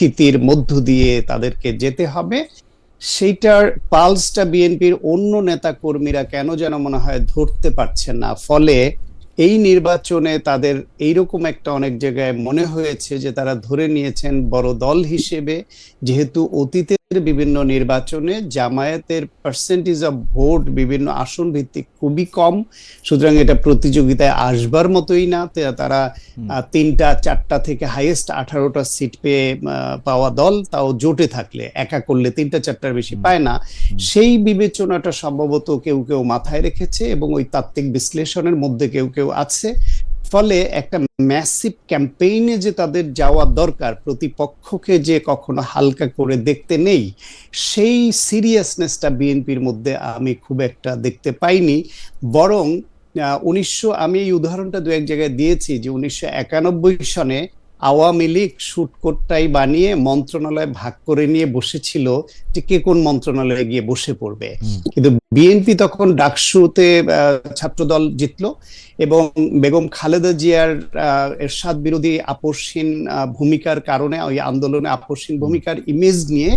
পরিস্থিতির মধ্য দিয়ে তাদেরকে যেতে হবে, সেইটার পালসটা বিএনপির অন্য নেতা কর্মীরা কেন যেন মনে হয় ধরতে পারছেন না। ফলে এই নির্বাচনে তাদের এইরকম একটা অনেক জায়গায় মনে হয়েছে যে তারা ধরে নিয়েছেন বড় দল হিসেবে, যেহেতু অতীতের বিভিন্ন নির্বাচনে জামায়াতের পার্সেন্টেজ অফ ভোট বিভিন্ন আসন ভিত্তিক খুবই কম, সুতরাং এটা প্রতিযোগিতায় আসবার মতোই না। তারা 3টা 4টা থেকে হাইয়েস্ট 18টা সিট পেয়ে পাওয়া দল, তাও জোটে থাকলে, একা করলে 3টা 4টার বেশি পায় না। সেই বিবেচনাটা সম্ভবত কেউ কেউ মাথায় রেখেছে এবং ওই তাত্ত্বিক বিশ্লেষণের মধ্যে কেউ কেউ আছে। ফলে একটা ম্যাসিভ ক্যাম্পেইনে যে তাদের যাওয়া দরকার, প্রতিপক্ষকে যে কখনো হালকা করে দেখতে নেই, সেই সিরিয়াসনেসটা বিএনপির মধ্যে আমি খুব একটা দেখতে পাইনি। বরং আমি এই উদাহরণটা দু এক জায়গায় দিয়েছি যে 1991 সনে আওয়ামী লীগ শুটকোটটাই বানিয়ে মন্ত্রণালয় ভাগ করে নিয়ে বসেছিল যে কে কোন মন্ত্রণালয়ে গিয়ে বসে পড়বে, কিন্তু বিএনপি তখন ডাকসুতে ছাত্রদল জিতলো এবং বেগম খালেদা জিয়ার এরশাদ বিরোধী আপসহীন ভূমিকার কারণে, ওই আন্দোলনে আপসহীন ভূমিকার ইমেজ নিয়ে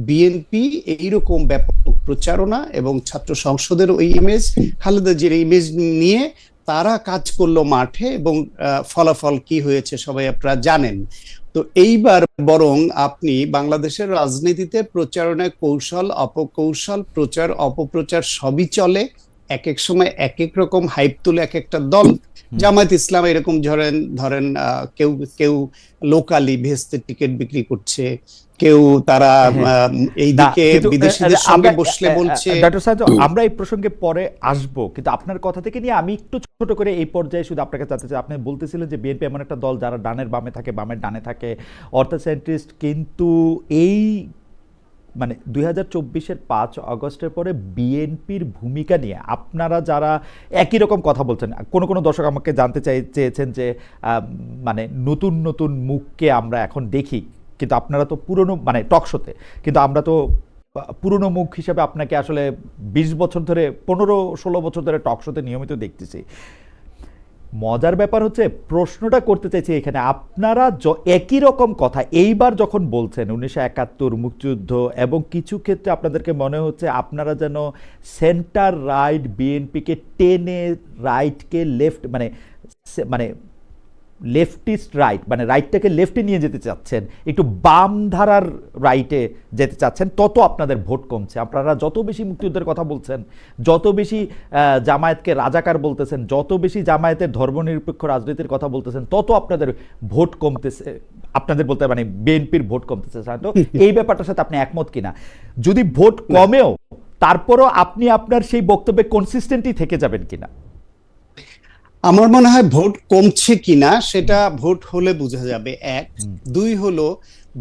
বিএনপি এইরকম ব্যাপক প্রচারণা এবং ছাত্র সংসদের ওই ইমেজ, খালেদা জিয়ার ইমেজ নিয়ে তারা কাজ করলো মাঠে, এবং ফলাফল কি হয়েছে সবাই আপনারা জানেন। তো এইবার বরং আপনি বাংলাদেশের রাজনীতিতে প্রচারণায় কৌশল অপকৌশল, প্রচার অপপ্রচার সবই চলে, এক এক সময় এক এক রকম হাইপ তুলে এক একটা দল। জামায়াত ইসলাম এরকম ধরেন কেউ কেউ লোকালি ভেস্তের টিকিট বিক্রি করছে, কেউ তারা এইদিকে বিদেশিদের সঙ্গে বসলে বলছে। ডক্টর সাহেব, আমরা এই প্রসঙ্গে পরে আসব, কিন্তু আপনার কথা থেকে নিয়ে আমি একটু ছোট করে এই পর্যায়ে শুধু আপনাকে জানতে চাই, আপনি বলতেছিলেন যে বিএনপি এমন একটা দল যারা ডানের বামে থাকে, বামের ডানে থাকে, অর্থসেন্ট্রিস্ট, কিন্তু এই মানে 2024-এর 5 আগস্টের পরে বিএনপির ভূমিকা নিয়ে আপনারা যারা একই রকম কথা বলছেন, কোনো দর্শক আমাকে জানতে চেয়েছেন যে মানে নতুন নতুন মুখকে আমরা এখন দেখি, কিন্তু আপনারা তো পুরনো মানে টকশোতে, কিন্তু আমরা তো পুরনো মুখ হিসেবে আপনাকে আসলে 20 বছর ধরে, 15-16 বছর ধরে টকশোতে নিয়মিত দেখতেছি। মজার ব্যাপার হচ্ছে, প্রশ্নটা করতে চাইছি এখানে, আপনারা একই রকম কথা এইবার যখন বলছেন 1971 মুক্তিযুদ্ধ, এবং কিছু ক্ষেত্রে আপনাদেরকে মনে হচ্ছে আপনারা যেন সেন্টার রাইট বিএনপিকে টেনে রাইটকে লেফট, মানে লেফটিস্ট রাইট, মানে রাইটটাকে লেফটে নিয়ে যেতে চাচ্ছেন, একটু বাম ধারার রাইটে যেতে চাচ্ছেন, তত আপনাদের ভোট কমছে। আপনারা যত বেশি মুক্তিযুদ্ধের কথা বলছেন, যত বেশি জামায়াতকে রাজাকার বলতেছেন, যত বেশি জামায়াতের ধর্মনিরপেক্ষ রাজনীতির কথা বলতেছেন, তত আপনাদের ভোট কমতেছে, আপনাদের বলতে মানে বিএনপির ভোট কমতেছে। তো এই ব্যাপারটার সাথে আপনি একমত কিনা? যদি ভোট কমেও তারপরও আপনি আপনার সেই বক্তব্যে কনসিস্টেন্টই থেকে যাবেন কিনা? আমার মনে হয় ভোট কমছে কিনা সেটা ভোট হলে বোঝা যাবে, এক। দুই হলো,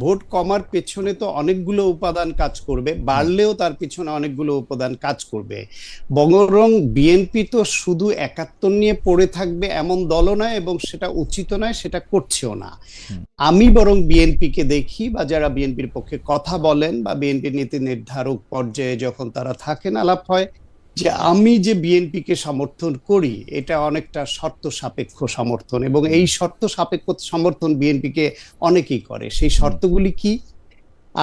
ভোট কমার পেছনে তো অনেকগুলো উপাদান কাজ করবে, বাড়লেও তার পিছনে অনেকগুলো উপাদান কাজ করবে। বরং বিএনপি তো শুধু 71 নিয়ে পড়ে থাকবে এমন দলও নয়, এবং সেটা উচিত নয়, সেটা করছেও না। আমি বরং বিএনপিকে দেখি, বা যারা বিএনপির পক্ষে কথা বলেন বা বিএনপির নীতি নির্ধারক পর্যায়ে যখন তারা থাকেন, আলাপ হয় যে আমি যে বিএনপিকে সমর্থন করি এটা অনেকটা শর্ত সাপেক্ষ সমর্থন, এবং এই শর্ত সাপেক্ষ সমর্থন বিএনপিকে অনেকেই করে। সেই শর্তগুলি কি?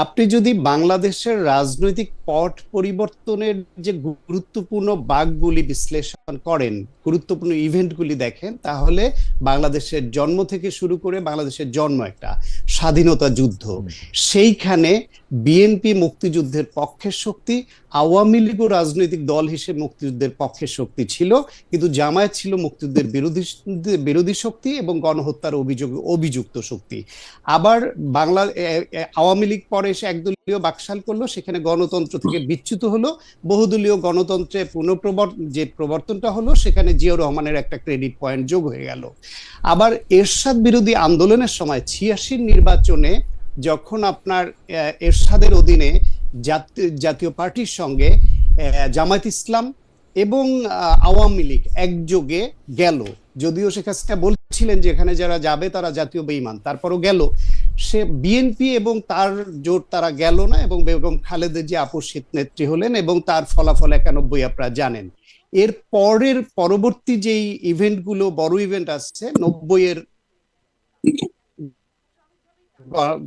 আপনি যদি বাংলাদেশের রাজনৈতিক পট পরিবর্তনের যে গুরুত্বপূর্ণ বাঁকগুলি বিশ্লেষণ করেন, গুরুত্বপূর্ণ ইভেন্টগুলি দেখেন, তাহলে বাংলাদেশের জন্ম থেকে শুরু করে বাংলাদেশের জন্ম একটা স্বাধীনতা যুদ্ধ, সেইখানে বিএনপি মুক্তিযুদ্ধের পক্ষের শক্তি, আওয়ামী লীগও রাজনৈতিক দল হিসেবে মুক্তিযুদ্ধের পক্ষের শক্তি ছিল, কিন্তু জামায়াত ছিল মুক্তিযুদ্ধের বিরোধী শক্তি এবং গণহত্যার অভিযুক্ত শক্তি। আবার আওয়ামী লীগ পরে এসে একদলীয় বাকশাল করলো, সেখানে গণতন্ত্র থেকে বিচ্যুত হলো, বহুদলীয় গণতন্ত্রে যে প্রবর্তনটা হলো, সেখানে জিয়াউর রহমানের একটা ক্রেডিট পয়েন্ট যোগ হয়ে গেল। আবার এরশাদ বিরোধী আন্দোলনের সময় 86 নির্বাচনে যখন আপনার এরশাদের অধীনে জাতীয় পার্টির সঙ্গে জামায়াত ইসলাম এবং আওয়ামী লীগ একযোগে গেল, যদিও শেখ হাসিনা বলছিলেন যে এখানে যারা যাবে তারা জাতীয় বেঈমান, তারপরও গেল, সে বিএনপি এবং তার জোট তারা গেল না, এবং বেগম খালেদা জিয়া আপসহীন নেত্রী হলেন, এবং তার ফলাফল 91 আপনারা জানেন। এর পরবর্তী যেই ইভেন্টগুলো, বড় ইভেন্ট আসছে 90-এর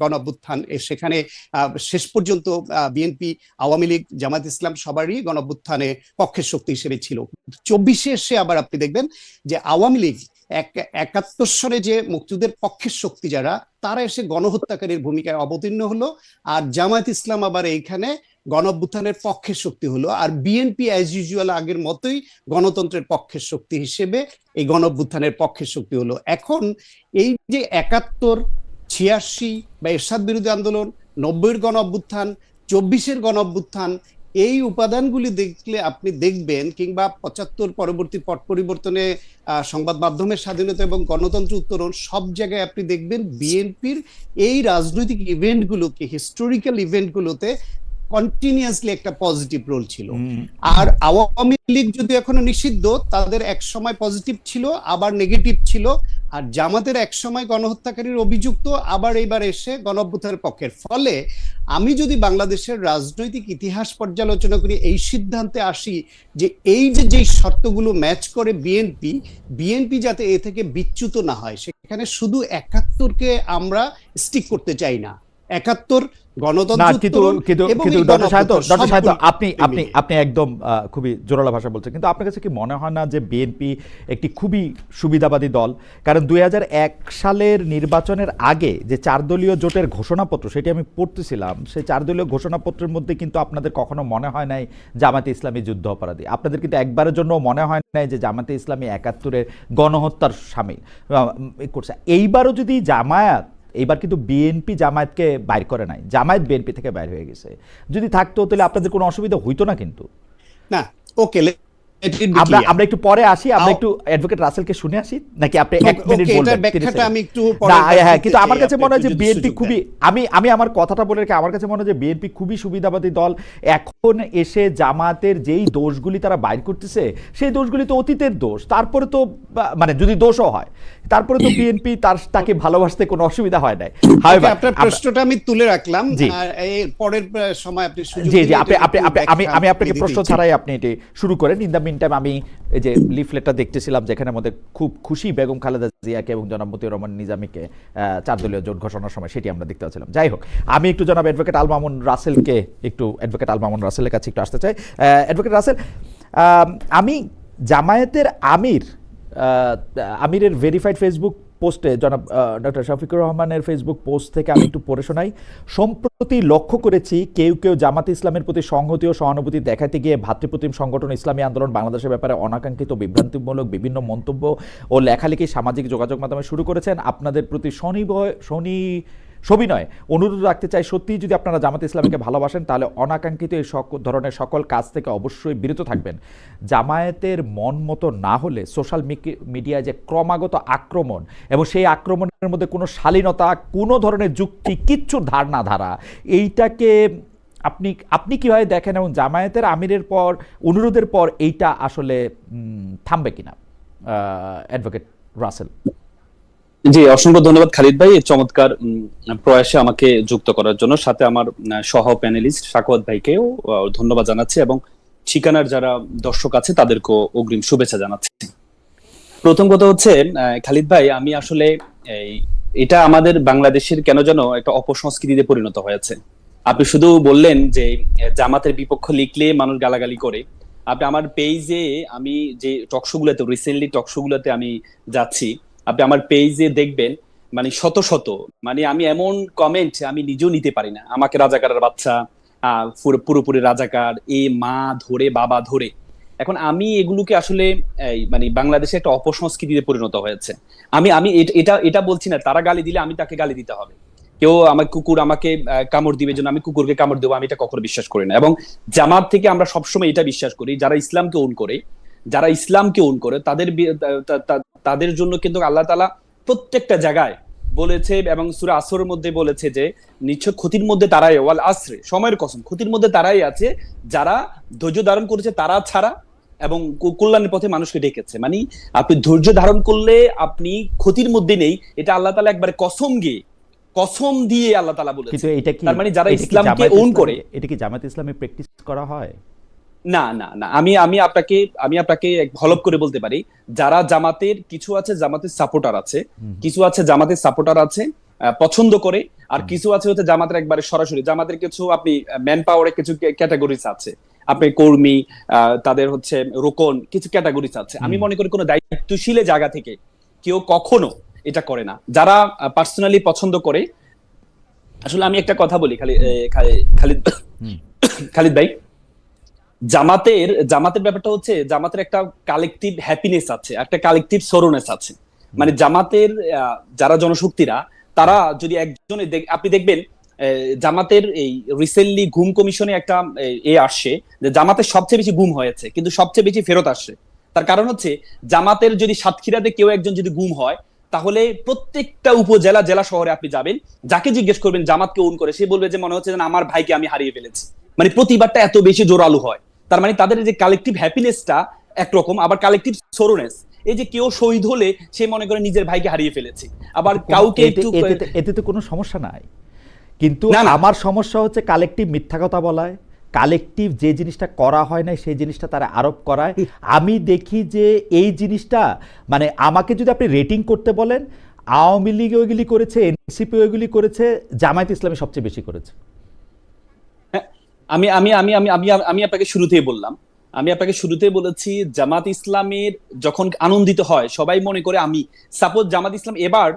গণ অভ্যুত্থান, সেখানে শেষ পর্যন্ত বিএনপি, আওয়ামী লীগ, জামাত ইসলাম সবারই গণ অভ্যুত্থানে পক্ষের শক্তি হিসেবে ছিল। 24-এ এসে আবার আপনি দেখবেন যে আওয়ামী লীগ 71 সনে যে মুক্তিযুদ্ধের পক্ষের শক্তি যারা, তারা এসে গণহত্যাকারীর ভূমিকায় অবতীর্ণ হলো, আর জামাত ইসলাম আবার এইখানে গণ অভ্যুত্থানের পক্ষের শক্তি হলো, আর বিএনপি অ্যাজ ইউজুয়াল আগের মতোই গণতন্ত্রের পক্ষের শক্তি হিসেবে এই গণ অভ্যুত্থানের পক্ষের শক্তি হলো। এখন এই যে 71, 86 বা এরশাদ বিরোধী আন্দোলন, 90-এর গণ অভ্যুত্থান, 24-এর গণ অভ্যুত্থান, এই উপাদানগুলি দেখলে আপনি দেখবেন, কিংবা 75 পরবর্তী পট পরিবর্তনে সংবাদ মাধ্যমের স্বাধীনতা এবং গণতন্ত্র উত্তরণ, সব জায়গায় আপনি দেখবেন বিএনপির এই রাজনৈতিক ইভেন্টগুলোকে, হিস্টোরিক্যাল ইভেন্টগুলোতে কন্টিনিউয়াসলি একটা পজিটিভ রোল ছিল। আর আওয়ামী লীগ যদি এখনো নিষিদ্ধ, তাদের এক সময় পজিটিভ ছিল, আবার নেগেটিভ ছিল। আর জামাতের এক সময় গণহত্যাকারীর অভিযুক্ত, আবার এইবার এসে গণঅভ্যুত্থানের পক্ষের। ফলে আমি যদি বাংলাদেশের রাজনৈতিক ইতিহাস পর্যালোচনা করি, এই সিদ্ধান্তে আসি যে এই যে শর্তগুলো ম্যাচ করে বিএনপি যাতে এ থেকে বিচ্যুত না হয়, সেখানে শুধু 71-কে আমরা স্টিক করতে চাই না। 71 আপনি একদম খুবই জোরালো ভাষা বলছেন, কিন্তু আপনার কাছে কি মনে হয় না যে বিএনপি একটি খুবই সুবিধাবাদী দল? কারণ 2001 সালের নির্বাচনের আগে যে 4 দলীয় জোটের ঘোষণাপত্র, সেটি আমি পড়তেছিলাম, সেই 4 দলীয় ঘোষণাপত্রের মধ্যে কিন্তু আপনাদের কখনো মনে হয় নাই জামাতে ইসলামী যুদ্ধ অপরাধী। আপনাদের কিন্তু একবারের জন্য মনে হয় নাই যে জামাতে ইসলামী 71-এর গণহত্যার সামিল করছে। এইবারও যদি জামায়াত, এইবার কিন্তু বিএনপি জামায়াতকে বাইর করে নাই, জামায়াত বিএনপি থেকে বাইর হয়ে গেছে, যদি থাকতো তাহলে আপনাদের কোনো অসুবিধা হইতো না কিন্তু। না, ওকে, আমরা একটু পরে আসি, আমরা একটু অ্যাডভোকেট রাসেলকে শুনে আসি, নাকি আপনি 1 মিনিট বলবেন? হ্যাঁ, কিন্তু আমার কাছে মনে হয় যে বিএনপি খুবই, আমি আমার কথাটা বলে রেখে, আমার কাছে মনে হয় যে বিএনপি খুবই সুবিধাবাদী দল। এখন এসে জামাতের যেই দোষগুলি তারা বাইর করতেছে, সেই দোষগুলি তো অতীতের দোষ। তারপরে তো মানে যদি দোষও হয়, তারপরে তো বিএনপি তাকে ভালোবাসতে কোনো অসুবিধা হয় নাই। আপনার প্রশ্নটা আমি তুলে রাখলাম, এর পরের সময় আপনি সুযোগ দিন। আমি আপনাকে প্রশ্ন ছাড়াই আপনি এটি শুরু করেন। ইন দ্য মিনটাইম আমি এই যে লিফলেটটা দেখতেছিলাম, যেখানে মধ্যে খুব খুশি বেগম খালেদা জিয়াকে এবং জনাব মতিউর রহমান নিজামীকে 4 দলীয় জোট ঘোষণার সময়, সেটি আমরা দেখতে পাচ্ছিলাম। যাই হোক, আমি একটু জনাব অ্যাডভোকেট আল মামুন রাসেলের কাছে একটু আসতে চাই। অ্যাডভোকেট রাসেল, আমি জামায়াতের আমিরের ভেরিফাইড ফেসবুক পোস্টে, জনাব ডক্টর শফিকুর রহমানের ফেসবুক পোস্ট থেকে আমি একটু পড়ে শোনাই। সম্প্রতি লক্ষ্য করেছি কেউ জামাতে ইসলামের প্রতি সংহতি ও সহানুভূতি দেখাতে গিয়ে ভাতৃপ্রতিম সংগঠন ইসলামী আন্দোলন বাংলাদেশের ব্যাপারে অনাকাঙ্ক্ষিত বিভ্রান্তিমূলক বিভিন্ন মন্তব্য ও লেখালেখি সামাজিক যোগাযোগ মাধ্যমে শুরু করেছেন। আপনাদের প্রতি সবিনয় অনুরোধ রাখতে চাই, সত্যিই যদি আপনারা জামাতে ইসলামীকে ভালোবাসেন, তাহলে অনাকাঙ্ক্ষিত এই ধরনের সকল কাজ থেকে অবশ্যই বিরত থাকবেন। জামায়াতের মন মতো না হলে সোশ্যাল মিডিয়ায় যে ক্রমাগত আক্রমণ, এবং সেই আক্রমণের মধ্যে কোনো শালীনতা, কোনো ধরনের যুক্তি, কিচ্ছু ধারা, এইটাকে আপনি কিভাবে দেখেন, এবং জামায়াতের আমিরের পর, অনুরোধের পর এইটা আসলে থামবে কিনা? অ্যাডভোকেট রাসেল। জি, অসংখ্য ধন্যবাদ খালিদ ভাই এই চমৎকার প্রয়াসে আমাকে যুক্ত করার জন্য। সাথে আমার সহ প্যানেলিস্ট সাকওয়াত ভাইকেও ধন্যবাদ জানাচ্ছি, এবং ঠিকানার যারা দর্শক আছে তাদেরকেও অগ্রিম শুভেচ্ছা জানাচ্ছি। প্রথম কথা হচ্ছে খালিদ ভাই, আমি আসলে এটা আমাদের বাংলাদেশের কেন যেন একটা অপসংস্কৃতিতে পরিণত হয়েছে। আপনি শুধু বললেন যে জামাতের বিপক্ষ লিখলে মানুষ গালাগালি করে। আপনি আমার পেজে, আমি যে টকশোগুলোতে রিসেন্টলি টকশোগুলোতে আমি যাচ্ছি, আপনি আমার পেজে দেখবেন মানে শত শত, মানে আমি এমন কমেন্ট আমি নিজেও নিতে পারি না। আমাকে রাজাকারের বাচ্চা, পুরোপুরি রাজাকার, মা ধরে বাবা ধরে। এখন আমি এগুলোকে আসলে মানে বাংলাদেশে একটা অপসংস্কৃতিতে পরিণত হয়েছে। আমি এটা বলছি না তারা গালি দিলে আমি তাকে গালি দিতে হবে। কেউ কুকুর আমাকে কামড় দিবে জন্য আমি কুকুরকে কামড় দেবো, আমি এটা কখনো বিশ্বাস করি না। এবং জামাত থেকে আমরা সবসময় এটা বিশ্বাস করি, যারা ইসলামকে ওন করে তাদের জন্য কিন্তু আল্লাহ তাআলা প্রত্যেকটা জায়গায় বলেছে, এবং সূরা আসরের মধ্যে বলেছে যে নিশ্চয় ক্ষতির মধ্যে তারাই, ওয়াল আসরে, সময়ের কসম, ক্ষতির মধ্যে তারাই আছে যারা ধৈর্য ধারণ করেছে, তারা ছাড়া, এবং কল্যাণের পথে মানুষকে ডেকেছে। মানে আপনি ধৈর্য ধারণ করলে আপনি ক্ষতির মধ্যে নেই, এটা আল্লাহ তাআলা একবারে কসম দিয়ে আল্লাহ তাআলা বলেছে। কিন্তু এটা কি, তার মানে যারা ইসলামকে ওন করে, এটা কি জামাত ইসলামী প্র্যাকটিস করা হয়? না, আমি আপনাকে হলপ করে বলতে পারি, যারা জামাতের কিছু আছে, জামাতের সাপোর্টার আছে, কিছু আছে জামাতের সাপোর্টার আছে, পছন্দ করে, আর কিছু আছে হচ্ছে জামাতের একবারে সরাসরি। জামাতের কিছু আপনি ম্যান পাওয়ারে কিছু ক্যাটাগরিজ আছে, আপনি কর্মী, তাদের হচ্ছে রোকন, কিছু ক্যাটাগরিজ আছে। আমি মনে করি কোনো দায়িত্বশীল জায়গা থেকে কেউ কখনো এটা করে না। যারা পার্সোনালি পছন্দ করে, আসলে আমি একটা কথা বলি খালিদ ভাই, জামাতের ব্যাপারটা হচ্ছে জামাতের একটা কালেকটিভ হ্যাপিনেস আছে, একটা কালেকটিভ সরোনেস আছে। মানে জামাতের যারা জনশক্তিরা, তারা যদি একজনে আপনি দেখবেন জামাতের এই রিসেন্টলি গুম কমিশনে একটা আসছে যে জামাতের সবচেয়ে বেশি গুম হয়েছে কিন্তু সবচেয়ে বেশি ফেরত আসছে। তার কারণ হচ্ছে জামাতের যদি সাতক্ষীরাতে কেউ একজন যদি গুম হয়, তাহলে প্রত্যেকটা উপজেলা, জেলা শহরে আপনি যাবেন, যাকে জিজ্ঞেস করবেন জামাতকে ওন করে, সে বলবে যে মনে হচ্ছে যে আমার ভাইকে আমি হারিয়ে ফেলেছি। মানে প্রতিবারটা এত বেশি জোরালো হয়। তার মানে তাদের যে কালেকটিভ হ্যাপিনেসটা একরকম, আবার কালেকটিভ সরোনেস, এই যে কেউ শহীদ হলে সে মনে করে নিজের ভাইকে হারিয়ে ফেলেছে, আবার কাউকে একটু এতে তো কোনো সমস্যা নাই, কিন্তু আমার সমস্যা হচ্ছে কালেকটিভ মিথ্যা কথা বলায়, কালেকটিভ যে জিনিসটা করা হয় না সেই জিনিসটা তারা আরোপ করায়। আমি দেখি যে এই জিনিসটা, মানে আমাকে যদি আপনি রেটিং করতে বলেন, আওয়ামী লীগ ওইগুলি করেছে, এনসিপি ওইগুলি করেছে, জামায়াত ইসলামী সবচেয়ে বেশি করেছে। আমি আমি আমি আমি আমি আমি আপনাকে শুরুতেই বললাম, আমি আপনাকে শুরুতেই বলেছি জামাত ইসলামের যখন আনন্দিত হয় সবাই মনে করে, আমি সাপোজ জামাত ইসলাম এবার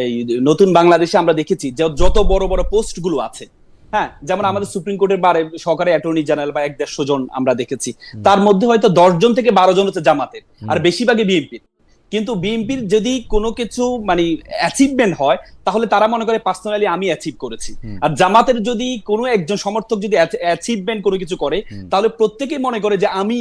এই নতুন বাংলাদেশে আমরা দেখেছি যে যত বড় বড় পোস্ট গুলো আছে, হ্যাঁ, যেমন আমাদের সুপ্রিম কোর্টের বারে সহকারী অ্যাটর্নি জেনারেল বা 150 জন আমরা দেখেছি, তার মধ্যে হয়তো 10 জন থেকে 12 জন হচ্ছে জামাতের, আর বেশিরভাগই বিএনপির। কিন্তু বিএনপির যদি কোনো কিছু মানে অ্যাচিভমেন্ট হয়, তাহলে তারা মনে করে পার্সোনালি আমি অ্যাচিভ করেছি। আর জামাতের যদি কোনো একজন সমর্থক যদি অ্যাচিভমেন্ট কোনো কিছু করে, তাহলে প্রত্যেকেই মনে করে যে আমি,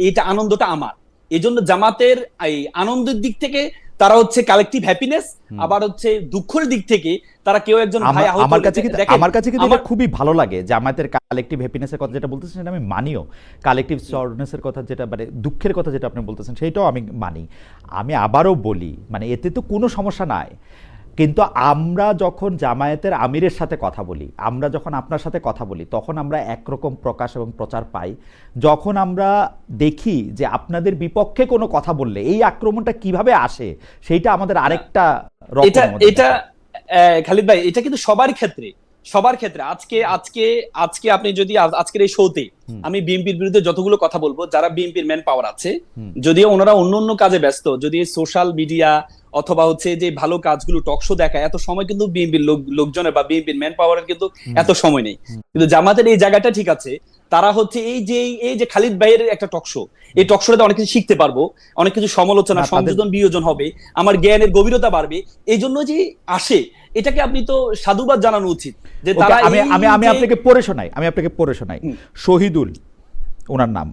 এটা আনন্দটা আমার। এই জন্য জামাতের এই আনন্দের দিক থেকে তারা হচ্ছে কালেকটিভ হ্যাপিনেস, আবার হচ্ছে দুঃখের দিক থেকে তারা কেউ একজন ভাই আহত। আমার কাছে কিন্তু এটা খুবই ভালো লাগে, জামাতের কালেকটিভ হ্যাপিনেসের কথা যেটা বলতেছেন সেটা আমি মানিও, কালেকটিভ সরনেসের কথা যেটা, মানে দুঃখের কথা যেটা আপনি বলতেছেন সেটাও আমি মানি। আমি আবারও বলি, মানে এতে তো কোনো সমস্যা নাই, কিন্তু আমরা যখন জামায়াতের আমিরের সাথে কথা বলি, আমরা যখন আপনার সাথে কথা বলি, তখন আমরা একরকম প্রকাশ এবং প্রচার পাই। যখন আমরা দেখি যে আপনাদের বিপক্ষে কোনো কথা বললে এই আক্রমণটা কিভাবে আসে, সেইটা আমাদের আরেকটা এটা খালিদ ভাই, এটা কিন্তু সবার ক্ষেত্রে আজকে আজকে আজকে আপনি যদি আজকের এই শোতে আমি বিএনপির বিরুদ্ধে যতগুলো কথা বলবো, যারা বিএনপির ম্যান পাওয়ার আছে, যদিও ওনারা অন্য কাজে ব্যস্ত, যদি সোশ্যাল মিডিয়া অথবা হচ্ছে যে ভালো কাজগুলো টক শো দেখায়, এত সময় কিন্তু বিএনপির লোকজনের বা বিএনপির ম্যান পাওয়ারের কিন্তু এত সময় নেই। কিন্তু জামাতের এই জায়গাটা ঠিক আছে, তারা হচ্ছে এই যে খালিদ ভাইয়ের একটা টক শো, এই টক শোতে অনেক কিছু শিখতে পারবো, অনেক কিছু সমালোচনা, সংযোজন, বিয়োজন হবে, আমার জ্ঞানের গভীরতা বাড়বে, এই জন্য যে আসে, এটাকে আপনি তো সাধুবাদ জানানো উচিত যে তারা। আমি আপনাকে পড়ে শোনাই। শহীদুল ওনার নাম,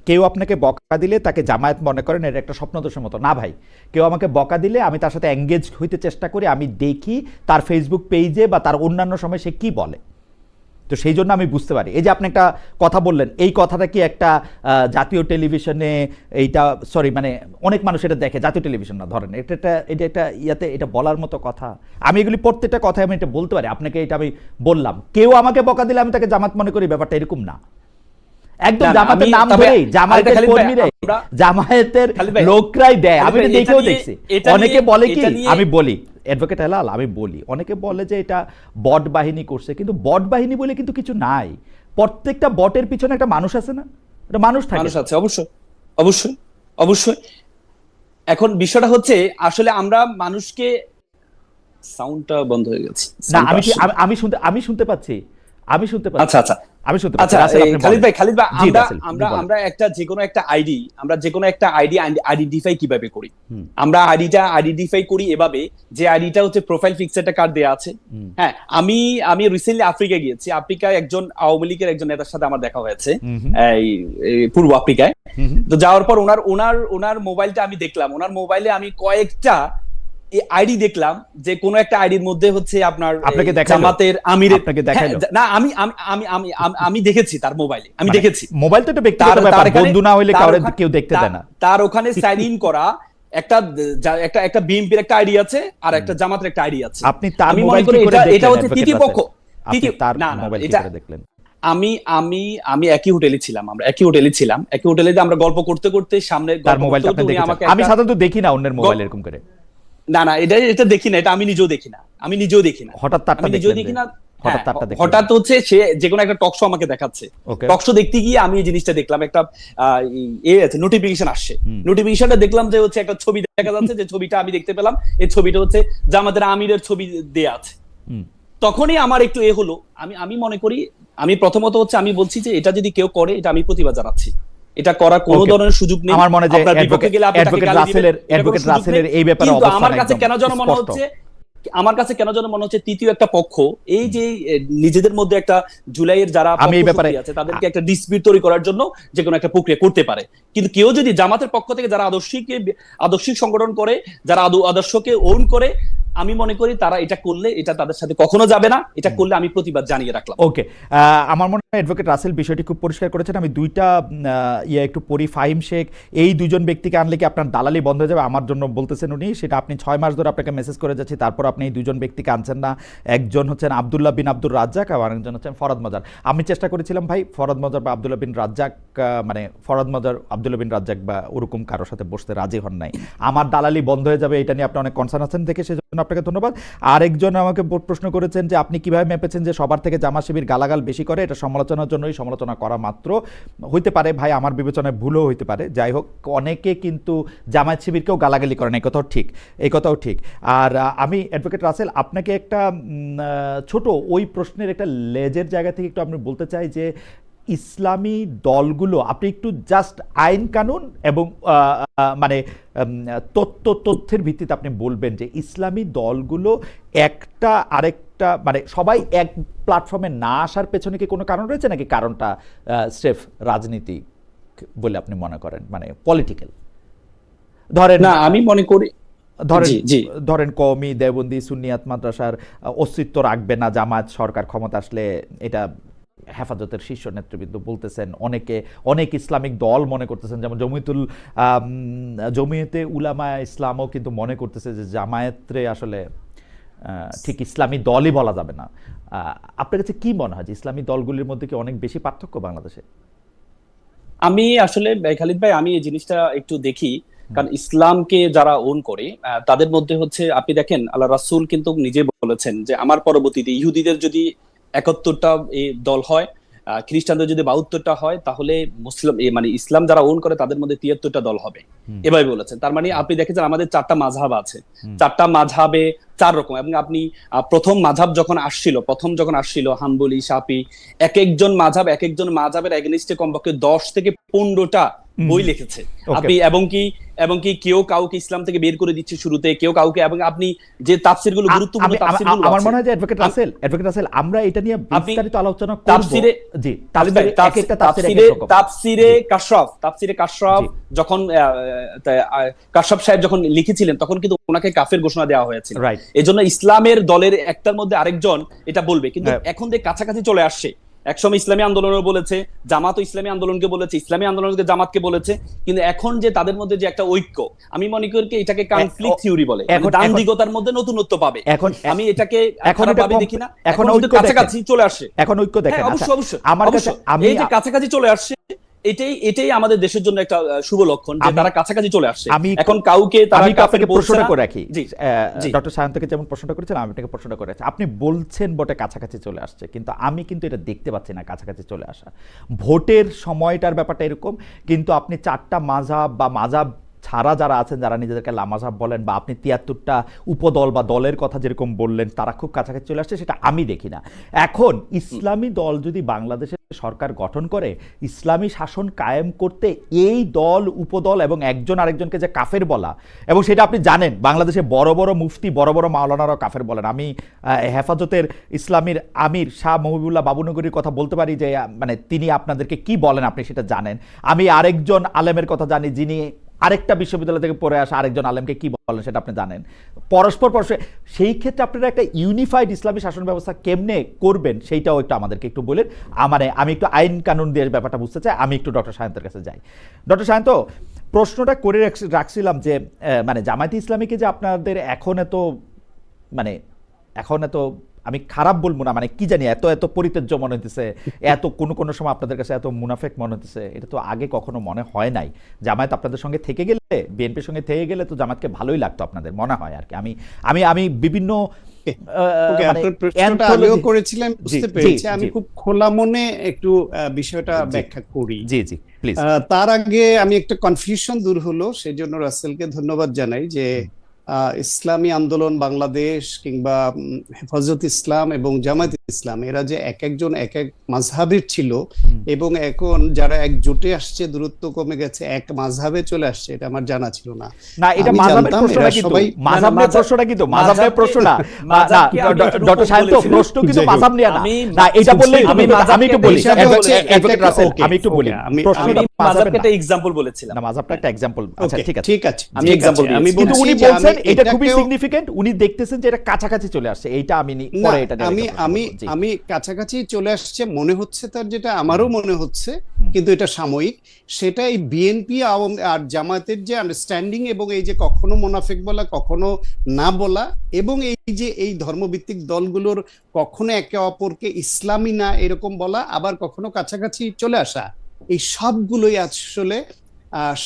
কেউ আপনাকে বকা দিলে তাকে জামায়াত মনে করেন, এটা একটা স্বপ্নদোষের মতো না ভাই। কেউ আমাকে বকা দিলে আমি তার সাথে এঙ্গেজ হইতে চেষ্টা করি, আমি দেখি তার ফেসবুক পেজে বা তার অন্যান্য সময় সে কি বলে, তো সেই জন্য আমি বুঝতে পারি। এই যে আপনি একটা কথা বললেন, এই কথাটা কি একটা জাতীয় টেলিভিশনে, এইটা সরি মানে অনেক মানুষ এটা দেখে, জাতীয় টেলিভিশন না ধরেন, এটা ইয়াতে এটা বলার মতো কথা। আমি এগুলি প্রত্যেকটা কথায় আমি এটা বলতে পারি আপনাকে, এটা আমি বললাম। কেউ আমাকে বকা দিলে আমি তাকে জামাত মনে করি, ব্যাপারটা এরকম না। একদম জামাতের নাম ধরেই, জামাতের কর্মীরাই, জামায়াতের লোকরাই দেয়, আমি এটা দেখেও দেখছি। অনেকে বলে কি, আমি বলি অ্যাডভোকেট হেলাল, আমি বলি অনেকে বলে যে এটা বট বাহিনী করছে, কিন্তু বট বাহিনী বলে কিন্তু কিছু নাই। প্রত্যেকটা বটের পিছনে একটা মানুষ আছে না, একটা মানুষ থাকে, মানুষ আছে, অবশ্যই অবশ্যই অবশ্যই। এখন বিষয়টা হচ্ছে আসলে আমরা মানুষকে, সাউন্ডটা বন্ধ হয়ে গেছে না, আমি শুনতে পাচ্ছি। আচ্ছা খালিদ ভাই, আমরা যেকোনো একটা আইডি আইডেন্টিফাই কিভাবে করি? আমরা আইডেন্টিফাই করি এভাবে যে আইডিটা হচ্ছে প্রোফাইল পিকচারটা কার দেয়া আছে। হ্যাঁ, আমি রিসেন্টলি আফ্রিকা গিয়েছি। আফ্রিকায় একজন আওয়ামী লীগের একজন নেতার সাথে আমার দেখা হয়েছে, এই পূর্ব আফ্রিকায়। তো যাওয়ার পর ওনার মোবাইলটা আমি দেখলাম, ওনার মোবাইলে আমি কয়েকটা আইডি দেখলাম, যে কোন একটা আইডির মধ্যে হচ্ছে আপনার জামাতের আমিরের, না আমি দেখেছি তার মোবাইলে, আমি দেখেছি। মোবাইল তো একটা ব্যক্তিগত ব্যাপার, বন্ধু না হইলে কাউরে কেউ দেখতে দেয় না। তার ওখানে সাইন ইন করা একটা বিএনপির একটা আইডি আছে, আর একটা জামাতের একটা আইডি আছে। আপনি তার মোবাইল কি করে দেখলেন? এটা হচ্ছে তৃতীয় পক্ষ। তার মোবাইল কি করে দেখলেন? আমি একই হোটেলে ছিলাম, একই হোটেলে আমরা গল্প করতে করতে সামনে তার মোবাইলটা আপনি দেখেছেন? আমি সাধারণত দেখি না অন্যের মোবাইল এরকম করে। না না, এটা এটা দেখি না, এটা আমি নিজেও দেখি না, হঠাৎ তারটা আমি নিজেও দেখলেন দেখি যে? না। হঠাৎ হ্যাঁ, তারটা দেখলেন? হঠাৎ হচ্ছে সে যে কোনো একটা টক শো আমাকে দেখাচ্ছে, ওকে। টক শো দেখতে গিয়ে আমি এই জিনিসটা দেখলাম, একটা আছে নোটিফিকেশন আসছে, হুম। নোটিফিকেশনটা দেখলাম যে হচ্ছে একটা ছবি দেখা যাচ্ছে, যে ছবিটা আমি দেখতে পেলাম, এই ছবিটা হচ্ছে জামাতের আমিরের ছবি দেয়া আছে। হুম। তখনই আমার একটু হলো, আমি মনে করি, আমি প্রথমত হচ্ছে আমি বলছি যে এটা যদি কেউ করে, এটা আমি প্রতিবাদ জানাচ্ছি, এটা করার কোনো Okay. ধরনের সুযোগ নেই। আমার মনে হয় যে আপনার বিপক্ষে গেলে আপনি তাকে অ্যাডভোকেট গালি দিবেন, এটা কোনো সুযোগ রাসেলের নেই। এই ব্যাপারে কিন্তু অবস্থান আমার কাছে একদম কেন যেন মনে স্পষ্ট। হচ্ছে, আমার কাছে কেন যেন মনে হচ্ছে তৃতীয় একটা পক্ষ, এই যে নিজেদের মধ্যে একটা জুলাইয়ের যারা আমি এই ব্যাপারে পক্ষশক্তি আছে তাদেরকে একটা ডিসপিউট তৈরি করার জন্য যে কোনো একটা প্রক্রিয়া করতে পারে। কিন্তু কেউ যদি জামাতের পক্ষ থেকে যারা আদর্শিক সংগঠন করে, যারা আদর্শকে ওন করে, আমি মনে করি তারা এটা করলে এটা তাদের সাথে কখনো যাবে না, এটা করলে আমি প্রতিবাদ জানিয়ে রাখলাম। ওকে, আমার মনে হয় অ্যাডভোকেট রাসেল বিষয়টি খুব পরিষ্কার করেছেন। আমি দুইটা একটু পড়ি। ফাহিম শেখ, এই দুজন ব্যক্তিকে আনলে কি আপনার দালালি বন্ধ হয়ে যাবে? আমার জন্য বলতেছেন উনি, সেটা আপনি 6 মাস ধরে আপনাকে মেসেজ করে যাচ্ছি, তারপর আপনি এই দুজন ব্যক্তিকে আনছেন না। একজন হচ্ছেন আব্দুল্লাহ বিন আব্দুর রাজ্জাক, আর আরেকজন হচ্ছেন ফরহাদ মজার। আমি চেষ্টা করেছিলাম ভাই ফরহাদ মজার বা আব্দুল্লাহ বিন রাজ্জাক, মানে ফরহাদ মজার আব্দুল্লাহ বিন রাজ্জাক বা ওরকম কারোর সাথে বসতে রাজি হন নাই। আমার দালালি বন্ধ হয়ে যাবে এটা নিয়ে আপনি অনেক কনসার্ন আছেন দেখে, সেজন্য আপনাকে ধন্যবাদ। আরেকজন আমাকে প্রশ্ন করেছেন যে আপনি কিভাবে মেপেছেন যে সবার থেকে জামাত শিবির গালাগাল বেশি করে? এটা সমালোচনার জন্যই সমালোচনা করা মাত্র। হইতে পারে ভাই, আমার বিবেচনায় ভুলও হইতে পারে। যাই হোক, অনেকে কিন্তু জামাত শিবিরকেও গালাগালি করেন, এই কথাও ঠিক। আর আমি অ্যাডভোকেট রাসেল আপনাকে একটা ছোট ওই প্রশ্নের একটা লেজের জায়গা থেকে একটু আমি বলতে চাই যে ইসলামী দলগুলো, আপনি একটু জাস্ট আইন কানুন এবং মানে তথ্যের ভিত্তিতে আপনি বলবেন যে ইসলামী দলগুলো একটা আরেকটা মানে সবাই এক প্ল্যাটফর্মে না আসার পেছনে কি কোনো কারণ রয়েছে, নাকি কারণটা স্রেফ রাজনীতি বলে আপনি মনে করেন, মানে পলিটিক্যাল? ধরেন না, আমি মনে করি ধরেন কওমি দেওবন্দি সুন্নিয়াত মাদ্রাসার অস্তিত্ব রাখবে না জামায়াত সরকার ক্ষমতা আসলে, এটা হেফাজতের শীর্ষ নেতৃবৃন্দ বলতেছেন। অনেক ইসলামিক দল মনে করতেছেন, যেমন জমিয়তে উলামা ইসলামও কিন্তু মনে করতেছে যে জামায়াতরে আসলে ঠিক ইসলামী দলই বলা যাবে না। আপনার কাছে কি মনে হয় যে ইসলামী দলগুলির মধ্যে কি অনেক বেশি পার্থক্য বাংলাদেশে? আমি আসলে খালিদ ভাই, আমি এই জিনিসটা একটু দেখি, কারণ ইসলামকে যারা ওন করে তাদের মধ্যে হচ্ছে, আপনি দেখেন আল্লাহ রাসূল কিন্তু নিজে বলেছেন যে আমার পরবর্তীতে ইহুদিদের যদি 71টা এই দল হয়, খ্রিস্টানদের যদি 72টা হয়, তাহলে মুসলিম মানে ইসলাম যারা ওন করে তাদের মধ্যে 73টা দল হবে, এভাবে বলেছেন। তার মানে আপনি দেখেছেন আমাদের 4টা মাযহাব আছে, 4টা মাযহাবে 4 রকম। এবং আপনি প্রথম যখন আসছিল হাম্বলি, শাফি, এক একজন মাযহাবের এগেইনস্টে কমপক্ষে 10 থেকে 15টা বই লিখেছে। আপনি এবং কি কেউ কাউকে ইসলাম থেকে বের করে দিচ্ছে শুরুতে, কেউ কাউকে, এবং আপনি যে তাফসিরগুলো গুরুত্বপূর্ণ তাফসিরগুলো আছে, আমার মনে হয় যে অ্যাডভোকেট রাসেল আমরা এটা নিয়ে বিস্তারিত আলোচনা করব। জি, তাফসিরে কাশরাফ যখন কাশরাফ সাহেব যখন লিখেছিলেন তখন কিন্তু ওনাকে কাফের ঘোষণা দেওয়া হয়েছিল। এজন্য ইসলামের দলের একটার মধ্যে আরেকজন এটা বলবে, কিন্তু এখন যে কাছাকাছি চলে আসছে, একসময় ইসলামী আন্দোলনও বলেছে, জামাতও ইসলামী আন্দোলনকে বলেছে, ইসলামী আন্দোলনকে জামাতকে বলেছে, কিন্তু এখন যে তাদের মধ্যে যে একটা ঐক্য, আমি মনে করি এটাকে কনফ্লিক্ট থিওরি বলে, দান্দিকতার মধ্যে নতুনত্ব পাবে। আমি এটাকে খারাপভাবে দেখি না, এখন কাছাকাছি চলে আসে, এখন ঐক্য দেখেন। অবশ্যই আমার কাছে এই যে কাছাকাছি চলে আসছে, এটাই আমাদের দেশের জন্য একটা শুভ লক্ষণ যে তারা কাছাকাছি চলে আসছে। এখন কাউকে তারা আপনাকে প্রশ্নটা করে রাখি, ডক্টর সায়ন্তকে যেমন প্রশ্নটা করেছেন আমি আপনাকে প্রশ্নটা করে রাখছি। আপনি বলছেন বটে কাছাকাছি চলে আসছে, কিন্তু আমি কিন্তু এটা দেখতে পাচ্ছি না কাছাকাছি চলে আসা। ভোটের সময়টার ব্যাপারটা এরকম, কিন্তু আপনি 4টা মাযহাব বা মাযহাব ছাড়া যারা আছেন, যারা নিজেদেরকে লামাযহাব বলেন, বা আপনি 73টা উপদল বা দলের কথা যেরকম বললেন, তারা খুব কাছাকাছি চলে আসছে, সেটা আমি দেখি না। এখন ইসলামী দল যদি বাংলাদেশের সরকার গঠন করে, ইসলামী শাসন কায়েম করতে এই দল উপদল এবং একজন আরেকজনকে যে কাফের বলা, এবং সেটা আপনি জানেন বাংলাদেশে বড় বড় মুফতি, বড় বড় মাওলানারাও কাফের বলেন। আমি হেফাজতের ইসলামীর আমির শাহ মহিবুল্লাহ বাবুনগরীর কথা বলতে পারি যে মানে তিনি আপনাদেরকে কি বলেন আপনি সেটা জানেন। আমি আরেকজন আলেমের কথা জানি যিনি আরেকটা বিশ্ববিদ্যালয় থেকে পড়ে আসা আরেকজন আলেমকে কি বলেন সেটা আপনি জানেন। পরস্পর সেই ক্ষেত্রে আপনারা একটা ইউনিফাইড ইসলামী শাসন ব্যবস্থা কেমনে করবেন সেইটাও একটু আমাদেরকে একটু বলেন। আমি একটু আইন কানুন দিয়ে ব্যাপারটা বুঝতে চাই। আমি একটু ডক্টর সায়ন্তের কাছে যাই। ডক্টর সায়ন্ত, প্রশ্নটা করে রাখছিলাম যে মানে জামায়াতে ইসলামীকে যে আপনাদের এখন এত আমি খারাপ বলবো না, মানে কি জানি এত এত পরিত্যাজ্য মনে হতেছে, এত কোনো সময় আপনাদের কাছে এত মুনাফেক মনে হতেছে, এটা তো আগে কখনো মনে হয় নাই। জামায়াত আপনাদের সঙ্গে থেকে গেলে, বিএনপির সঙ্গে থেকে গেলে তো জামায়াতকে ভালোই লাগতো আপনাদের, মনে হয় আর কি। আমি বিভিন্ন আপনার প্রশ্নটা আগেও করেছিলেন, বুঝতে পেরেছি। আমি খুব খোলা মনে একটু বিষয়টা ব্যাখ্যা করি। জি জি প্লিজ। তার আগে আমি একটা কনফিউশন দূর হলো, সেই জন্য রাসেলকে ধন্যবাদ জানাই যে ইসলামী আন্দোলন বাংলাদেশ কিংবা হেফাজত ইসলাম এবং জামায়াত ইসলাম এরা যে এক একজন এক এক মাযহাবের ছিল, এবং এখন যারা একজোটে আসছে, দূরত্ব কমে গেছে, এক মাযহাবে চলে আসছে, এটা আমার জানা ছিল না। না, এটা মাযহাবের প্রশ্নটা কিন্তু, মাযহাবের প্রশ্নটা কিন্তু, মাযহাবের প্রশ্নটা না, ডক্টর সাহেব তো প্রশ্ন কিন্তু মাযহাব নিয়ে না। না, এটা বললেই তুমি, আমি একটু বলি, অ্যাডভোকেট রাসেল, আমি একটু বলি, প্রশ্নটা মাযহাবকে একটা এক্সাম্পল বলেছিলাম। না, মাযহাবটা একটা এক্সাম্পল। আচ্ছা ঠিক আছে, আমি এক্সাম্পল দিই। আমি কিন্তু বলছি উনি যে বলছেন এটা খুবই সিগনিফিকেন্ট, উনি দেখতেছেন যে এটা কাছাকাছি চলে আসছে, এইটা আমি পরে এটা আমি কাছাকাছি চলে আসছে মনে হচ্ছে তার, যেটা আমারও মনে হচ্ছে, কিন্তু এটা সাময়িক। সেটা এই বিএনপি আর জামায়াতের যে আন্ডারস্ট্যান্ডিং, এবং এই যে কখনো মুনাফিক বলা, কখনো না বলা, এবং এই যে এই ধর্মভিত্তিক দলগুলোর কখনো একে অপরকে ইসলামী না এরকম বলা, আবার কখনো কাছাকাছি চলে আসা, এই সবগুলোই আসলে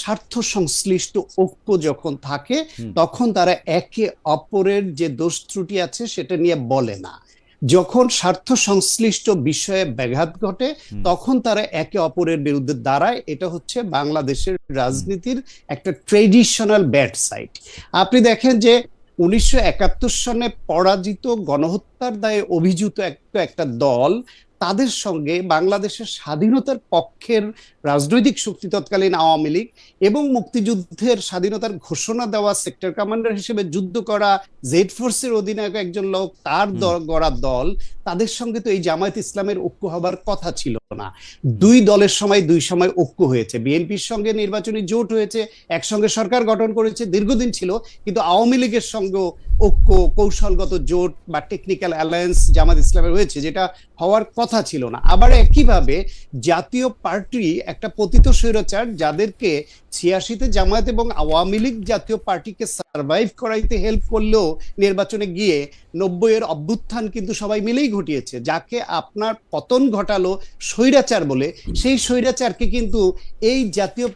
স্বার্থ সংশ্লিষ্ট ঐক্য যখন থাকে, তখন তারা একে অপরের যে দোষ ত্রুটি আছে সেটা নিয়ে বলে না। যখন স্বার্থ সংশ্লিষ্ট বিষয়ে ব্যাঘাত ঘটে, তখন তারা একে অপরের বিরুদ্ধে দাঁড়ায়। এটা হচ্ছে বাংলাদেশের রাজনীতির একটা ট্রেডিশনাল ব্যাড সাইড। আপনি দেখেন যে 1971 সনে পরাজিত, গণহত্যার দায়ে অভিযুক্ত একটা দল, তাদের সঙ্গে বাংলাদেশের স্বাধীনতার পক্ষের রাজনৈতিক শক্তি তৎকালীন আওয়ামী লীগ এবং মুক্তিযুদ্ধের স্বাধীনতার ঘোষণা দেওয়া সেক্টর কমান্ডার হিসেবে যুদ্ধ করা জেড ফোর্সের অধিনায়ক একজন লোক, তার গড়া দল, তাদের সঙ্গে তো এই জামায়াত ইসলামের ঐক্য হবার কথা ছিল না। দুই দলের সময় দুই সময় ঐক্য হয়েছে, বিএনপির সঙ্গে নির্বাচনী জোট হয়েছে, একসঙ্গে সরকার গঠন করেছে, দীর্ঘদিন ছিল, কিন্তু আওয়ামী লীগের সঙ্গে ঐক্য, কৌশলগত জোট বা টেকনিক্যাল অ্যালায়েন্স জামাত ইসলামের হয়েছে, যেটা হওয়ার কথা ছিল না। আবার একইভাবে জাতীয় পার্টি একটা পতিত স্বৈরাচার, যাদেরকে 86-তে জামায়াত এবং আওয়ামী লীগ জাতীয় পার্টিকে সার্ভাইভ করাইতে হেল্প করলেও নির্বাচনে গিয়ে 90-এর অভ্যুত্থান কিন্তু সবাই মিলেই ঘটিয়েছে, যাকে আপনার পতন ঘটালো স্বৈরাচার বলে, সেই স্বৈরাচারকে কিন্তু এই জাতীয়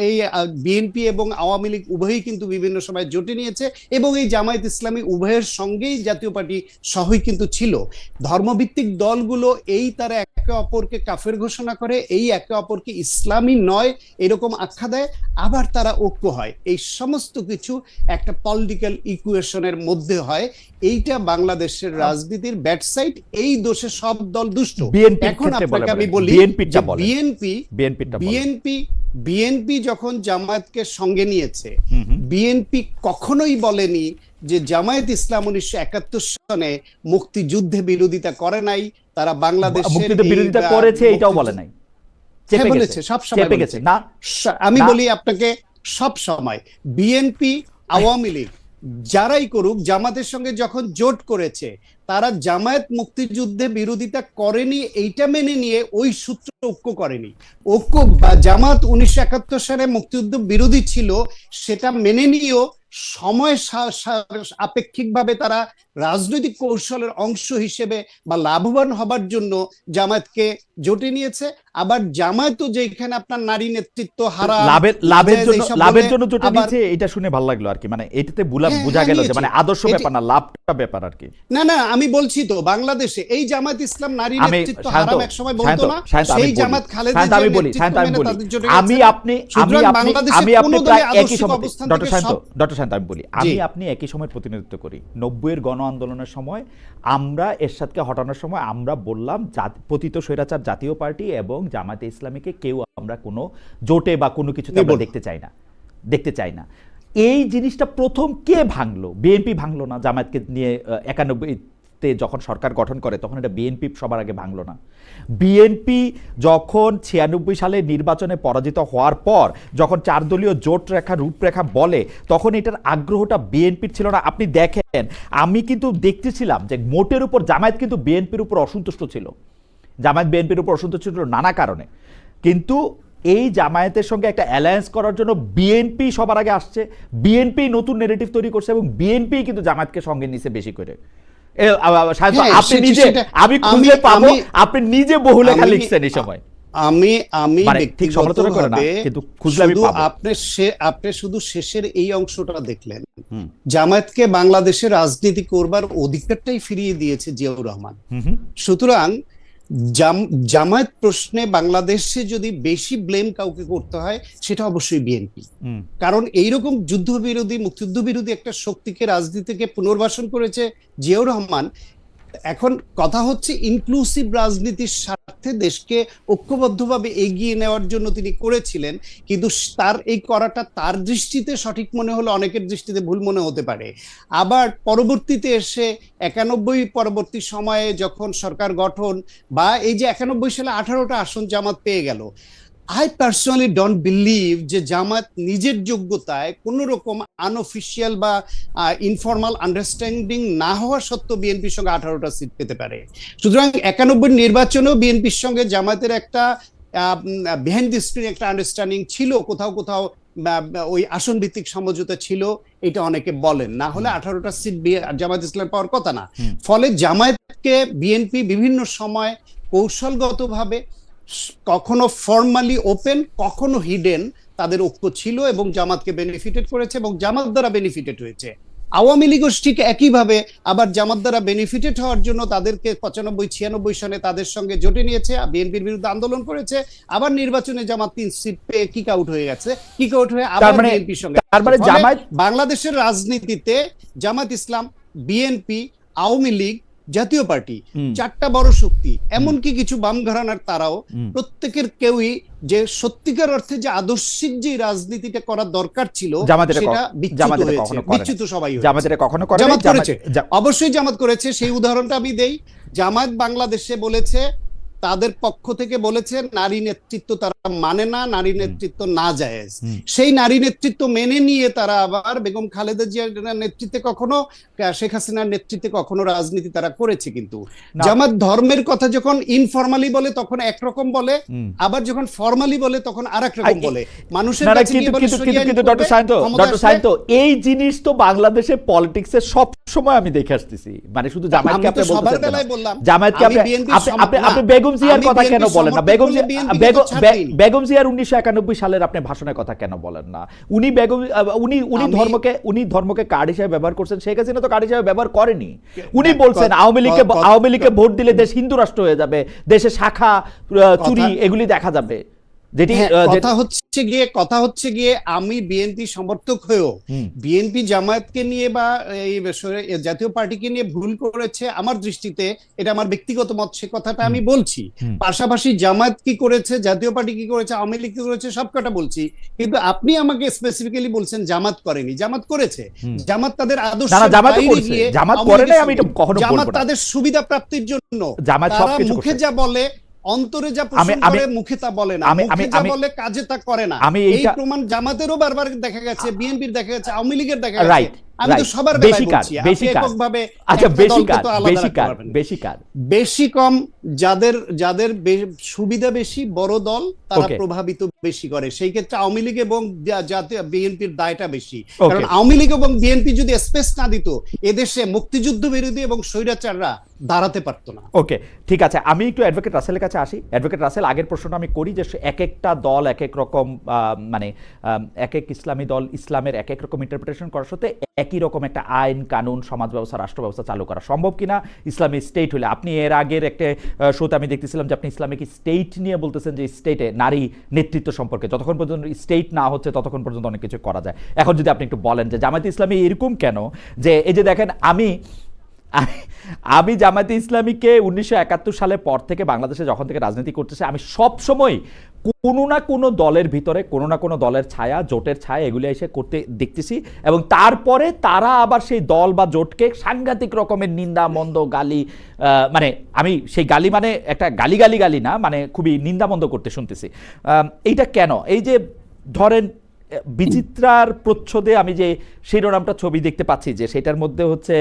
এই বিএনপি এবং আওয়ামী লীগ উভয়ই কিন্তু বিভিন্ন সময় জোটে নিয়েছে, এবং এই জামায়াত ইসলামী উভয়ের সঙ্গেই জাতীয় পার্টি সহই কিন্তু ছিল। ধর্মভিত্তিক দলগুলো এই তারা একে অপরকে কাফের ঘোষণা করে, এই একে অপরকে ইসলামী নয় এরকম আখ্যা দেয়, আবার তারা ঐক্য হয়। এই সমস্ত কিছু একটা পলিটিক্যাল ইকুয়েশনের মধ্যে হয়। এইটা বাংলাদেশের রাজনীতির ব্যাড সাইড, এই দোষে সব দল দুষ্ট। এখন আপনাকে আমি বলি, বিএনপি যখন জামায়াতকে সঙ্গে নিয়েছে, বিএনপি কখনোই বলেনি যে জামায়াত ইসলাম 1971 সনে মুক্তিযুদ্ধে বিরোধিতা করে নাই, তারা বাংলাদেশের বিরোধিতা করেছে এটাও বলে নাই, বলেছে সব সময় বলেছে। না, আমি বলি আপনাকে, সব সময় বিএনপি আওয়ামী লীগ যারাই করুক, জামাতের সঙ্গে যখন জোট করেছে, তারা জামায়াত মুক্তিযুদ্ধে বিরোধিতা করেনি এইটা মেনে নিয়ে ওই সূত্র ঐক্য করেনি। ঐক্য বা জামাত 1971 সালে মুক্তিযুদ্ধ বিরোধী ছিল, সেটা মেনে নিয়েও সময় আপেক্ষিকভাবে তারা রাজনৈতিক কৌশলের অংশ হিসেবে বা লাভবান হবার জন্য জামায়াতকে জোটে নিয়েছে। আবার জামায়াতও যেখানে আপনার নারী নেতৃত্ব হারা, লাভের জন্য জোটে নিয়েছে, এটা শুনে ভালো লাগলো আর কি। মানে এটাতে বোঝা গেল যে মানে আদর্শ ব্যাপার না, লাভটা ব্যাপার আর কি। না, আমি বলছি তো, বাংলাদেশে এই জামায়াত ইসলাম নারী নেতৃত্ব হারাম এক সময় বলতো না, সেই জামাত খালেদা জিয়ার নেতৃত্ব মেনে তাদের জোটে গেছে। আমি প্রায় একই সময়, ডক্টর শান্ত আমি বলি, আপনি একই সময় প্রতিনিধিত্ব করি। 90-এর গণ আন্দোলনের সময় আমরা এরশাদকে হটানোর সময় আমরা বললাম পতিত স্বৈরাচার জাতীয় পার্টি এবং জামায়াতে ইসলামীকে কেউ আমরা কোনো জোটে বা কোনো কিছুতে আমরা দেখতে চাই না। এই জিনিসটা প্রথম কে ভাঙলো? বিএনপি ভাঙলো না। জামায়াতকে নিয়ে 91-তে যখন সরকার গঠন করে তখন এটা বিএনপি সবার আগে ভাঙলো না। বিএনপি যখন 96 সালে নির্বাচনে পরাজিত হওয়ার পর যখন 4 দলীয় জোট রেখা রূপরেখা বলে, তখন এটার আগ্রহটা বিএনপির ছিল না। আপনি দেখেন, আমি কিন্তু দেখতেছিলাম যে মোটের উপর জামায়াত কিন্তু বিএনপির উপর অসন্তুষ্ট ছিল, জামায়াত বিএনপির উপর অসন্তুষ্ট ছিল নানা কারণে, কিন্তু এই জামায়াতের সঙ্গে একটা অ্যালায়েন্স করার জন্য বিএনপি সবার আগে আসছে, বিএনপি নতুন নেগেটিভ তৈরি করছে এবং বিএনপি কিন্তু জামায়াতকে সঙ্গে নিছে বেশি করে। সাহেব, হ্যাঁ, আপনি নিজে, আমি খুঁজে পাবো, আপনি নিজে বহু লেখা লিখছেন এই সময়। আমি মানে ঠিক সমালোচনা করে না, ব্যক্তিগতভাবে কিন্তু খুঁজলে আমি শুধু পাবো। আপনি শুধু শেষের এই অংশটা দেখলেন, জামায়াতকে বাংলাদেশে রাজনীতি করবার অধিকারটাই ফিরিয়ে দিয়েছে জিয়াউর রহমান। সুতরাং জামায়াত প্রশ্নে বাংলাদেশে যদি বেশি ব্লেম কাউকে করতে হয় সেটা অবশ্যই বিএনপি, কারণ এইরকম যুদ্ধবিরোধী মুক্তিযুদ্ধ বিরোধী একটা শক্তিকে রাজনীতিকে পুনর্বাসন করেছে জিয়াউর রহমান। এখন কথা হচ্ছে ইনক্লুসিভ রাজনীতির স্বার্থে দেশকে ঐক্যবদ্ধভাবে এগিয়ে নেওয়ার জন্য তিনি করেছিলেন, কিন্তু তার এই করাটা তার দৃষ্টিতে সঠিক মনে হলো, অনেকের দৃষ্টিতে ভুল মনে হতে পারে। আবার পরবর্তীতে এসে 91 পরবর্তী সময়ে যখন সরকার গঠন বা এই যে 91 সালে 18টা আসন জামাত পেয়ে গেল, I personally don't believe যে জামাত নিজের যোগ্যতায় কোন রকম আনঅফিশিয়াল বা ইনফর্মাল আন্ডারস্ট্যান্ডিং না হওয়া সত্ত্বেও বিএনপির সঙ্গে 18টা সিট পেতে পারে। সুতরাং 91 নির্বাচনেও বিএনপির সঙ্গে জামাতের একটা বিহাইন্ড দি স্ক্রিন একটা আন্ডারস্ট্যান্ডিং ছিল, কোথাও কোথাও ওই আসন ভিত্তিক সমঝোতা ছিল, এটা অনেকে বলেন, না হলে 18টা সিট জামাত ইসলাম পাওয়ার কথা না। ফলে জামায়াতকে বিএনপি বিভিন্ন সময় কৌশলগতভাবে কখনো ফর্মালি ওপেন, কখনো হিডেন তাদের ঐক্য ছিল এবং জামাতকে বেনিফিটেড করেছে এবং জামাত দ্বারা বেনিফিটেড হয়েছে। আওয়ামী লীগও ঠিক একইভাবে আবার জামাত দ্বারা বেনিফিটেড হওয়ার জন্য তাদেরকে 95-96 সনে তাদের সঙ্গে জোটে নিয়েছে, বিএনপির বিরুদ্ধে আন্দোলন করেছে, আবার নির্বাচনে জামাত 3 সিট পেয়ে কিক আউট হয়ে গেছে, কিক আউট হয়ে আবার বিএনপির সঙ্গে। বাংলাদেশের রাজনীতিতে জামাত ইসলাম, বিএনপি, আওয়ামী লীগ, জাতীয় পার্টি, 4টা বড় শক্তি, এমনকি কিছু বাম ঘরানার তারাও প্রত্যেকের কেউই যে সত্যিকার অর্থে যে আদর্শিক যে রাজনীতিটা করার দরকার ছিল সেটা বিচ্যুত সবাই জামাত করেছে, অবশ্যই জামাত করেছে। সেই উদাহরণটা আমি দেই, জামাত বাংলাদেশে বলেছে, তাদের পক্ষ থেকে বলেছে নারী নেতৃত্ব তারা মানে না, নারী নেতৃত্ব না জায়েজ। সেই নারী নেতৃত্ব মেনে নিয়ে তারা আবার বেগম খালেদা জিয়ার নেতৃত্বে কখনো, শেখ হাসিনার নেতৃত্বে কখনো রাজনীতি তারা করেছে। কিন্তু জামাত ধর্মের কথা যখন ইনফরমালি বলে তখন একরকম বলে, আবার যখন ফর্মালি বলে তখন আরেক রকম বলে। মানুষের কাছে গিয়ে বলে কিন্তু ডক্টর সায়ন্ত এই জিনিস তো বাংলাদেশের পলিটিক্সে সব সময় আমি দেখে আসতেছি, মানে শুধু জামায়াতকে আপনি সবার বেলায় বললাম, জামায়াতকে আপনি বেগম জিয়ার কথা কেন বলেন না? বেগম জিয়ার 1991 সালের আপনি ভাষণের কথা কেন বলেন না? উনি ধর্মকে কার্ড হিসেবে ব্যবহার করছেন, শেখ হাসিনা তো কার্ড হিসেবে ব্যবহার করেনি। উনি বলছেন আওয়ামী লীগকে ভোট দিলে দেশ হিন্দু রাষ্ট্র হয়ে যাবে, দেশে শাখা চুরি এগুলি দেখা যাবে। কথা হচ্ছে গিয়ে আমি বিএনপি সমর্থক হয়েও বিএনপি জামায়াতকে নিয়ে বা এই জাতীয় পার্টিকে নিয়ে ভুল করেছে আমার দৃষ্টিতে, এটা আমার ব্যক্তিগত মত, সে কথাটা আমি বলছি। পাশাপাশি জামায়াত কি করেছে, জাতীয় পার্টি কি করেছে, আওয়ামী লীগ কি করেছে, সব কটা বলছি। কিন্তু আপনি আমাকে স্পেসিফিক্যালি বলছেন জামাত করেনি। জামাত করেছে, জামাত তাদের আদর্শ জামাত তাদের সুবিধা প্রাপ্তির জন্য তারা মুখে যা বলে, অন্তরে যা পোষণ করে, মুখে তা বলে না, মুখে যা বলে কাজে তা করে না। এই প্রমাণ জামাতেরও বারবার দেখা গেছে, বিএনপির দেখা গেছে, আওয়ামী লীগের দেখা গেছে। আমি তো সবার বেলায় বলছি, আপনি এককভাবে বেশি কম যাদের সুবিধা বেশি, বড় দল তারা প্রভাবিত বেশি করে, সেই ক্ষেত্রে আওয়ামী লীগ এবং জাতীয় বিএনপির দায়টা বেশি। কারণ আওয়ামী লীগ এবং বিএনপি যদি স্পেস না দিত, এদেশে মুক্তিযুদ্ধ বিরোধী এবং স্বৈরাচাররা দাঁড়াতে পারতো না। ওকে, ঠিক আছে, আমি একটু অ্যাডভোকেট রাসেলের কাছে আসি। অ্যাডভোকেট রাসেল, আগের প্রশ্নটা আমি করি যে এক একটা দল এক এক রকম, মানে এক এক ইসলামী দল ইসলামের এক এক রকম ইন্টারপ্রিটেশন করার সাথে একই রকম একটা আইন কানুন সমাজ ব্যবস্থা রাষ্ট্র ব্যবস্থা চালু করা সম্ভব কিনা ইসলামিক স্টেট হলে? আপনি এর আগের একটা শোতে আমি দেখতেছিলাম যে আপনি ইসলামিক স্টেট নিয়ে বলতেছেন যে স্টেটে নারী নেতৃত্ব সম্পর্কে যতক্ষণ পর্যন্ত স্টেট না হচ্ছে ততক্ষণ পর্যন্ত অনেক কিছু করা যায়। এখন যদি আপনি একটু বলেন যে জামায়াতে ইসলামী এরকম কেন, যে এই যে দেখেন আমি জামায়াতে ইসলামীকে 1971 সালের পর থেকে বাংলাদেশে যখন থেকে রাজনীতি করতেছে, আমি সব সময় কোনো না কোনো দলের ভিতরে কোনো না কোনো দলের ছায়া, জোটের ছায়া এগুলি এসে করতে দেখতেছি, এবং তারপরে তারা আবার সেই দল বা জোটকে সাংঘাতিক রকমের নিন্দা মন্দ গালি, মানে আমি সেই গালি মানে একটা গালি না, মানে খুবই নিন্দামন্দ করতে শুনতেছি। এইটা কেন? এই যে ধরেন বিচিত্রার প্রচ্ছদে আমি যে শিরোনামটা ছবি দেখতে পাচ্ছি, যে সেটার মধ্যে হচ্ছে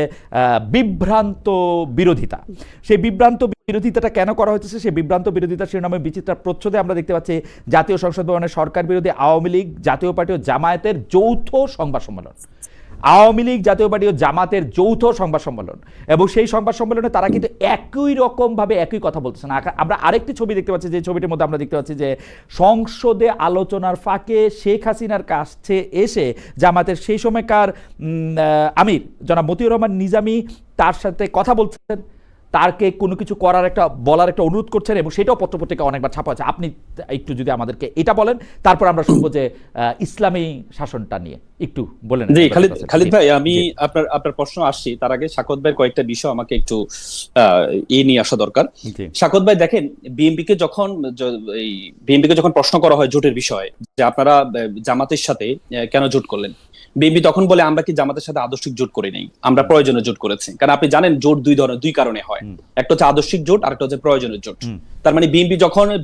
বিভ্রান্ত বিরোধিতা। সেই বিভ্রান্ত বিরোধিতাটা কেন করা হচ্ছে? সেই বিভ্রান্ত বিরোধিতা শিরোনামে বিচিত্রার প্রচ্ছদে আমরা দেখতে পাচ্ছি জাতীয় সংসদ ভবনে সরকার বিরোধী আওয়ামী লীগ, জাতীয় পার্টি ও জামায়াতের যৌথ সংবাদ সম্মেলন। আওয়ামী লীগ, জাতীয় পার্টি ও জামাতের যৌথ সংবাদ সম্মেলন, এবং সেই সংবাদ সম্মেলনে তারা কিন্তু একই রকম ভাবে একই কথা বলতেছে না। আমরা আরেকটি ছবি দেখতে পাচ্ছি, যে ছবিটির মধ্যে আমরা দেখতে পাচ্ছি যে সংসদে আলোচনার ফাঁকে শেখ হাসিনার কাছে এসে জামাতের সেই সময়কার আমির জনাব মতিউর রহমান নিজামী তার সাথে কথা বলছেন, তারকে কোনো কিছু করার বলার একটা অনুরোধ করছেন, এবং সেটাও পত্রপত্রিকা অনেকবার ছাপা আছে। আপনি একটু যদি আমাদেরকে এটা বলেন, তারপর আমরা শুনবো যে ইসলামী শাসনটা নিয়ে একটু বলেন। জি খালিদ ভাই, আমি আপনার প্রশ্ন আসছি তার আগে সাকত ভাইয়ের কয়েকটা বিষয় আমাকে একটু নিয়ে আসা দরকার। সাকত ভাই দেখেন, বিএনপিকে যখন প্রশ্ন করা হয় জোটের বিষয়ে, যে আপনারা জামাতের সাথে কেন জোট করলেন, বিএনপি তখন বলে আমরা কি জামাতের সাথে আদর্শিক জোট করি নাই, আমরা প্রয়োজনীয় জোট করেছি। কারণ আপনি জানেন জোট দুই কারণে হয়, একটা হচ্ছে আদর্শিক জোট আর একটা হচ্ছে প্রয়োজনীয় জোট। তার মানে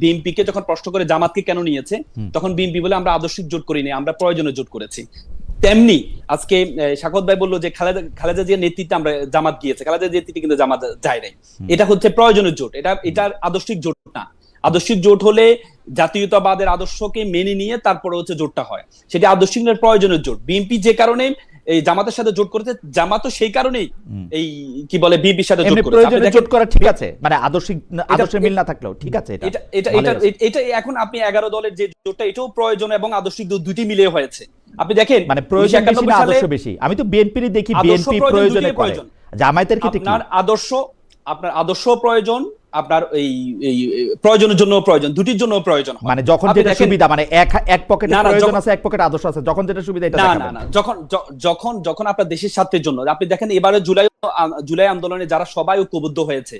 বিএনপিকে যখন প্রশ্ন করে জামাতকে কেন নিয়েছে, তখন বিএনপি বলে আমরা আদর্শিক জোট করি নাই, আমরা প্রয়োজনীয় জোট করেছি। তেমনি আজকে সাকত ভাই বললো যে খালেদা জিয়ার নেতৃত্বে আমরা জামাত গিয়েছে, খালেদা জিয়ার নেতৃত্বে কিন্তু জামাত যায় নাই। এটা হচ্ছে প্রয়োজনীয় জোট, এটা আদর্শিক জোট না। আদর্শিক জোট হলে জাতীয়তাবাদের আদর্শকে মেনে নিয়ে তারপরে হচ্ছে জোটটা হয়, সেটা আদর্শিক প্রয়োজনীয় জোট। বিএনপি যে কারণে এই জামাতের সাথে জোট করেছে, জামাতও সেই কারণেই এই কি বলে বিএনপির সাথে জোট করেছে। জোট করা ঠিক আছে, মানে আদর্শের মিল না থাকলেও ঠিক আছে। এটা এখন আপনি 11 দলের যে জোটটা, এটাও প্রয়োজন এবং আদর্শিক দুটি মিলে হয়েছে। আপনি দেখেন মানে প্রয়োজন বেশি না আদর্শ বেশি। আমি তো বিএনপির দেখি বিএনপি প্রয়োজনে করে, জামায়াতের কি ঠিক না? আপনার আদর্শ প্রয়োজন, আপনার এই প্রয়োজনের জন্য প্রয়োজন, দুটির জন্য প্রয়োজন, মানে যখন যেটা সুবিধা, মানে এক পকেটে প্রয়োজন আছে, এক পকেটে আদর্শ আছে, যখন যেটা সুবিধা এটা দেখাবেন। না, যখন আপনার দেশের স্বার্থের জন্য, আপনি দেখেন এবারে জুলাই আন্দোলনে যারা সবাই ঐক্যবদ্ধ হয়েছে,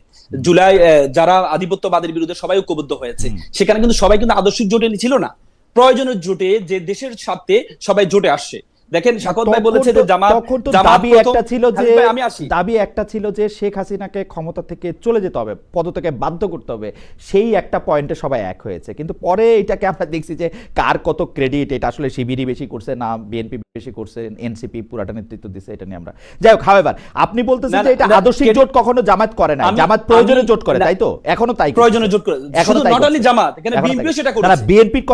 যারা আধিপত্যবাদের বিরুদ্ধে সবাই ঐক্যবদ্ধ হয়েছে, সেখানে কিন্তু সবাই কিন্তু আদর্শিক জোটে ছিল না, প্রয়োজনের জোটে, যে দেশের স্বার্থে সবাই জোটে আসছে। দেখেন সাকত ভাই বলেছে যে দাবি একটা ছিল যে শেখ হাসিনাকে ক্ষমতা থেকে চলে যেতে হবে, পদত্যাগে বাধ্য করতে হবে, সেই একটা পয়েন্টে সবাই এক হয়েছে। কিন্তু পরে এটাকে আমরা দেখছি যে কার কত ক্রেডিট, এটা আসলে শিবিরই বেশি করছে না বিএনপি বেশি করছে, এনসিপি পুরাটা নেতৃত্ব দিচ্ছে, এটা নিয়ে আমরা যাই হোক। হাওয়েভার আপনি বলতেছেন যে এটা আদর্শিক জোট কখনো জামাত করে না, জামাত প্রয়োজনে জোট করে, তাই তো? এখনো তাই প্রয়োজনে জোট করে, শুধু নট অনলি জামাত, এখানে বিএনপিও সেটা করেছে। না, বিএনপির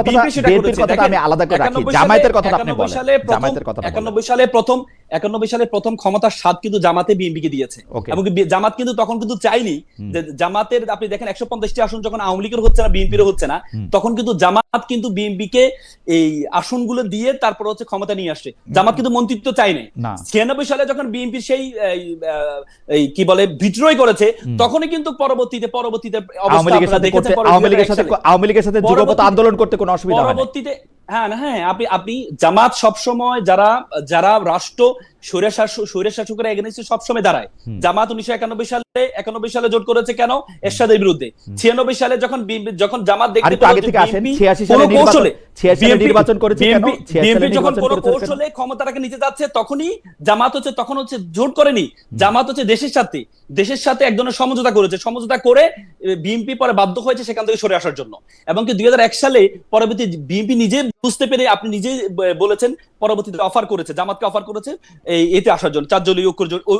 কথাটা আমি আলাদা করে রাখি, জামায়াতের কথাটা আপনি বলেন। জামায়াতের কথা 91 সালে প্রথম ক্ষমতার স্বাদ কিন্তু জামাতে বিএনপিকে দিয়েছে, এবং জামাত কিন্তু তখন কিন্তু চাইনি যে জামাতের, আপনি দেখেন 150টি আসন যখন আওয়ামী লীগের হচ্ছে না, বিএনপির হচ্ছে না, তখন কিন্তু জামাত কিন্তু বিএনপিকে এই আসনগুলো দিয়ে তারপর হচ্ছে ক্ষমতা নিয়ে আসছে। জামাত কিন্তু মন্ত্রিত্ব চাই নাই। 96 সালে যখন বিএনপি সেই কি বলে বিদ্রোহ করেছে, তখনই কিন্তু পরবর্তীতে আওয়ামী লীগের সাথে যুগপৎ আন্দোলন করতে কোনো অসুবিধা হয় না পরবর্তীতে। হ্যাঁ, আপনি জামাত সবসময় যারা রাষ্ট্র স্বৈরশাসকের এগেইনস্টে সবসময় দাঁড়ায়। জামাত 1991 সালে জোট করেছে কেন? এরশাদের বিরুদ্ধে। 96 সালে যখন জামাত দেখতে পেল যে নির্বাচন করেছে কেন, বিএনপি যখন কোনো কৌশলে ক্ষমতাটাকে নিতে যাচ্ছে, জামাত হচ্ছে জোট করেনি, জামাত হচ্ছে দেশের সাথে এক ধরনের সমঝোতা করে বিএনপি পরে বাধ্য হয়েছে সেখান থেকে সরে আসার জন্য। এবং কি 2001 সালে পরবর্তী বিএনপি নিজে বুঝতে পেরে, আপনি নিজেই বলেছেন, পরবর্তীতে জামাতকে অফার করেছে এতে আসার জন্য, 4 দলীয়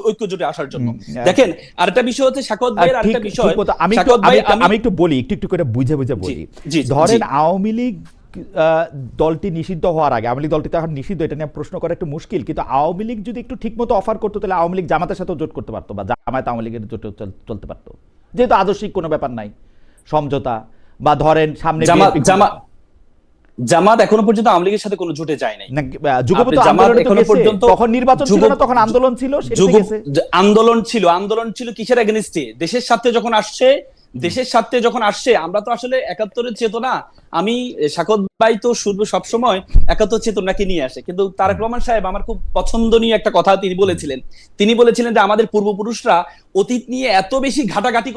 ঐক্য জোটে আসার জন্য। দেখেন আরেকটা বিষয় হচ্ছে সাকত ভাইয়ের আরেকটা বিষয়, আমি একটু বলি, একটু করে বুঝে বলি। ধরেন আওয়ামী লীগ দলটি নিষিদ্ধ হওয়ার আগে, আওয়ামী লীগ দলটি তো এখন নিষিদ্ধ, এটা নিয়ে প্রশ্ন করা একটু মুশকিল, কিন্তু আওয়ামী লীগ যদি একটু ঠিক মতো অফার করতো, তাহলে আওয়ামী লীগ জামাতের সাথেও জোট করতে পারতো, বা জামায়াত আওয়ামী লীগের জোটে চলতে পারতো, যেহেতু আদর্শিক কোনো ব্যাপার নাই, সমঝোতা। বা ধরেন সামনে জামাত এখনো পর্যন্ত আওয়ামী লীগের সাথে কোনো জোটে যায় নাই, তখন নির্বাচন ছিল না, তখন আন্দোলন ছিল, আন্দোলন ছিল কিসের এগেইনস্টে? দেশের স্বার্থে যখন আসছে, আমরা তো আসলে 71-এর চেতনা, আমি সাকত ভাই তো সবসময় 71 চেতনাকে নিয়ে আসে, কিন্তু তারেক রহমান সাহেব আমার খুব পছন্দনীয় একটা কথা তিনি বলেছিলেন যে আমাদের পূর্বপুরুষরা অতীত নিয়ে এত বেশি ঘাটাঘাটি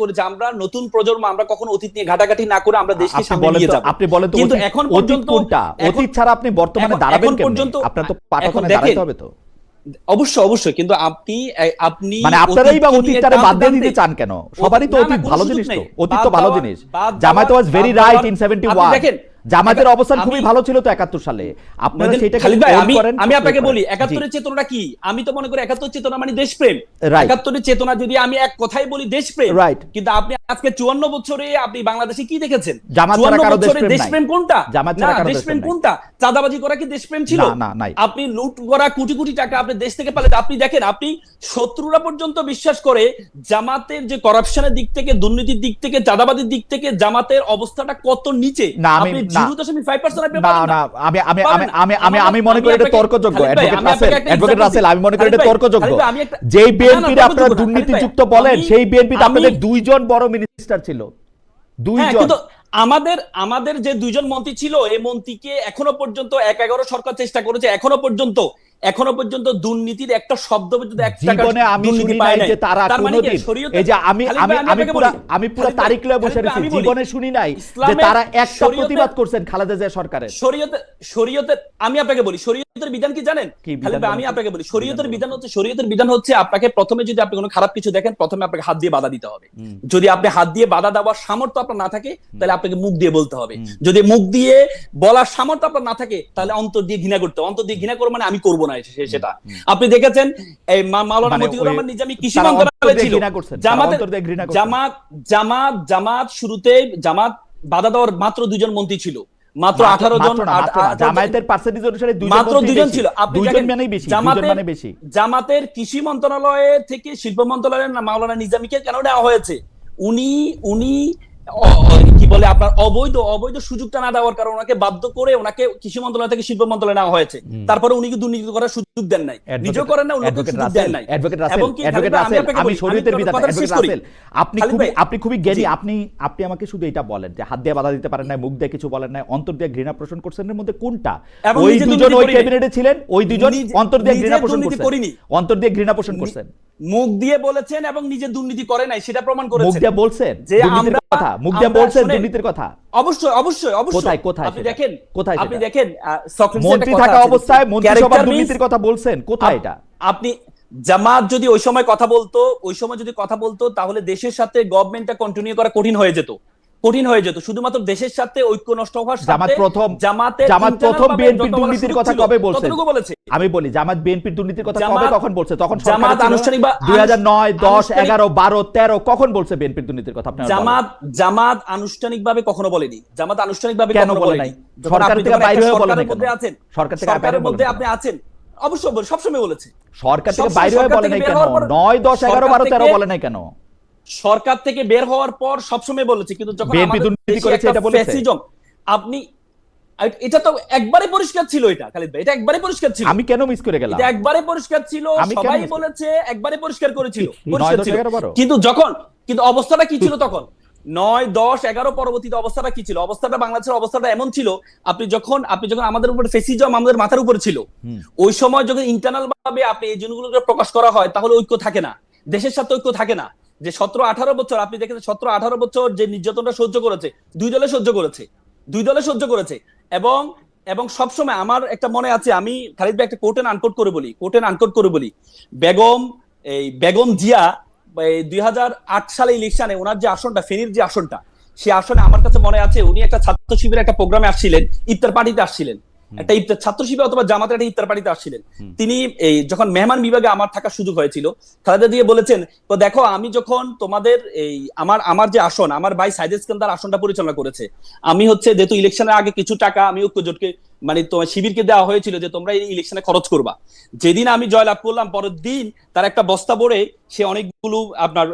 করেছে, আমরা নতুন প্রজন্ম, আমরা কখনো অতীত নিয়ে ঘাটাঘাটি না করে আমরা দেশকে সামনে নিয়ে যাব। আপনি বলেন তো, কিন্তু এখন পর্যন্ত অতীত ছাড়া আপনি বর্তমানে দাঁড়াবেন কেমনে? আপনার তো পাঠকনে দাঁড়াতে হবে তো। অবশ্যই, কিন্তু আপনি মানে আপনারাই বা অতীতটারে বাদ দিয়ে দিতে চান কেন? সবারই তো অতীত ভালো জিনিস, তো অতীত তো ভালো জিনিস। Jamaat was very right in 71। দেখেন জামাতের অবস্থান খুবই ভালো ছিল তো 71 সালে। আপনারা সেটা আমি আপনাকে বলি 71-এর চেতনা কি? আমি তো মনে করি 71 চেতনা মানে দেশপ্রেম। 71-এর চেতনা যদি আমি এক কথাই বলি দেশপ্রেম, কিন্তু আপনি আজকে 54 বছরে আপনি বাংলাদেশে কি দেখেছেন? জামাত ছাড়া 54 কারো বছরে দেশপ্রেম নাই। দেশপ্রেম কোনটা? জামাত না, ছাড়া কারো দেশপ্রেম দেশপ্রেম নাই। কোনটা? চাঁদাবাজি করা কি দেশপ্রেম ছিল? না, না, নাই। আপনি লুট করা কোটি কোটি টাকা আপনি দেশ থেকে পালে, আপনি দেখেন, আপনি শত্রুরা পর্যন্ত বিশ্বাস করে জামাতের যে করাপশনের দিক থেকে, দুর্নীতির দিক থেকে, চাঁদাবাজির দিক থেকে জামাতের অবস্থাটা কত নিচে। না, আমি আপনি না। 0.5% আপনি না, পারেন না, আমি আমি পারেন আমি না। আমি আমি মনে করি এটা তর্কযোগ্য। খালিদ ভাই, অ্যাডভোকেট রাসেল, আমি মনে করি এটা তর্কযোগ্য। আমি একটা যেই না, বিএনপির না, আপনারা তর্কযোগ্য না, দুর্নীতিযুক্ত খালিদ ভাই, বলেন, সেই বিএনপিতে আমি- আপনাদের দুইজন বড় মিনিস্টার ছিল, হ্যাঁ, দুইজন। কিন্তু আমাদের যে দুইজন মন্ত্রী ছিল, এই মন্ত্রীকে এখনো পর্যন্ত 1-11 সরকার চেষ্টা করেছে, এখনো পর্যন্ত দুর্নীতির একটা শব্দ পর্যন্ত, এক টাকা জীবনে আমি দুর্নীতি শুনি পায় নাই যে তারা তার মানে কি কোনোদিন, শরীয়তে- এই যে আমি খালিদ আমি ভাই, আমি আপনাকে পুরা বলি, আমি পুরা খালিদ ভাই, তারিখ লয়ে বসে খালিদ ভাই, আছি, আমি বলি, জীবনে শুনি নাই যে ইসলামের- তারা একটা শরীয়তে- প্রতিবাদ করছেন খালেদা জিয়া সরকারের। শরীয়তের আমি আপনাকে বলি, শরীয়তের বিধান কি জানেন? কি বিধান খালিদ ভাই, আমি বলেন? আপনাকে বলি, শরীয়তের বিধান হচ্ছে আপনাকে প্রথমে, যদি আপনি কোনো খারাপ কিছু দেখেন, প্রথমে আপনাকে হাত দিয়ে বাধা দিতে হবে। যদি আপনি হাত দিয়ে বাধা দেওয়ার সামর্থ্য আপনার না থাকে, তাহলে আপনাকে মুখ দিয়ে বলতে হবে। যদি মুখ দিয়ে বলার সামর্থ্য আপনার না থাকে, তাহলে অন্তর দিয়ে ঘৃণা করতে হবে। অন্তর দিয়ে ঘৃণা করবো মানে আমি করবো না সেটা। আপনি দেখেছেন এই মাওলানা মানে মতিউর রহমান নিজামী কৃষি তারা মন্ত্রণালয়ে অন্তর দিয়ে ছিল, ঘৃণা করছেন, তারা অন্তর দিয়ে ঘৃণা করছেন। জামাত শুরুতে বাধা দেওয়ার মাত্র 2 জন মন্ত্রী ছিল, মাত্র 18 জন। জামায়াতের পার্সেন্টেজ অনুসারে মাত্র 2 জন ছিল। আপনি দুইজন দেখেন, মানেই বেশি, দুইজন মানে বেশি। জামাতের কৃষি মন্ত্রণালয়ে থেকে শিল্প মন্ত্রণালয়ের মাওলানা নিজামীকে কেন নেওয়া হয়েছে? উনি কি বলে আপনার অবৈধ সুযোগটা না দেওয়ার কারণে ওনাকে বাধ্য করে ওনাকে কৃষি মন্ত্রণালয় থেকে শিল্প মন্ত্রণালয়ে নেওয়া হয়েছে। তারপরে উনি কি দুর্নীতি করার সুযোগ দেন নাই, নিজেও করেন না, অন্যকে সুযোগ দেন নাই। এবং কি আমি শরীয়তের বিধান, আপনি খুবই জ্ঞানী, জি। আপনি আমাকে শুধু এটা বলেন যে হাত দিয়ে বাধা দিতে পারেন না, মুখ দিয়ে কিছু বলেন না, অন্তর দিয়ে ঘৃণা পোষণ করছেন, এর মধ্যে কোনটা? এবং ওই নিজে দুজন দুর্নীতি ওই করিনি। ক্যাবিনেটে ছিলেন, ওই দুজন অন্তর দিয়ে নিজে ঘৃণা পোষণ দুর্নীতি করছেন, করিনি। অন্তর দিয়ে ঘৃণা পোষণ করছেন। মুখ দিয়ে বলেছেন এবং নিজে দুর্নীতি করে নাই, সেটা প্রমাণ করেছেন। মুখ দিয়ে বলছেন যে দুর্নীতির কথা, মুখ দিয়ে বলছেন দুর্নীতির কথা। অবশ্যই কোথায় আপনি সেটা? দেখেন, কোথায় আপনি সেটা? দেখেন, সক্রেটিসের মন্ত্রী একটা কথা থাকা আছে, অবস্থায় মন্ত্রিসভার character দুর্নীতির কথা বলছেন, কোথায় এটা? আপনি জামাত যদি ওই সময় কথা বলতো, তাহলে দেশের সাথে গভর্নমেন্টটা কন্টিনিউ করা কঠিন হয়ে যেত। শুধুমাত্র দেশের সাথে ঐক্য নষ্ট হওয়ার সাথে জামাত প্রথম বিএনপির দুর্নীতির কথা কবে বলছে? বলেছে? আমি বলি, জামাত বিএনপির দুর্নীতির কথা জামাত- কবে কখন বলছে? তখন জামাত আনুষ্ঠানিক 2009, 10, 11, 12, 13 কখন বলছে বিএনপির দুর্নীতির কথা? আপনারা বলেন। জামাত আনুষ্ঠানিকভাবে কখনো বলেনি। জামাত আনুষ্ঠানিকভাবে কেন কখনো বলে বলেনি। নাই? যখন সরকার আপনি থেকে যখন বাইরে একটা হয়ে বলে সরকারের নাই কেন? মধ্যে আছেন, সরকার থেকে বাইরে সরকারের বলে মধ্যে নাই আপনি কেন? আছেন, অবশ্যই সবসময় বলেছে। সরকার থেকে সবসময় বাইরে হয়ে সরকার বলে থেকে নাই বের কেন? হওয়ার পর- 9, 10, 11, 12, 13 থেকে- বলে নাই কেন? সরকার থেকে বের হওয়ার পর সবসময় বলেছে, কিন্তু যখন বিএনপি আমাদের দুর্নীতি দেশে করেছে একটা এটা বলেছে? ফ্যাসিজম, আপনি এটা তো একবারে পরিষ্কার ছিল, এটা খালিদ ভাই, এটা একবারে পরিষ্কার ছিল। আমি কেন মিস করে গেলাম? এটা একবারে পরিষ্কার ছিল, আমি কেন সবাই মিস- বলেছে, একবারে পরিষ্কার করেছিল, 9, পরিষ্কার 10, ছিল। 11, 12 কিন্তু অবস্থাটা কি ছিল তখন? 9, 10, 11 পরবর্তীতে অবস্থাটা কি ছিল? বাংলাদেশের অবস্থাটা এমন ছিল, আপনি যখন আমাদের উপর ফেসিজম আমাদের মাথার উপরে ছিল, ওই সময় যখন ইন্টারনাল ভাবে আপনি এই জিনিসগুলোকে প্রকাশ করা হয়, তাহলে ঐক্য থাকে না, দেশের সাথে ঐক্য থাকে না। যে 17-18 বছর আপনি দেখেছেন, 17-18 বছর যে নির্যাতনটা সহ্য করেছে, দুই দলে সহ্য করেছে। এবং সবসময় আমার একটা মনে আছে, আমি খালিদ ভাই একটা কোট এন্ড আনকোট করে বলি, বেগম জিয়া 2008 সালে ইলেকশনে ওনার যে আসনটা, ফেনীর যে আসনটা, সেই আসনে আমার কাছে মনে আছে, উনি একটা ছাত্র শিবিরের একটা প্রোগ্রামে আসছিলেন, ইফতার পার্টিতে আসছিলেন, একটা ইফতার ছাত্র শিবির অথবা জামাতের একটা ইফতার পার্টিতে আসছিলেন। তিনি যখন মেহমান বিভাগে আমার থাকার সুযোগ হয়েছিল, খালেদা দিয়ে বলেছেন, তো দেখো, আমি যখন তোমাদের আমার যে আসন, আমার ভাই সাইদ ইস্কান্দার আসনটা পরিচালনা করেছে, আমি যেহেতু ইলেকশনের আগে কিছু টাকা আমি ঐক্যজোটকে মানে তোমার শিবিরকে দেওয়া হয়েছিল যে তোমরা এই ইলেকশনে খরচ করবা। যেদিন আমি জয়লাভ করলাম, পরের দিন তার একটা বস্তা ভরে সে অনেকগুলো আপনার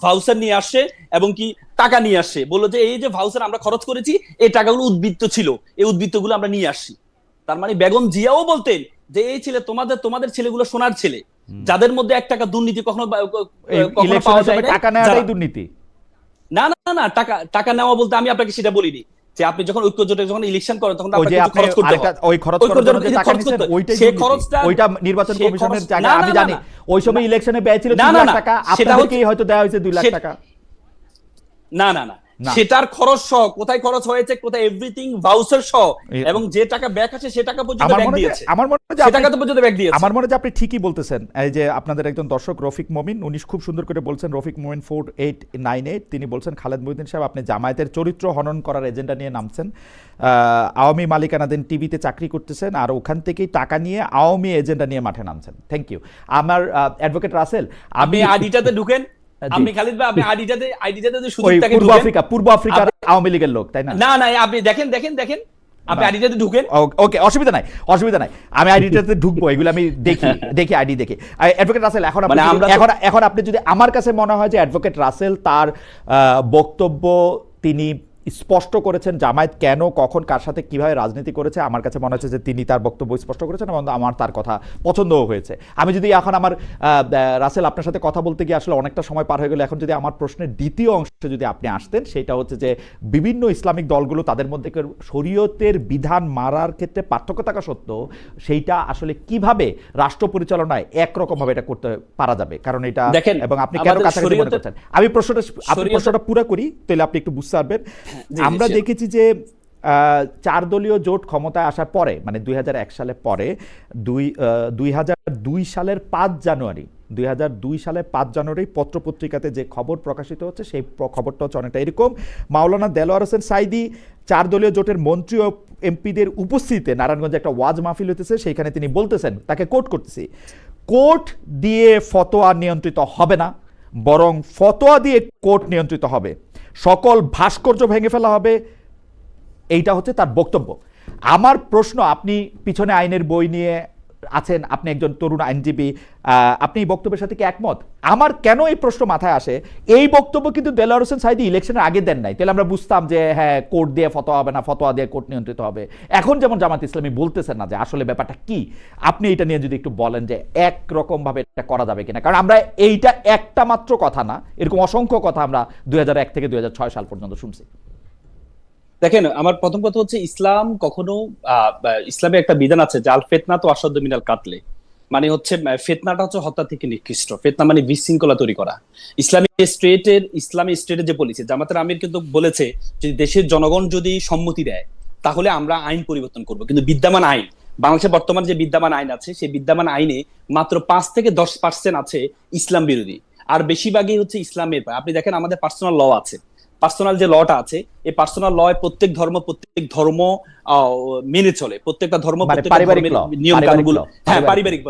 ভাউচার নিয়ে আসছে এবং কি টাকা নিয়ে আসছে, বললো যে এই যে ভাউচার আমরা খরচ করেছি, এই টাকাগুলো উদ্বৃত্ত ছিল, এই উদ্বৃত্তগুলো আমরা নিয়ে আসছি। তার মানে বেগম জিয়াও বলতেন যে এই ছেলে তোমাদের ছেলেগুলো সোনার ছেলে, যাদের মধ্যে 1 টাকা দুর্নীতি কখনো পাওয়া যায় না। টাকা নেওয়াটাই দুর্নীতি না, টাকা নেওয়া বলতে আমি আপনাকে সেটা বলিনি, যে আপনি যখন ঐক্যজোটে যখন ইলেকশন করেন, তখন আপনাকে খরচ করতে হয়, ওই খরচ করার জন্য যে টাকা নিছেন ওইটাই দুর্নীতি। ওইটা নির্বাচন কমিশনের জায়গা, আমি জানি ওই সময় ইলেকশনে ব্যয় ছিল 2 লাখ টাকা, আপনাদেরকেই হয়তো দেওয়া হয়েছে 2 লাখ টাকা। না, সেটার খরচ সহ, কোথায় খরচ হয়েছে, কোথায় এভরিথিং ভাউচার সহ, এবং যে টাকা ব্যাক আসে সে টাকা পর্যন্ত ব্যাক দিয়েছে। আমার মনে হয় যে আপনি ঠিকই বলতেছেন। এই যে আপনাদের একজন দর্শক রফিক মমিন, উনি খুব সুন্দর করে বলছেন, রফিক মমিন 4898, তিনি বলছেন, খালেদ মহিউদ্দিন সাহেব, আপনি জামায়াতের চরিত্র হনন করার এজেন্ডা নিয়ে নামছেন, আওয়ামী মালিকানাধীন টিভিতে চাকরি করতেছেন, আর ওখান থেকেই টাকা নিয়ে আওয়ামী এজেন্ডা নিয়ে মাঠে নামছেন। Thank you. আমার অ্যাডভোকেট রাসেল, আপনি আইডিটাতে ঢুকেন, আপনি খালিদ ভাই, আপনি আইডিটাতে ওই সুযোগটাকে পূর্ব আফ্রিকার আওয়ামী লীগের লোক, তাই না? না না, আপনি দেখেন আপনি আইডিটাতে ঢুকেন। ওকে, অসুবিধা নাই। আমি আইডিটাতে ঢুকবো, এগুলো আমি দেখি আইডি দেখি। অ্যাডভোকেট রাসেল, এখন আপনি যদি, আমার কাছে মনে হয় যে অ্যাডভোকেট রাসেল তার বক্তব্য তিনি স্পষ্ট করেছেন জামায়াত কেন, কখন, কার সাথে কিভাবে রাজনীতি করেছে। আমার কাছে মনে হচ্ছে যে তিনি তার বক্তব্য স্পষ্ট করেছেন এবং আমার তার কথা পছন্দও হয়েছে। আমি যদি এখন আমার রাসেল আপনার সাথে কথা বলতে গিয়ে আসলে অনেকটা সময় পার হয়ে গেল, এখন যদি আমার প্রশ্নের দ্বিতীয় অংশে যদি আপনি আসতেন, সেটা হচ্ছে যে বিভিন্ন ইসলামিক দলগুলো তাদের মধ্যে শরীয়তের বিধান মারার ক্ষেত্রে পার্থক্য থাকা সত্ত্বেও সেইটা আসলে কিভাবে রাষ্ট্র পরিচালনায় একরকমভাবে এটা করতে পারা যাবে, কারণ এটা, এবং আপনি কেন কাছাকাছি মনে করছেন। আমি প্রশ্নটা পুরো করি, তাহলে আপনি একটু বুঝতে পারবেন। আমরা দেখেছি যে 4 দলীয় জোট ক্ষমতায় আসার পরে, মানে 2001 সালে পরে, 2002 সালের 5 জানুয়ারি পত্রপত্রিকাতে যে খবর প্রকাশিত হচ্ছে, সেই খবরটা হচ্ছে অনেকটা এরকম: মাওলানা দেলোয়ার হোসেন সাইদি 4 দলীয় জোটের মন্ত্রী ও এমপিদের উপস্থিতিতে নারায়ণগঞ্জে একটা ওয়াজ মাহফিল হতেছে, সেইখানে তিনি বলতেছেন, তাকে কোট করতেছি, কোর্ট দিয়ে ফতোয়া নিয়ন্ত্রিত হবে না, বরং ফতোয়া দিয়ে কোর্ট নিয়ন্ত্রিত হবে, সকল ভাস্কর্য ভেঙে ফেলা হবে। এইটা হচ্ছে তার বক্তব্য। আমার প্রশ্ন, আপনি পিছনে আইনের বই নিয়ে আছেন, আপনি একজন তরুণ আইনজীবী, আপনি এই বক্তব্যের সাথে কি একমত? আমার কেন এই প্রশ্ন মাথায় আসে, এই বক্তব্য কিন্তু দেলোয়ার হোসেন সাইদি ইলেকশনের আগে দেন নাই, তাহলে আমরা বুঝতাম যে হ্যাঁ, কোর্ট দিয়ে ফতোয়া হবে না, ফতোয়া দিয়ে কোর্ট নিয়ন্ত্রিত হবে। এখন যেমন জামাত ইসলামী বলতেছেন না যে আসলে ব্যাপারটা কি, আপনি এটা নিয়ে যদি একটু বলেন যে একরকম ভাবে এটা করা যাবে কিনা, কারণ আমরা এইটা একটা মাত্র কথা না, এরকম অসংখ্য কথা আমরা 2001 থেকে 2006 সাল পর্যন্ত শুনছি। দেখেন, আমার প্রথম কথা হচ্ছে, ইসলাম কখনো ইসলামে একটা বিধান আছে যে আল ফিতনা তো আসাদ্দু মিনাল কাতলে, মানে হচ্ছে ফিতনাটা হচ্ছে হত্যা থেকে নিকৃষ্ট। ফিতনা মানে বিশৃঙ্খলা তৈরি করা। ইসলামী স্টেটের যে পলিসি, জামাতের আমির কিন্তু বলেছে যে দেশের জনগণ যদি সম্মতি দেয় তাহলে আমরা আইন পরিবর্তন করব, কিন্তু বিদ্যমান আইন, বাংলাদেশে বর্তমান যে বিদ্যমান আইন আছে, সেই বিদ্যমান আইনে মাত্র 5 থেকে 10% আছে ইসলাম বিরোধী, আর বেশিরভাগই হচ্ছে ইসলামের। আপনি দেখেন, আমাদের পার্সোনাল ল আছে, পার্সোনাল যে লটা আছে, এই পার্সোনাল লয় প্রত্যেক ধর্ম মেনে চলে, প্রত্যেকটা ধর্ম নিয়ম কানুনগুলো, হ্যাঁ, পারিবারিক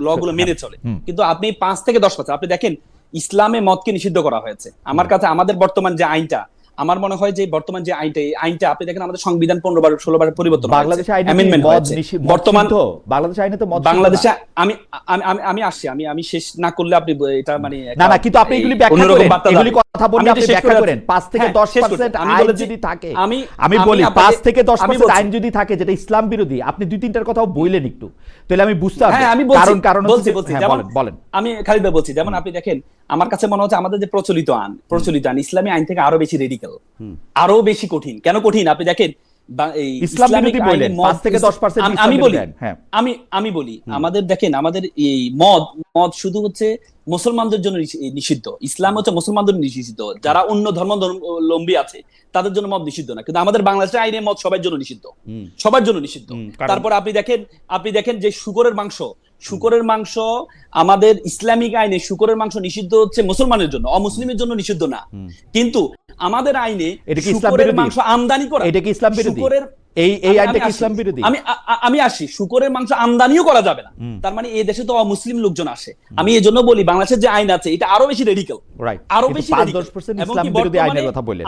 ল গুলো মেনে চলে। কিন্তু আপনি 5 থেকে 10%, আপনি দেখেন ইসলামে মদকে নিষিদ্ধ করা হয়েছে। আমার কাছে আমাদের বর্তমান যে আইনটা, আমার মনে হয় যে বর্তমান যে আইনটা আপনি দেখেন, আমাদের সংবিধান 15-16 বার পরিবর্তন হয়েছে, বাংলাদেশে বর্তমান বাংলাদেশে আইনে তো মদ, বাংলাদেশে আমি আসছি, আমি শেষ না করলে আপনি এটা মানে না, কিন্তু আপনি এগুলি ব্যাখ্যা করেন, এগুলি কথা বললে আপনি ব্যাখ্যা করেন। 5 থেকে 10% আইন যদি থাকে, আমি বলি 5 থেকে 10% আইন যদি থাকে যেটা ইসলাম বিরোধী, আপনি 2-3টার কথাও বললেন একটু, তাহলে আমি বুঝতে পারবো। কারণ বলেন। আমি খালিদ ভাই বলছি, যেমন আপনি দেখেন, আমার কাছে মনে হচ্ছে আমাদের যে প্রচলিত আইন ইসলামী আইন থেকে আরো বেশি রেডিক্যাল, আরো বেশি কঠিন। কেন কঠিন আপনি দেখেন, ইসলামিক আইনে 5 থেকে 10% আমি বলি আমাদের দেখেন, আমাদের এই মদ শুধু হচ্ছে মুসলমানদের জন্য নিষিদ্ধ। ইসলাম হচ্ছে মুসলমানদের নিষিদ্ধ, যারা অন্য ধর্মাবলম্বী আছে তাদের জন্য মদ নিষিদ্ধ না, কিন্তু আমাদের বাংলাদেশের আইনে মদ সবার জন্য নিষিদ্ধ। তারপর আপনি দেখেন যে শুকরের মাংস আমাদের ইসলামিক আইনে শুকরের মাংস নিষিদ্ধ হচ্ছে মুসলমানের জন্য, অমুসলিমের জন্য নিষিদ্ধ না। কিন্তু আমাদের আইনে শুকরের মাংস আমদানি করা, এটা কি ইসলাম বিরোধী? এই আইনটা কি ইসলাম বিরোধী? আমি আসি, শুকরের মাংস আমদানিও করা যাবে না, তার মানে এই দেশে তো অমুসলিম লোকজন আসে। আমি এই জন্য বলি বাংলাদেশের যে আইন আছে এটা আরো বেশি রেডিক্যাল, আরো বেশি 5-10% ইসলাম বিরোধী আইনের কথা বলেন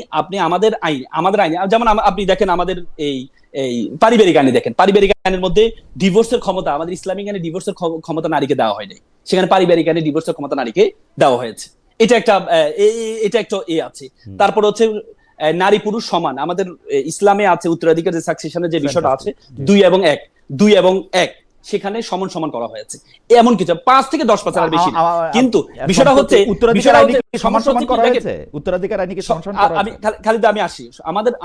আপনি আমাদের আইন যেমন আপনি দেখেন, আমাদের এই পারিবারিক আইনে দেখেন, পারিবারিক আইনের মধ্যে ডিভোর্সের ক্ষমতা, আমাদের ইসলামিক আইনে ডিভোর্সের ক্ষমতা নারীকে দেওয়া হয়নি, সেখানে পারিবারিক আইনে ডিভোর্সের ক্ষমতা নারীকে দেওয়া হয়েছে। এটা একটা আছে। তারপর হচ্ছে নারী পুরুষ সমান, আমাদের ইসলামে আছে উত্তরাধিকার যে সাকসেশনের যে বিষয়টা আছে 2 এবং 1 সেখানে সমান করা হয়েছে, এমন কিছু 5 থেকে 10% আর বেশি। কিন্তু বিষয়টা হচ্ছে সমান করা হয়েছে, উত্তরাধিকার আইনে কি সমান করা হয়েছে? আমি খালিদ আমি আসি,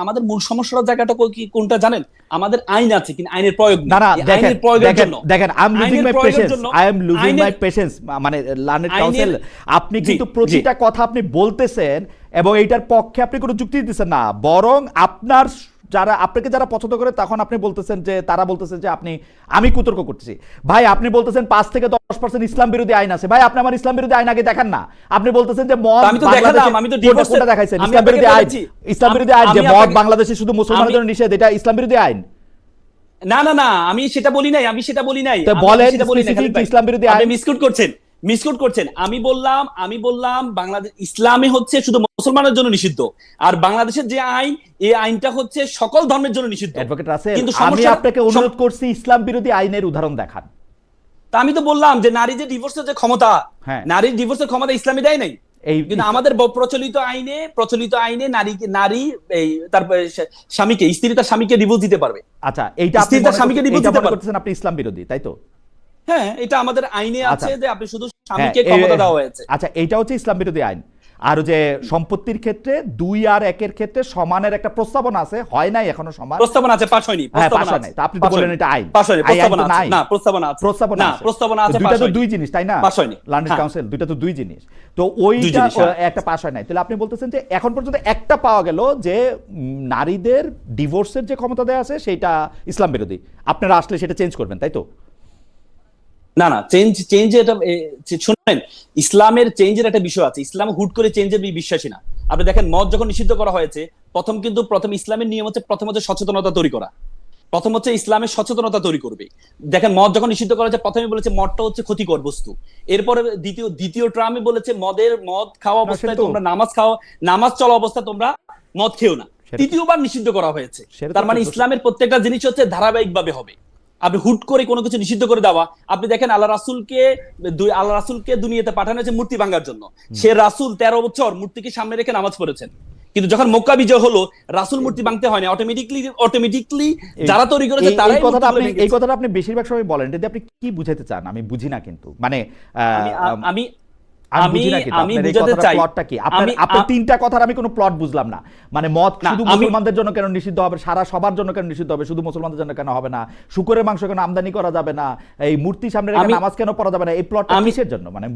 আমাদের মূল সমস্যার জায়গাটা কোনটা জানেন? আমাদের আইন আছে কিন্তু আইনের প্রয়োগ না। আইনের প্রয়োগের জন্য দেখেন, I am losing my patience, মানে লার্নেড কাউন্সিল, আপনি কিন্তু প্রতিটা কথা আপনি বলতেছেন এবং এইটার পক্ষে আপনি কোনো যুক্তি দিতেছেন না, বরং আপনাকে যারা পছন্দ করে তখন আপনি বলতেছেন যে তারা বলতেছেন যে আমি কুতর্ক করতেছি। ভাই আপনি বলতেছেন 5 থেকে 10% ইসলাম বিরোধী আইন আছে, ভাই আপনি আমার ইসলাম বিরোধী আইন আগে দেখান না। আপনি বলতেছেন যে মদ, আমি তো দেখালাম, আমি তো ডিভোর্সটা দেখাইছেন ইসলাম বিরোধী আইন যে মদ বাংলাদেশে শুধু মুসলমানদের জন্য নিষেধ, এটা ইসলাম বিরোধী আইন না, আমি সেটা বলি নাই। তো বলেন স্পেসিফিক ইসলাম বিরোধী আইন। আপনি মিসকোট করছেন, মিসকোট করছেন। আমি বললাম বাংলাদেশ ইসলামে হচ্ছে শুধু মুসলমানের জন্য নিষিদ্ধ, আর বাংলাদেশের যে আইন, এই আইনটা হচ্ছে সকল ধর্মের জন্য নিষিদ্ধ। অ্যাডভোকেট রাসেল, কিন্তু আমি আপনাকে অনুরোধ করছি ইসলাম বিরোধী আইনের উদাহরণ দেখান। তা আমি তো বললাম যে নারী যে ডিভোর্সের যে ক্ষমতা, হ্যাঁ, নারীর ডিভোর্সের ক্ষমতা ইসলামে দেয় নাই। কিন্তু আমাদের প্রচলিত আইনে নারী এই তারপরে স্ত্রী তার স্বামীকে ডিভোর্স দিতে পারবে। আচ্ছা, এইটা আপনি তার স্বামীকে ডিভোর্স দিতে পারবে। করতেছেন আপনি ইসলাম বিরোধী, তাই তো? হ্যাঁ, এটা আমাদের আইনে আচ্ছা, আছে যে আপনি শুধু স্বামীকে ক্ষমতা দেওয়া হয়েছে। আচ্ছা, এইটা হচ্ছে ইসলাম বিরোধী আইন। আর যে সম্পত্তির ক্ষেত্রে 2 আর 1 এর ক্ষেত্রে সমানের একটা প্রস্তাবনা আছে, হয় নাই এখনো সমান। প্রস্তাবনা আছে, পাস হয়নি। প্রস্তাবনা আছে, আপনি তো বলেন এটা আইন। পাস হয়নি, প্রস্তাবনা আছে না, প্রস্তাবনা আছে, প্রস্তাবনা আছে, প্রস্তাবনা আছে, দুইটা তো দুই জিনিস, তাই না? পাস হয়নি, লন্ডন কাউন্সিল দুইটা তো দুই জিনিস। তো ওইটা একটা পাস হয় নাই, তাহলে আপনি বলতেছেন যে এখন পর্যন্ত একটা পাওয়া গেল যে নারীদের ডিভোর্সের যে ক্ষমতা দেয়া আছে সেটা ইসলাম বিরোধী। আপনারা আসলে সেটা চেঞ্জ করবেন, তাই তো? না, চেঞ্জ এটা শুনেন, ইসলামের চেঞ্জের একটা বিষয় আছে। ইসলাম হুট করে চেঞ্জের বিশ্বাসী না। আপনি দেখেন, মদ যখন নিষিদ্ধ করা হয়েছে, প্রথম ইসলামের নিয়ম হচ্ছে প্রথম হচ্ছে সচেতনতা তৈরি করা। প্রথম হচ্ছে ইসলামের সচেতনতা তৈরি করবে। দেখেন, মদ যখন নিষিদ্ধ করা হয়েছে, প্রথমে বলেছে মদটা হচ্ছে ক্ষতিকর বস্তু। এরপরে দ্বিতীয় ট্রামে বলেছে মদ খাওয়া অবস্থায় তোমরা নামাজ চলা অবস্থায় তোমরা মদ খেও না। তৃতীয়বার নিষিদ্ধ করা হয়েছে। তার মানে ইসলামের প্রত্যেকটা জিনিস হচ্ছে ধারাবাহিকভাবে হবে। আপনি হুট করে কোনো কিছু নিষিদ্ধ করে দেওয়া, আপনি দেখেন আল্লাহ রাসূলকে দুনিয়াতে পাঠানো হয়েছে মূর্তি ভাঙার জন্য। সে রাসূল 13 বছর মূর্তিকে সামনে রেখে নামাজ পড়েছেন। কিন্তু যখন মক্কা বিজয় হলো, রাসূল মূর্তি ভাঙতে হয় না, অটোমেটিকলি যারা তৈরি করেছে তারাই। এই কথাটা আপনি বেশিরভাগ সময় বলেন, যদি আপনি কি বুঝাতে চান আমি বুঝি না, কিন্তু মানে আমি বুঝাতে চাই প্লটটা কি। আপনার তিনটা কথার আমি কোনো প্লট বুঝলাম না। মানে মদ শুধু মুসলমানদের জন্য কেন নিষিদ্ধ হবে, সবার জন্য কেন নিষিদ্ধ হবে, শুধু মুসলমানদের জন্য কেন হবে না, শুকরের মাংস কেন আমদানি করা যাবে না, এই মূর্তি সামনে রেখে নামাজ কেন পড়া যাবে না, এই প্লটটা কিসের জন্য? মানে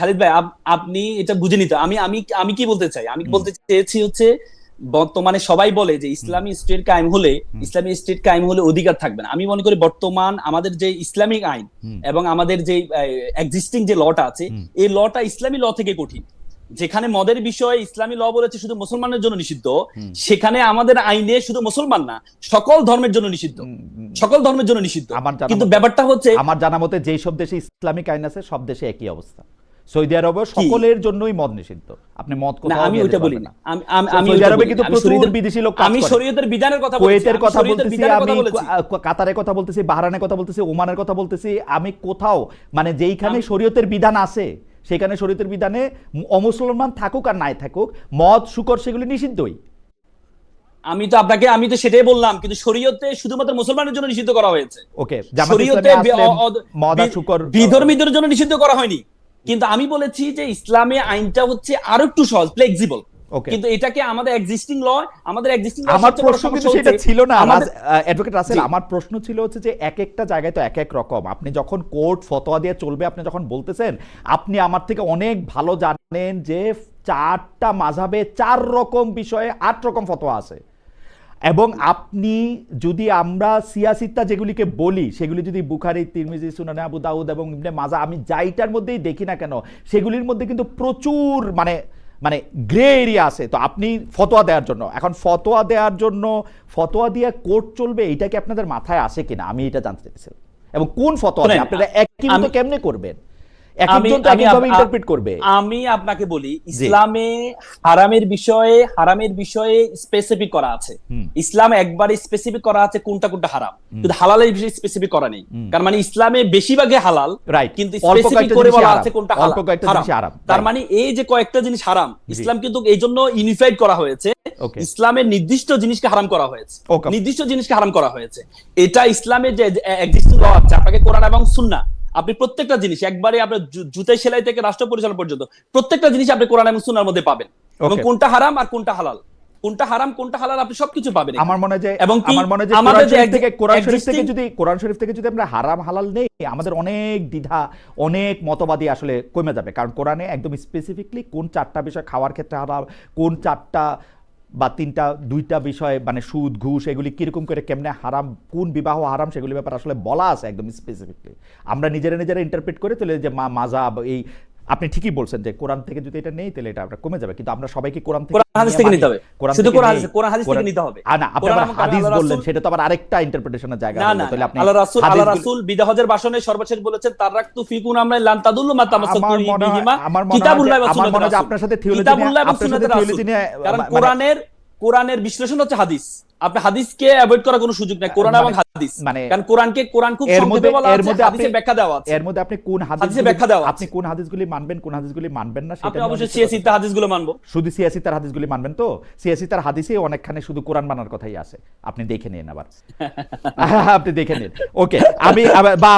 খালিদ ভাই আপনি এটা বুঝে নিতে, আমি কি বলতে চাই, আমি বলতে চেয়েছি হচ্ছে বর্তমানে সবাই বলে যে ইসলামী স্টেট কায়েম হলে অধিকার থাকবে না। আমি মনে করি বর্তমান আমাদের যে ইসলামিক আইন এবং আমাদের যে এক্সিস্টিং যে লটা আছে, এই লটা ইসলামী ল থেকে কঠিন। যেখানে মদের বিষয়ে ইসলামী ল বলেছে শুধু মুসলমানের জন্য নিষিদ্ধ, সেখানে আমাদের আইনে শুধু মুসলমান না, সকল ধর্মের জন্য নিষিদ্ধ। কিন্তু ব্যাপারটা হচ্ছে, আমার জানা মতে যেই সব দেশে ইসলামিক আইন আছে সব দেশে একই অবস্থা। সৌদি আরবে সকলের জন্যই মদ নিষিদ্ধ। আপনি মদ কোথাও আমি ওইটা বলি না। সৌদি আরবে কিন্তু প্রচুর বিদেশি লোক কাজ করে। আমি শরীয়তের বিধানের কথা বলছি, কুয়েতের কথা বলতেছি, আমি কাতারের কথা বলতেছি, বাহরাইনের কথা বলতেছি, ওমানের কথা বলতেছি। আমি কোথাও মানে যেইখানে শরীয়তের বিধান আছে সেখানে শরীয়তের বিধানে অমুসলমান থাকুক আর নাই থাকুক, মদ শুকর সেগুলি নিষিদ্ধই। আমি তো সেটাই বললাম, কিন্তু শরীয়তে শুধুমাত্র মুসলমানের জন্য নিষিদ্ধ করা হয়েছে। ওকে, শরীয়তে মদ আর শুকর বিধর্মীদের জন্য নিষিদ্ধ করা হয়নি। কিন্তু আমি বলেছি যে ইসলামে আইনটা হচ্ছে আরো একটু সহজ, ফ্লেক্সিবল। কিন্তু এটাকে আমাদের এক্সিস্টিং ল আমার প্রশ্ন কিন্তু সেটা ছিল না অ্যাডভোকেট রাসেল। আমার প্রশ্ন ছিল হচ্ছে যে এক একটা জায়গায় তো এক এক রকম। আপনি যখন কোর্ট ফতোয়া দিয়ে চলবে, আপনি যখন বলতেছেন, আপনি আমার থেকে অনেক ভালো জানেন যে 4টা মাযহাবে 4 রকম বিষয়ে 8 রকম ফতোয়া আছে। এবং আপনি যদি আমরা সিয়াসিত্তা যেগুলিকে বলি, সেগুলি যদি বুখারী, তিরমিজি, সুনানে আবু দাউদ এবং ইবনে মাজা, আমি যাইটার মধ্যেই দেখি না কেন, সেগুলির মধ্যে কিন্তু প্রচুর মানে গ্রে এরিয়া আছে। তো আপনি ফতোয়া দেওয়ার জন্য, এখন ফতোয়া দিয়ে কোর্ট চলবে, এটা কি আপনাদের মাথায় আসে কিনা আমি এটা জানতে চাইছিলাম। এবং কোন ফতোয়া আপনারা একই মতো কেমনে করবেন, আমি আপনাকে বলি, ইসলামে হারামের বিষয়ে স্পেসিফিক করা আছে। ইসলাম একবারে স্পেসিফিক করা আছে কোনটা হারাম, কিন্তু হালালের বিষয়ে স্পেসিফিক করা নেই। কারণ মানে ইসলামে বেশিরভাগই হালাল, কিন্তু স্পেসিফিক করে বলা আছে কোনটা হারাম। তার মানে এই যে কয়েকটা জিনিস হারাম, ইসলাম কিন্তু এই জন্য ইউনিফাইড করা হয়েছে। ইসলামের নির্দিষ্ট জিনিসকে হারাম করা হয়েছে, এটা ইসলামের যে এক্সিস্টিং ল আছে। আপনাকে কোরআন এবং সুন্নাহ, আপনি প্রত্যেকটা জিনিস একবারে আপনার জুতাই সেলাই থেকে রাষ্ট্র পরিচালনা পর্যন্ত প্রত্যেকটা জিনিস আপনি কোরআন এবং সুন্নাহর মধ্যে পাবেন। এবং কোনটা হারাম আর কোনটা হালাল, আপনি সবকিছু পাবেন। আমার মনে হয় যে কোরআন শরীফ থেকে যদি আমরা হারাম হালাল নেই, আমাদের অনেক দ্বিধা, অনেক মতবাদী আসলে কমে যাবে। কারণ কোরআনে একদম স্পেসিফিকলি কোন 4টা বিষয় খাওয়ার ক্ষেত্রে হারাম, কোন 4টা বা 2টা বিষয় মানে সুদ ঘুষ এগুলি কিরকম করে কেমনে হারাম, কোন বিবাহ হারাম, সেগুলির ব্যাপারে আসলে বলা আছে একদম স্পেসিফিকলি। আমরা নিজেরা ইন্টারপ্রেট করে তুলে যে মাযহাব এই আপনি ঠিকই বলছেন যে কোরআন থেকে যদি এটা নেই তাহলে এটা আমরা কমে যাবে, কিন্তু আমরা সবাইকে কোরআন থেকে কোরআন হাদিস থেকে নিতে হবে, শুধু কোরআন হাদিস থেকে নিতে হবে। না আপনি আবার হাদিস বললেন, সেটা তো আবার আরেকটা ইন্টারপ্রিটেশনের জায়গা না, তাহলে আপনি আল্লাহ রাসূল বিদাহজের ভাষণে সর্বশেষ বলেছেন তারাকতু ফিকুম আমরান লান তাদুল্লু মা তামাসসাকু বিহিমা কিতাবুল্লাহ ওয়া সুন্নাতুর রাসূল। আপনার সাথে থিওলজি নিয়ে কারণ কোরআনের বিশ্লেষণ হচ্ছে হাদিস, আপনি হাদিসকে অ্যাভয়েড করার কোনো সুযোগ নাই, কোরআন এবং হাদিস, কারণ কোরআন খুব সংক্ষেপে বলা আছে, হাদিসে ব্যাখ্যা দেওয়া আছে। এর মধ্যে আপনি কোন হাদিসে ব্যাখ্যা দেওয়া আছে, আপনি কোন হাদিসগুলি মানবেন কোন হাদিসগুলি মানবেন না, সেটা আপনি অবশ্যই সিয়াসিতার হাদিসগুলো মানবো। শুধু সিয়াসিতার হাদিসগুলি মানবেন তো? সিয়াসিতার হাদিসে অনেকখানে শুধু কোরআন মানার কথাই আছে, আপনি দেখে নিন আবার। আপনি দেখে নিন। ওকে, আমি বা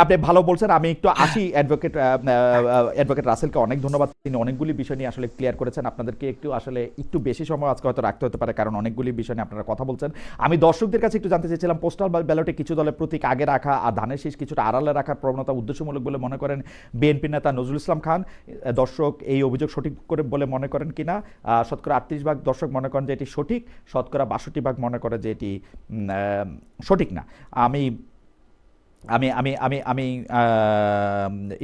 আপনি ভালো বলছেন। আমি একটু আসি অ্যাডভোকেট রাসেলকে অনেক ধন্যবাদ, তিনি অনেকগুলি বিষয় নিয়ে আসলে ক্লিয়ার করেছেন। আপনাদেরকে একটু বেশি সময় আজকে হয়তো রাখতে হতে পারে, কারণ অনেকগুলি বিষয় নিয়ে আপনারা কথা বলছেন। আমি দর্শকদের কাছে একটু জানতে চাইছিলাম, পোস্টাল ব্যালটে কিছু দলের প্রতীক আগে রাখা আর ধানের শীষ কিছুটা আড়ালে রাখার প্রবণতা উদ্দেশ্যমূলক বলে মনে করেন বিএনপি নেতা নজরুল ইসলাম খান। দর্শক এই অভিযোগ সঠিক করে বলে মনে করেন কিনা? শতকরা 38% দর্শক মনে করেন যে এটি সঠিক, শতকরা 62% মনে করে যে এটি সঠিক না। আমি আমি আমি আমি আমি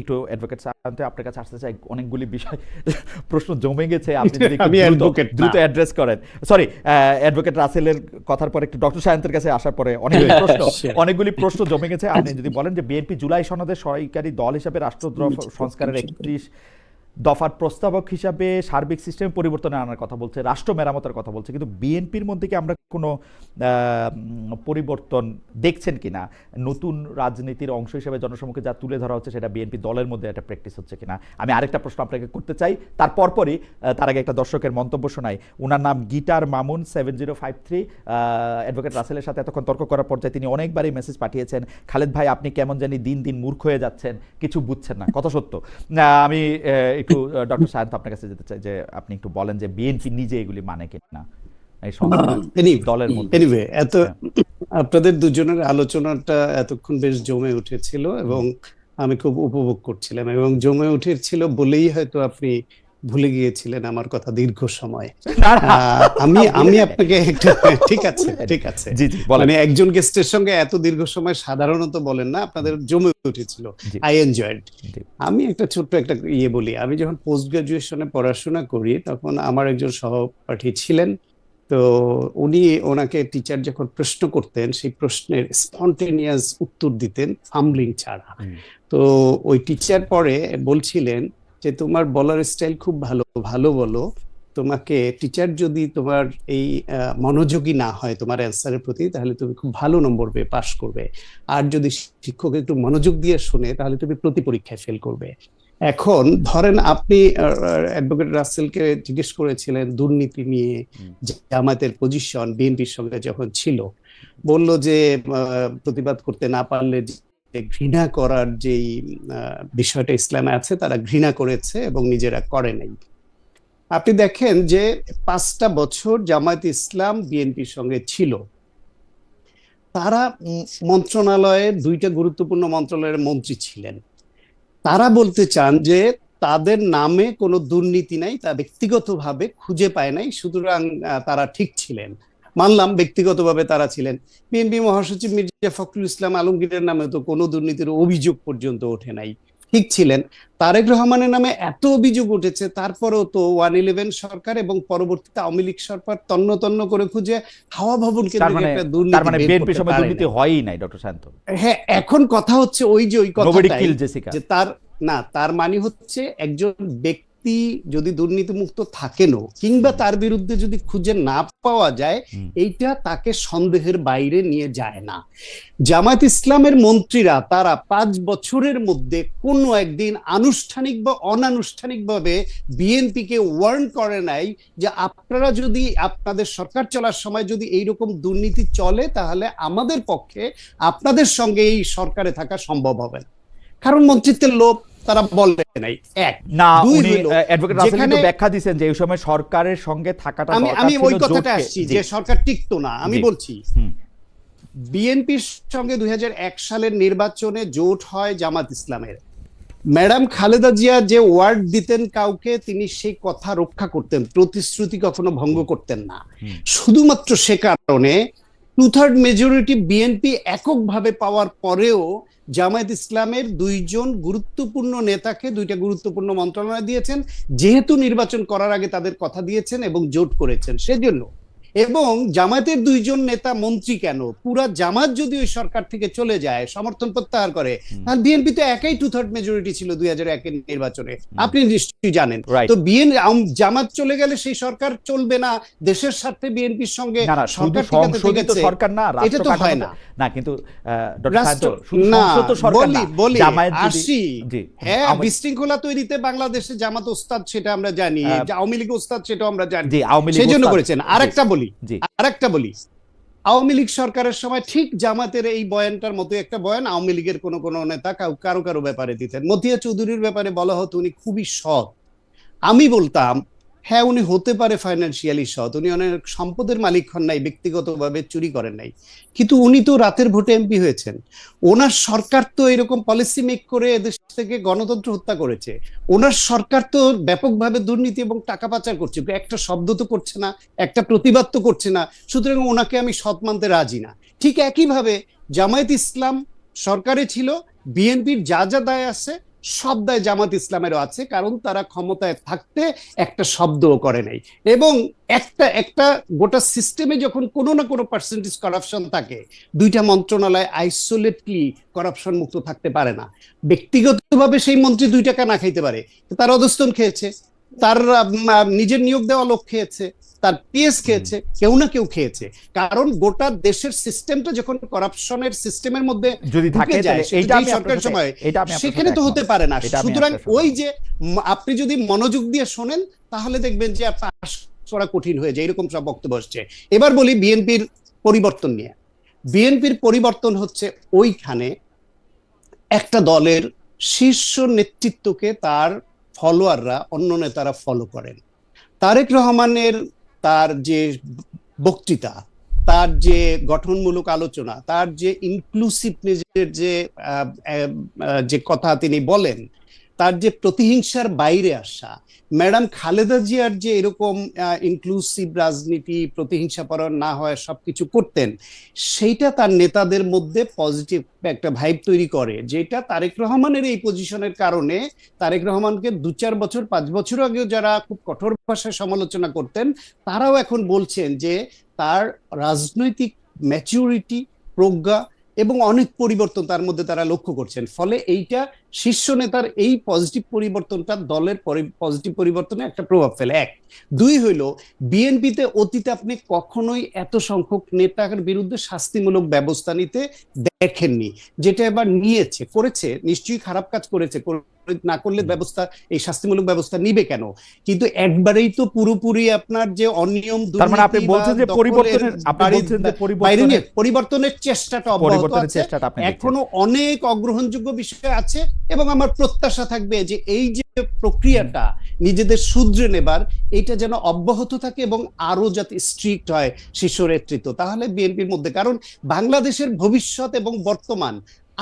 একটু অ্যাডভোকেট সাহেব আপনার কাছে আসতে চাই, অনেকগুলি বিষয় প্রশ্ন জমে গেছে, আপনি যদি দ্রুত অ্যাড্রেস করেন। সরি, অ্যাডভোকেট রাসেলের কথার পরে একটু ডক্টর সায়ন্তের কাছে আসার পরে অনেকগুলি প্রশ্ন জমে গেছে। আপনি যদি বলেন যে বিএনপি জুলাই সনদের সরকারি দল হিসাবে রাষ্ট্রদ্রোহ সংস্কারের 31 দফার প্রস্তাবক হিসাবে সার্বিক সিস্টেম পরিবর্তনে আনার কথা বলছে, রাষ্ট্র মেরামতের কথা বলছে, কিন্তু বিএনপির মধ্যে কি আমরা কোনো পরিবর্তন দেখছেন কিনা? নতুন রাজনীতির অংশ হিসেবে জনসমক্ষে যা তুলে ধরা হচ্ছে সেটা বিএনপি দলের মধ্যে একটা প্র্যাকটিস হচ্ছে কিনা? আমি আরেকটা প্রশ্ন আপনাকে করতে চাই, তার আগে একটা দর্শকের মন্তব্য শোনাই। ওনার নাম গিটার মামুন 7053। অ্যাডভোকেট রাসেলের সাথে এতক্ষণ তর্ক করার পর্যায়ে তিনি অনেকবারই মেসেজ পাঠিয়েছেন, খালেদ ভাই আপনি কেমন জানি দিন দিন মূর্খ হয়ে যাচ্ছেন, কিছু বুঝছেন না। কত সত্য। আমি একটু ডক্টর সায়ন্ত আপনার কাছে যেতে চাই যে আপনি একটু বলেন যে বিএনপি নিজে এগুলি মানে কিনা দলের মধ্যে। এনিওয়ে, আপনাদের দুজনের আলোচনাটা এতক্ষণ বেশ জমে উঠেছিল এবং আমি খুব উপভোগ করছিলাম, এবং জমে উঠেছিল বলেই হয়তো আপনি ভুলে গিয়েছিলেন আমার কথা দীর্ঘ সময়। আমি আপনাকে একটা ঠিক আছে মানে একজন গেস্টের সঙ্গে এত দীর্ঘ সময় সাধারণত বলেন না, আপনাদের জমে উঠেছিল। I enjoyed. আমি একটা ছোট্ট একটা বলি, আমি যখন পোস্ট গ্রাজুয়েশনে পড়াশোনা করি তখন আমার একজন সহপাঠী ছিলেন, তো ওনাকে টিচার যখন প্রশ্ন করতেন সেই প্রশ্নের স্পন্টেনিয়াস উত্তর দিতেন ফাম্বলিং ছাড়া। তো ওই টিচার পরে বলছিলেন যে তোমার বলার স্টাইল খুব ভালো বলো, তোমাকে টিচার যদি তোমার এই মনোযোগী না হয় তোমার অ্যান্সারের প্রতি তাহলে তুমি খুব ভালো নম্বর পেয়ে পাশ করবে, আর যদি শিক্ষক একটু মনোযোগ দিয়ে শুনে তাহলে তুমি প্রতি পরীক্ষায় ফেল করবে। এখন ধরেন আপনি অ্যাডভোকেট রাসেলকে জিজ্ঞেস করেছিলেন দুর্নীতি নিয়ে জামায়াতের পজিশন বিএনপির সঙ্গে যখন ছিল, বলল যে প্রতিবাদ করতে না পারলে ঘৃণা করার যেই বিষয়টা ইসলামে আছে তারা ঘৃণা করেছে এবং নিজেরা করে নাই। আপনি দেখেন যে 5টা বছর জামায়াত ইসলাম বিএনপির সঙ্গে ছিল, তারা মন্ত্রণালয়ের 2টা গুরুত্বপূর্ণ মন্ত্রণালয়ের মন্ত্রী ছিলেন। তারা বলতে চান যে তাদের নামে কোনো দুর্নীতি নাই, তা ব্যক্তিগতভাবে খুঁজে পায় নাই, সুতরাং তারা ঠিক ছিলেন। মানলাম ব্যক্তিগতভাবে তারা ছিলেন। বিএনপি মহাসচিব মির্জা ফখরুল ইসলাম আলমগীরের নামে তো কোনো দুর্নীতির অভিযোগ পর্যন্ত ওঠে নাই, ঠিক ছিলেন। তারেক রহমানের নামে এত অভিযোগ উঠেছে, তারপরেও তো 111 সরকার এবং পরবর্তীতে আওয়ামী লীগ সরকার তন্ন করে খুঁজে হাওয়া ভবন কেন্দ্রিক একটা দুর্নীতি হয়ই নাই ডক্টর শান্ত। হ্যাঁ, এখন কথা হচ্ছে ওই কথাটাই যে তার মানে হচ্ছে একজন ব্যক্তি যদি দুর্নীতিমুক্ত থাকেনও কিংবা তার বিরুদ্ধে যদি খুঁজে না পাওয়া যায়, এইটা তাকে সন্দেহের বাইরে নিয়ে যায় না। জামায়াত ইসলামের মন্ত্রীরা তারা 5 বছরের মধ্যে কোনো একদিন আনুষ্ঠানিক বা অনানুষ্ঠানিকভাবে বিএনপিকে ওয়ার্ন করে নাই যে আপনারা যদি আপনাদের সরকার চলার সময় যদি এইরকম দুর্নীতি চলে তাহলে আমাদের পক্ষে আপনাদের সঙ্গে এই সরকারে থাকা সম্ভব হবে না, কারণ মন্ত্রিত্বের লোভ তারা বলে নাই। ব্যাখ্যা দিচ্ছেন যে এই সময় সরকারের সঙ্গে থাকাটা আমি ওই কথাটা আসছি যে সরকার টিকতো না। আমি বলছি বিএনপির সঙ্গে 2001 সালের নির্বাচনে জোট হয় জামাত ইসলামের। ম্যাডাম খালেদা জিয়া যে ওয়ার্ড দিতেন কাউকে, তিনি সেই কথা রক্ষা করতেন, প্রতিশ্রুতি কখনো ভঙ্গ করতেন না। শুধুমাত্র সে কারণে 2/3 মেজরিটি বিএনপি এককভাবে পাওয়ার পরেও জামায়াত ইসলামের দুইজন গুরুত্বপূর্ণ নেতাকে দুইটা গুরুত্বপূর্ণ মন্ত্রণালয় দিয়েছেন, যেহেতু নির্বাচন করার আগে তাদের কথা দিয়েছেন এবং জোট করেছেন সেজন্য। এবং জামায়াতের দুইজন নেতা মন্ত্রী কেন, পুরা জামাত যদি ওই সরকার থেকে চলে যায়, সমর্থন প্রত্যাহার করে, তাহলে বিএনপি তো একাই 2/3 মেজরিটি ছিল 2001 নির্বাচনে, আপনি নিশ্চয়ই জানেন। Right. তো জামাত চলে গেলে সেই সরকার চলবে না, দেশের স্বার্থে বিএনপির সঙ্গে না না, শুধু সরকার টিকাতে সংসদীয় টিকেছে, সরকার না, এটা তো হয় না। না কিন্তু ডক্টর সায়ন্ত, রাষ্ট্র শুধু না, সংসদ তো সরকার না, বলি জামায়াত যদি আসি। জি হ্যাঁ, বিশৃঙ্খলা তৈরিতে বাংলাদেশে জামাত ওস্তাদ, সেটা আমরা জানি, যে আওয়ামী লীগ ওস্তাদ সেটাও আমরা জানি, জি আওয়ামী লীগ সেই জন্য ওস্তাদ- করেছেন। আরেকটা বলি, জি আওয়ামী লীগ সরকারের সময় ঠিক জামাতের এই বয়ানটার মতো একটা বয়ান আওয়ামী লীগের কোন কোন নেতা কারো কারো ব্যাপারে দিতেন। মতিয়া চৌধুরীর ব্যাপারে বলা হতো উনি খুবই সৎ। আমি বলতাম হ্যাঁ, উনি হতে পারে ফাইন্যান্সিয়ালি সৎ, উনি অনেক সম্পদের মালিক হন নাই, ব্যক্তিগতভাবে চুরি করেন নাই, কিন্তু উনি তো রাতের ভোটে এমপি হয়েছেন। ওনার সরকার তো এরকম পলিসি মেক করে এদেশ থেকে গণতন্ত্র হত্যা করেছে। ওনার সরকার তো ব্যাপকভাবে দুর্নীতি এবং টাকা পাচার করছে, একটা শব্দ তো করছে না, একটা প্রতিবাদ তো করছে না, সুতরাং ওনাকে আমি সৎ মানতে রাজি না। ঠিক একইভাবে জামায়াত ইসলাম সরকারে ছিল, বিএনপির যা যা দায় আছে সব দায় জামাত ইসলামেরও আছে, কারণ তারা ক্ষমতায় থাকতে একটা শব্দও করে নাই। এবং একটা গোটা সিস্টেমে যখন কোনো না কোনো পার্সেন্টেজ করাপশন থাকে, দুইটা মন্ত্রণালয় আইসোলেটলি করাপশন মুক্ত থাকতে পারে না। ব্যক্তিগতভাবে সেই মন্ত্রী 2 টাকা না খাইতে পারে, তার অধস্তন খেয়েছে, তার নিজের নিয়োগ দেওয়া লোক খেয়েছে, তার পিএস খেয়েছে, কেউ না কেউ খেয়েছে। কারণ গোটা দেশের সিস্টেমটা যখন করাপশনের সিস্টেমের মধ্যে যদি থাকে ঢুকে যায়, এইটা আমি সরকারের সময় আপনার সেখানে তো সাথে হতে একমত। পারে না। এটা আমি সুতরাং আপনার সাথে ওই যে আপনি যদি মনোযোগ দিয়ে শোনেন তাহলে দেখবেন যে পাস করা কঠিন হয়ে যায়, এরকম সব বক্তব্য আসছে। এবার বলি বিএনপির পরিবর্তন নিয়ে। বিএনপির পরিবর্তন হচ্ছে ওইখানে একটা দলের শীর্ষ নেতৃত্বকে তার ফলোয়াররা, অন্য নেতারা ফলো করেন। তারেক রহমানের তার যে বক্তৃতা, তার যে গঠনমূলক আলোচনা, তার যে ইনক্লুসিভনেসের যে কথা তিনি বলেন, তার যে প্রতিহিংসার বাইরে আসা, ম্যাডাম খালেদা জিয়ার যে এরকম ইনক্লুসিভ রাজনীতি, প্রতিহিংসাপরায়ণ না হয় সবকিছু করতেন, সেইটা তার নেতাদের মধ্যে পজিটিভ একটা ভাইব তৈরি করে, যেটা তারেক রহমানের এই পজিশনের কারণে তারেক রহমানকে 2-4 বছর 5 বছর আগেও যারা খুব কঠোর ভাষায় সমালোচনা করতেন, তারাও এখন বলছেন যে তার রাজনৈতিক ম্যাচুরিটি, প্রজ্ঞা এবং অনেক পরিবর্তন তার মধ্যে তারা লক্ষ্য করছেন। ফলে এইটা শীর্ষ নেতার এই পজিটিভ পরিবর্তনটা দলের পজিটিভ পরিবর্তনে একটা প্রভাব ফেলে। 1, 2 হইল বিএনপিতে অতীতে আপনি কখনোই এত সংখ্যক নেতার বিরুদ্ধে শাস্তিমূলক ব্যবস্থা নিতে দেখেননি, যেটা এবার করেছে, নিশ্চয়ই খারাপ কাজ করেছে, না করলে ব্যবস্থা, এই শাস্তিমূলক ব্যবস্থা নিবে কেন? কিন্তু একবারেই তো পুরোপুরি আপনার যে অনিয়ম, তার মানে আপনি বলছেন যে পরিবর্তনের চেষ্টাটা অব্যাহত আছে, এখনো অনেক অগ্রহণযোগ্য বিষয় আছে। এবং আমার প্রত্যাশা থাকবে যে এই যে প্রক্রিয়াটা নিজেদের শুধরে নেবার, এটা যেন অব্যাহত থাকে এবং আরো যাতে স্ট্রিক্ট হয় শীর্ষ নেতৃত্ব, তাহলে বিএনপির মধ্যে। কারণ বাংলাদেশের ভবিষ্যৎ এবং বর্তমান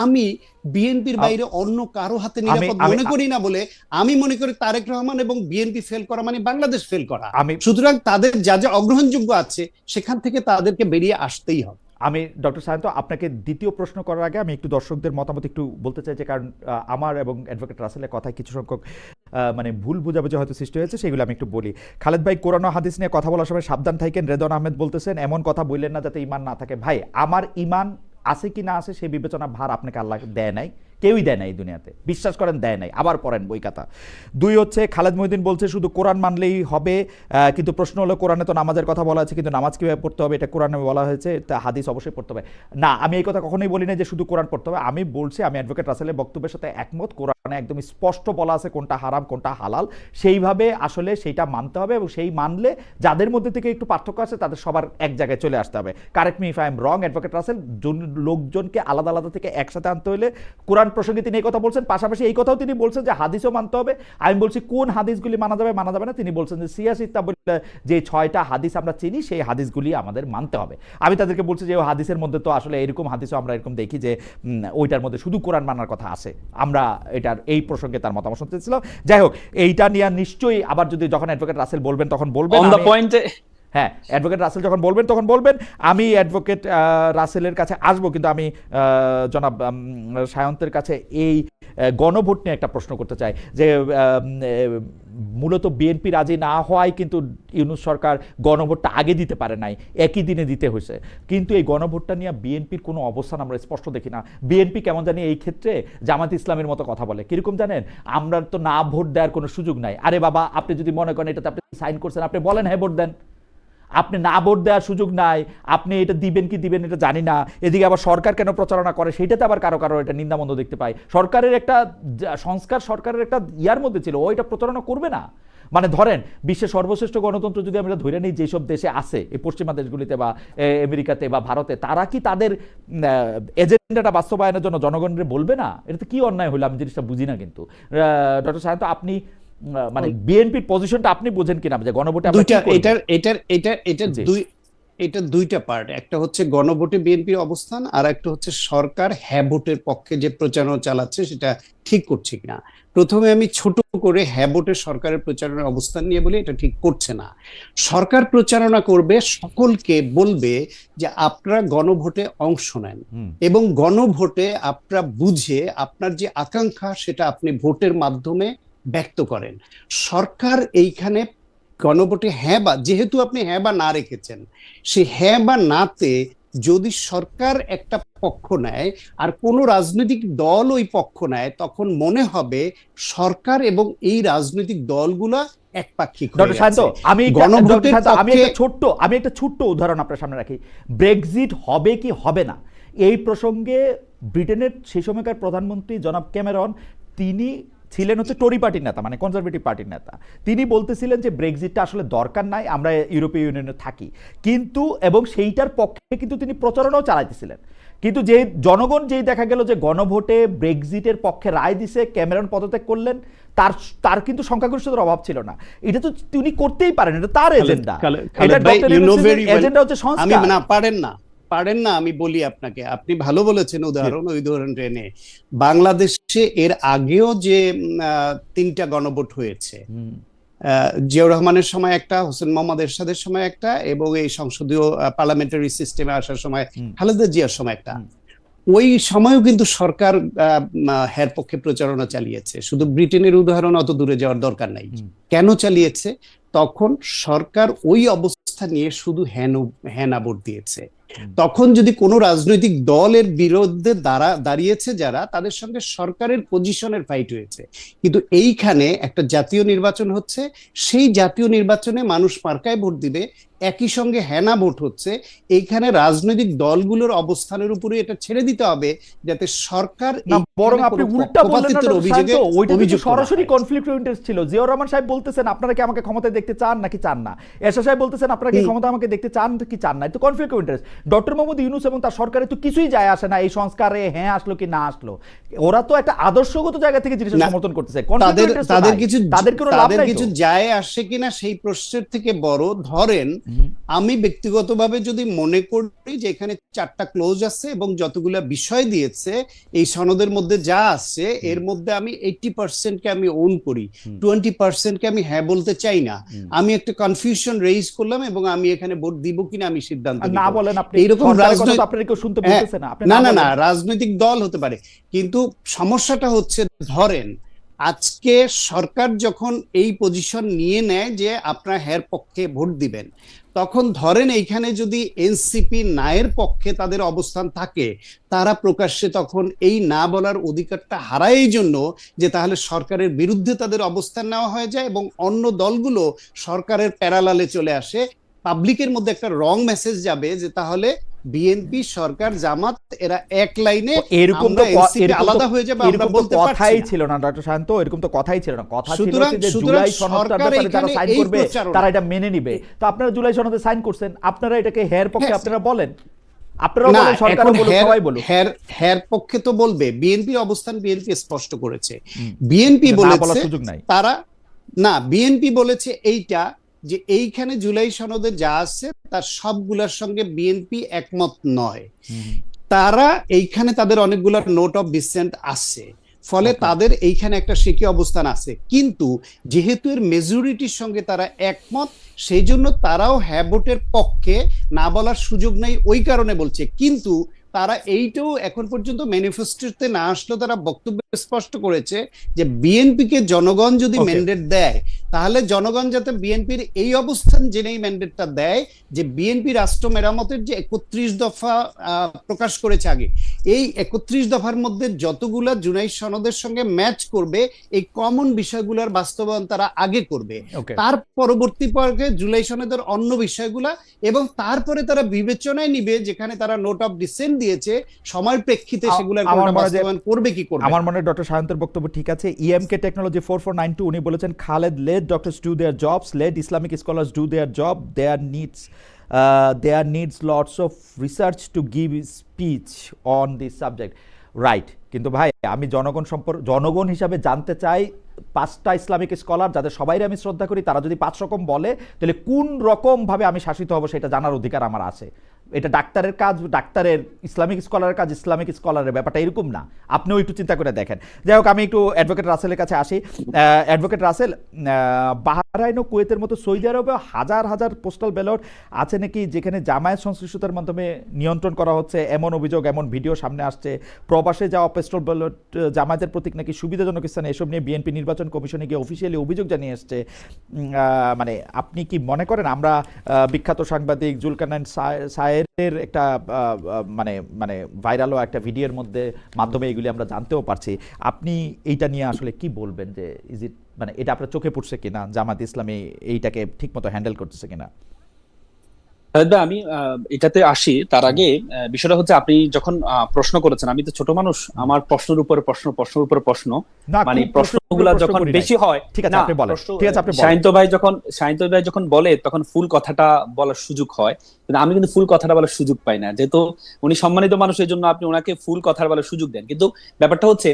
আমি বিএনপির বাইরে অন্য কারো হাতে নিরাপদ মনে করি না, বলে আমি মনে করি তারেক রহমান এবং বিএনপি ফেল করা মানে বাংলাদেশ ফেল করা। সুতরাং তাদের যা যা অগ্রহণযোগ্য আছে সেখান থেকে তাদেরকে বেরিয়ে আসতেই হবে। আমি ডক্টর সায়ন্ত আপনাকে দ্বিতীয় প্রশ্ন করার আগে আমি একটু দর্শকদের মতামত একটু বলতে চাই, যে কারণ আমার এবং অ্যাডভোকেট রাসেলের কথায় কিছু সংখ্যক মানে ভুল বোঝাবুঝি হয়তো সৃষ্টি হয়েছে, সেগুলো আমি একটু বলি। খালেদ ভাই, কোরআন ও হাদিস নিয়ে কথা বলার সময় সাবধান থাকেন। রেদওয়ান আহমেদ বলতেছেন এমন কথা বললেন না যাতে ঈমান না থাকে। ভাই, আমার ঈমান আছে কি না আছে সেই বিবেচনা ভার আপনাকে আল্লাহ দেয় নাই, কেউই দেয় নাই এই দুনিয়াতে, বিশ্বাস করেন দেয় নাই, আবার পড়েন বই খাতা। 2 হচ্ছে খালেদ মহিউদ্দিন বলছে শুধু কোরআন মানলেই হবে, কিন্তু প্রশ্ন হলো কোরআনে তো নামাজের কথা বলা আছে, কিন্তু নামাজ কিভাবে পড়তে হবে এটা কোরআনে বলা হয়েছে, তা হাদিস অবশ্যই পড়তে হবে না। আমি এই কথা কখনোই বলি না যে শুধু কোরআন পড়তে হবে। আমি বলছি, আমি অ্যাডভোকেট রাসেলের বক্তব্যের সাথে একমত, কোরআনে একদম স্পষ্ট বলা আছে কোনটা হারাম কোনটা হালাল, সেইভাবে আসলে সেইটা মানতে হবে, এবং সেই মানলে যাদের মধ্যে থেকে একটু পার্থক্য আছে তাদের সবার এক জায়গায় চলে আসতে হবে। Correct me if I am wrong advocate Russell, লোকজনকে আলাদা আলাদা থেকে একসাথে আনতে হলে কোরআন প্রসঙ্গে তিনি এই কথা বলছেন, পাশাপাশি এই কথাও তিনি বলছেন যে হাদিসও মানতে হবে। আমি বলছি কোন হাদিসগুলি মানা যাবে মানা যাবে না, তিনি বলছেন যে সিয়াসিত্তা বলে যে 6টা হাদিস আমরা চিনি সেই হাদিসগুলি আমাদের মানতে হবে। আমি তাদেরকে বলছি যে ওই হাদিসের মধ্যে তো আসলে এরকম হাদিসও আমরা এরকম দেখি যে ওইটার মধ্যে শুধু কোরআন মানার কথা আছে। আমরা এটার এই প্রসঙ্গে তার মতামত শুনতেছিলাম। যাই হোক, এইটা নিয়ে নিশ্চয়ই আবার যদি যখন অ্যাডভোকেট রাসেল বলবেন তখন বলবেন। অন দ্য পয়েন্টে হ্যাঁ, অ্যাডভোকেট রাসেল যখন বলবেন তখন বলবেন। আমি অ্যাডভোকেট রাসেলের কাছে আসবো, কিন্তু আমি জনাব সায়ন্তের কাছে এই গণভোট নিয়ে একটা প্রশ্ন করতে চাই যে মূলত বিএনপি রাজি না হওয়ায় কিন্তু ইউনূস সরকার গণভোটটা আগে দিতে পারে নাই, একই দিনে দিতে হয়েছে। কিন্তু এই গণভোটটা নিয়ে বিএনপির কোনো অবস্থান আমরা স্পষ্ট দেখি না। বিএনপি কেমন জানি এই ক্ষেত্রে জামাত ইসলামের মতো কথা বলে, কিরকম জানেন, আমরা তো না ভোট দেওয়ার কোনো সুযোগ নাই। আরে বাবা, আপনি যদি মনে করেন এটাতে আপনি সাইন করছেন, আপনি বলেন হ্যাঁ ভোট দেন। আপনি না ভোট দেওয়ার সুযোগ নাই, আপনি এটা দিবেন কি দিবেন এটা জানি না। এদিকে আবার সরকার কেন প্রচারণা করে সেইটাতে আবার কারো কারো এটা নিন্দামন্দ দেখতে পাই। সরকারের একটা সংস্কার, সরকারের একটা ইয়ার মধ্যে ছিল, ও এটা প্রচারণা করবে না। মানে ধরেন বিশ্বের সর্বশ্রেষ্ঠ গণতন্ত্র যদি আমরা ধরে নিই যেসব দেশে আছে, এই পশ্চিমা দেশগুলিতে বা আমেরিকাতে বা ভারতে, তারা কি তাদের এজেন্ডাটা বাস্তবায়নের জন্য জনগণের বলবে না? এটাতে কি অন্যায় হলো আমি জিনিসটা বুঝি না। কিন্তু ডক্টর সায়ন্ত, আপনি মানে বিএনপির পজিশনটা আপনি বুঝেন কিনা যে গণভোটে এটা দুইটা পার্ট। একটা হচ্ছে গণভোটে বিএনপির অবস্থান, আর একটা হচ্ছে সরকার হ্যাঁ ভোটের পক্ষে যে প্রচারণা চালাচ্ছে সেটা ঠিক করছে কিনা। প্রথমে আমি ছোট করে হ্যাঁ ভোটে সরকারের প্রচারণার অবস্থান নিয়ে বলি, এটা ঠিক করছে না। সরকার প্রচারণা করবে, সকলকে বলবে যে আপনারা গণভোটে অংশ নেন এবং গণভোটে আপনারা বুঝে আপনার যে আকাঙ্ক্ষা সেটা আপনি ভোটের মাধ্যমে ব্যক্ত করেন। সরকার এইখানে গণভোটে হ্যাঁ বা, যেহেতু আপনি হ্যাঁ বা না রেখেছেন, সেই হ্যাঁ বা নাতে যদি সরকার একটা পক্ষ নেয় আর কোন রাজনৈতিক দল ওই পক্ষ নেয়, তখন মনে হবে সরকার এবং এই রাজনৈতিক দলগুলা একপাক্ষিক হয়ে ডক্টর শান্ত, গেছে। আমি একটা ছোট্ট উদাহরণ আপনার সামনে রাখি। ব্রেক্সিট হবে কি হবে না, এই প্রসঙ্গে ব্রিটেনের সেই সময়কার প্রধানমন্ত্রী জনাব ক্যামেরন, তিনি ছিলেন হচ্ছে টরি পার্টির নেতা, মানে কনজারভেটিভ পার্টির নেতা। তিনি বলতেছিলেন যে ব্রেক্সিটটা আসলে দরকার নাই, আমরা ইউরোপীয় ইউনিয়নে থাকি। কিন্তু এবং সেইটার পক্ষে কিন্তু তিনি প্রচারণাও চালাইতেছিলেন। কিন্তু যে জনগণ যেই দেখা গেল যে গণভোটে ব্রেক্সিটের পক্ষে রায় দিছে, ক্যামেরন পদত্যাগ করলেন, তার কিন্তু সংখ্যাগরিষ্ঠতার অভাব ছিল না। এটা তো তিনি করতেই পারেন, এটা তার এজেন্ডা। এজেন্ডা হচ্ছে সংস্কার। পারেন না, আমি বলি আপনাকে, আপনি ভালো বলেছেন উদাহরণ, ওই উদাহরণ এনে। বাংলাদেশে এর আগেও যে 3টা গণভোট হয়েছে, জিয়াউর রহমানের সময় একটা, হোসেন মোহাম্মদ এরশাদের সময় একটা, এবং এই সংসদীয় পার্লামেন্টারি সিস্টেমে আসার সময় খালেদা জিয়ার সময় একটা। ওই সময়ও কিন্তু সরকার হ্যার পক্ষে প্রচারণা চালিয়েছে। শুধু ব্রিটেনের উদাহরণ অত দূরে যাওয়ার দরকার নাই। কেন চালিয়েছে? তখন সরকার ওই অবস্থা নিয়ে শুধু হ্যাঁ না ভোট দিয়েছে। তখন যদি কোনো রাজনৈতিক দলের বিরুদ্ধে দাঁড়িয়েছে যারা, তাদের সঙ্গে সরকারের পজিশনের ফাইট হয়েছে। কিন্তু এইখানে একটা জাতীয় নির্বাচন হচ্ছে, সেই জাতীয় নির্বাচনে মানুষ মার্কায় ভোট দিবে, একই সঙ্গে হ্যানা ভোট হচ্ছে। এইখানে রাজনৈতিক দলগুলোর অবস্থানের উপরে এটা ছেড়ে দিতে হবে, যাতে সরকার বরং আপনি উল্টা বললেন না, ওইটা কিন্তু সরাসরি কনফ্লিক্ট অফ ইন্টারেস্ট ছিল। জিয়াউর রহমান সাহেব বলতেছেন আপনারা কি আমাকে ক্ষমতায় দেখতে চান নাকি চান না, এরশাদ সাহেব বলতেছেন আপনারা কি ক্ষমতা আমাকে দেখতে চান কি চান না। এটা conflict of interest. Doctor Mohammad Yunus এবং তার সরকারে তো কিছুই যায় আসে না এই সংস্কারে হ্যাঁ আসলো কি না আসলো। ওরা তো একটা আদর্শগত জায়গা থেকে জিনিসটা সমর্থন করতেছে। তাদের কিছু যায় আসে কিনা সেই প্রশ্নের থেকে বড়, ধরেন আমি ব্যক্তিগতভাবে যদি মনে করি যে এখানে 4টা ক্লোজ আছে এবং যতগুলা বিষয় দিয়েছে এই সনদের মধ্যে যা আছে, এর মধ্যে আমি 80% কে আমি ওন করি, 20% কে আমি হ্যাঁ বলতে চাই না, আমি একটা কনফিউশন রেইজ করলাম এবং আমি এখানে ভোট দিব কিনা আমি সিদ্ধান্ত নিব। না বলেন আপনি, এইরকম না রাজনৈতিক দল হতে পারে। কিন্তু সমস্যাটা হচ্ছে, ধরেন আজকে সরকার যখন এই পজিশন নিয়ে নেয় যে আপনারা হ্যার পক্ষে ভোট দিবেন, তখন ধরেন এইখানে যদি এনসিপি নায়ের পক্ষে তাদের অবস্থান থাকে, তারা প্রকাশ্যে তখন এই না বলার অধিকারটা হারায় এই জন্য যে তাহলে সরকারের বিরুদ্ধে তাদের অবস্থান নেওয়া হয়ে যায় এবং অন্য দলগুলো সরকারের প্যারালালে চলে আসে। পাবলিকের মধ্যে একটা রং মেসেজ যাবে যে তাহলে বিএনপি, সরকার, জামাত এরা এক লাইনে, এরকম তো আলাদা হয়ে যাবে, আমরা বলতে কথাই ছিল না ডক্টর শান্ত, এরকম তো কথাই ছিল না। কথা ছিল যে জুলাই সনদটার ব্যাপারে যারা সাইন করবে তারা এটা মেনে নিবে। তো আপনারা জুলাই সনদে সাইন করছেন, আপনারা এটাকে হের পক্ষে আপনারা বলেন, আপনারা বলেন, সরকার বলুক, সবাই বলুক। হের পক্ষে তো বলবে, বিএনপির অবস্থান বিএনপি স্পষ্ট করেছে। বিএনপি বলেছে তারা না, বিএনপি বলেছে এইটা যে এইখানে জুলাই সনদে যা আছে তার সবগুলোর সঙ্গে বিএনপি একমত নয়। তারা এইখানে তাদের অনেকগুলো নোট অফ ডিসেন্ট আছে। ফলে Okay. তাদের এইখানে একটা সিকি অবস্থান আছে, কিন্তু যেহেতু এর মেজরিটির সঙ্গে তারা একমত, সেই জন্য তারাও হ্যাঁ ভোটের পক্ষে, না বলার সুযোগ নেই ওই কারণে বলছে। কিন্তু তারা এইটাও এখন পর্যন্ত ম্যানিফেস্টোতে না আসলেও তারা বক্তব্য স্পষ্ট করেছে যে বিএনপিকে জনগণ যদি Okay. ম্যান্ডেট দেয়, তাহলে জনগণ যাতে বিএনপির এই অবস্থান জেনেই ম্যান্ডেটটা দেয় যে বিএনপি রাষ্ট্র মেরামতের যে 31 দফা প্রকাশ করেছে আগে, এই 31 দফার মধ্যে যতগুলা জুলাই সনদের সঙ্গে ম্যাচ করবে, এই কমন বিষয়গুলোর বাস্তবায়ন তারা আগে করবে। Okay. তার পরবর্তী পর্যায়ে জুলাই সনদের অন্য বিষয়গুলা, এবং তারপরে তারা বিবেচনায় নিবে যেখানে তারা নোট অফ ডিসেন্ট দিয়েছে, সময়ের প্রেক্ষিতে সেগুলোর আমার কোনটা মনে হয় যে বাস্তবায়ন করবে কি করবে আমার না। মনে হয় ডক্টর সায়ন্তের বক্তব্য ঠিক আছে। ইএমকে টেকনোলজি 4492 উনি বলেছেন, Khaled, let doctors do their jobs, let Islamic scholars do their job, there needs lots of research to give speech on this subject. Right, কিন্তু ভাই আমি জনগণ হিসাবে জানতে চাই, 5টা ইসলামিক স্কলার যাদের সবাই আমি শ্রদ্ধা করি, তারা যদি 5 রকম বলে, তাহলে কোন রকম ভাবে আমি শাসিত হব সেটা জানার অধিকার আমার আছে। এটা ডাক্তারের কাজ ডাক্তারের, ইসলামিক স্কলারের কাজ ইসলামিক স্কলারের, ব্যাপারটা এরকম না। আপনিও একটু চিন্তা করে দেখেন। যাই হোক, আমি একটু অ্যাডভোকেট রাসেলের কাছে আসি। অ্যাডভোকেট রাসেল, বাহরাইন ও কুয়েতের মতো সৌদি আরবে হাজার হাজার পোস্টাল ব্যালট আছে নাকি যেখানে জামায়াত সংশ্লিষ্টতার মাধ্যমে নিয়ন্ত্রণ করা হচ্ছে, এমন অভিযোগ, এমন ভিডিও সামনে আসছে। প্রবাসে যাওয়া পোস্টাল ব্যালট জামায়াতের প্রতীক নাকি সুবিধাজনক স্থানে, এসব নিয়ে বিএনপি নির্বাচন কমিশনে গিয়ে অফিসিয়ালি অভিযোগ জানিয়ে এসছে। মানে আপনি কি মনে করেন, আমরা বিখ্যাত সাংবাদিক জুলকারনাইন সায়েরের একটা মানে মানে ভাইরালও একটা ভিডিওর মাধ্যমে এগুলি আমরা জানতেও পারছি। আপনি এইটা নিয়ে আসলে কি বলবেন, যে ইজ ইট, মানে এটা আপনার চোখে পড়ছে কিনা, জামাত ইসলামী এইটাকে ঠিকমতো হ্যান্ডেল করতেছে কিনা? আমি এটাতে আসি তার আগে বিষয়টা হচ্ছে, আপনি যখন প্রশ্ন করেছেন, আমি তো ছোট মানুষ, আমার প্রশ্নের উপরে প্রশ্ন, প্রশ্নের উপরে প্রশ্ন, না, মানে খুব প্রশ্নগুলো প্রশ্ন যখন করি নাই। বেশি হয়, ঠিক আছে, না, আপনি বলেন। প্রশ্ন- ঠিক আছে, আপনি বলেন। সায়ন্ত ভাই যখন বলে তখন ফুল কথাটা বলার সুযোগ হয়, কিন্তু আমি কিন্তু ফুল কথাটা বলার সুযোগ পাই না, যেহেতু উনি সম্মানিত মানুষ, এই জন্য আপনি ওনাকে ফুল কথা বলার সুযোগ দেন। কিন্তু ব্যাপারটা হচ্ছে,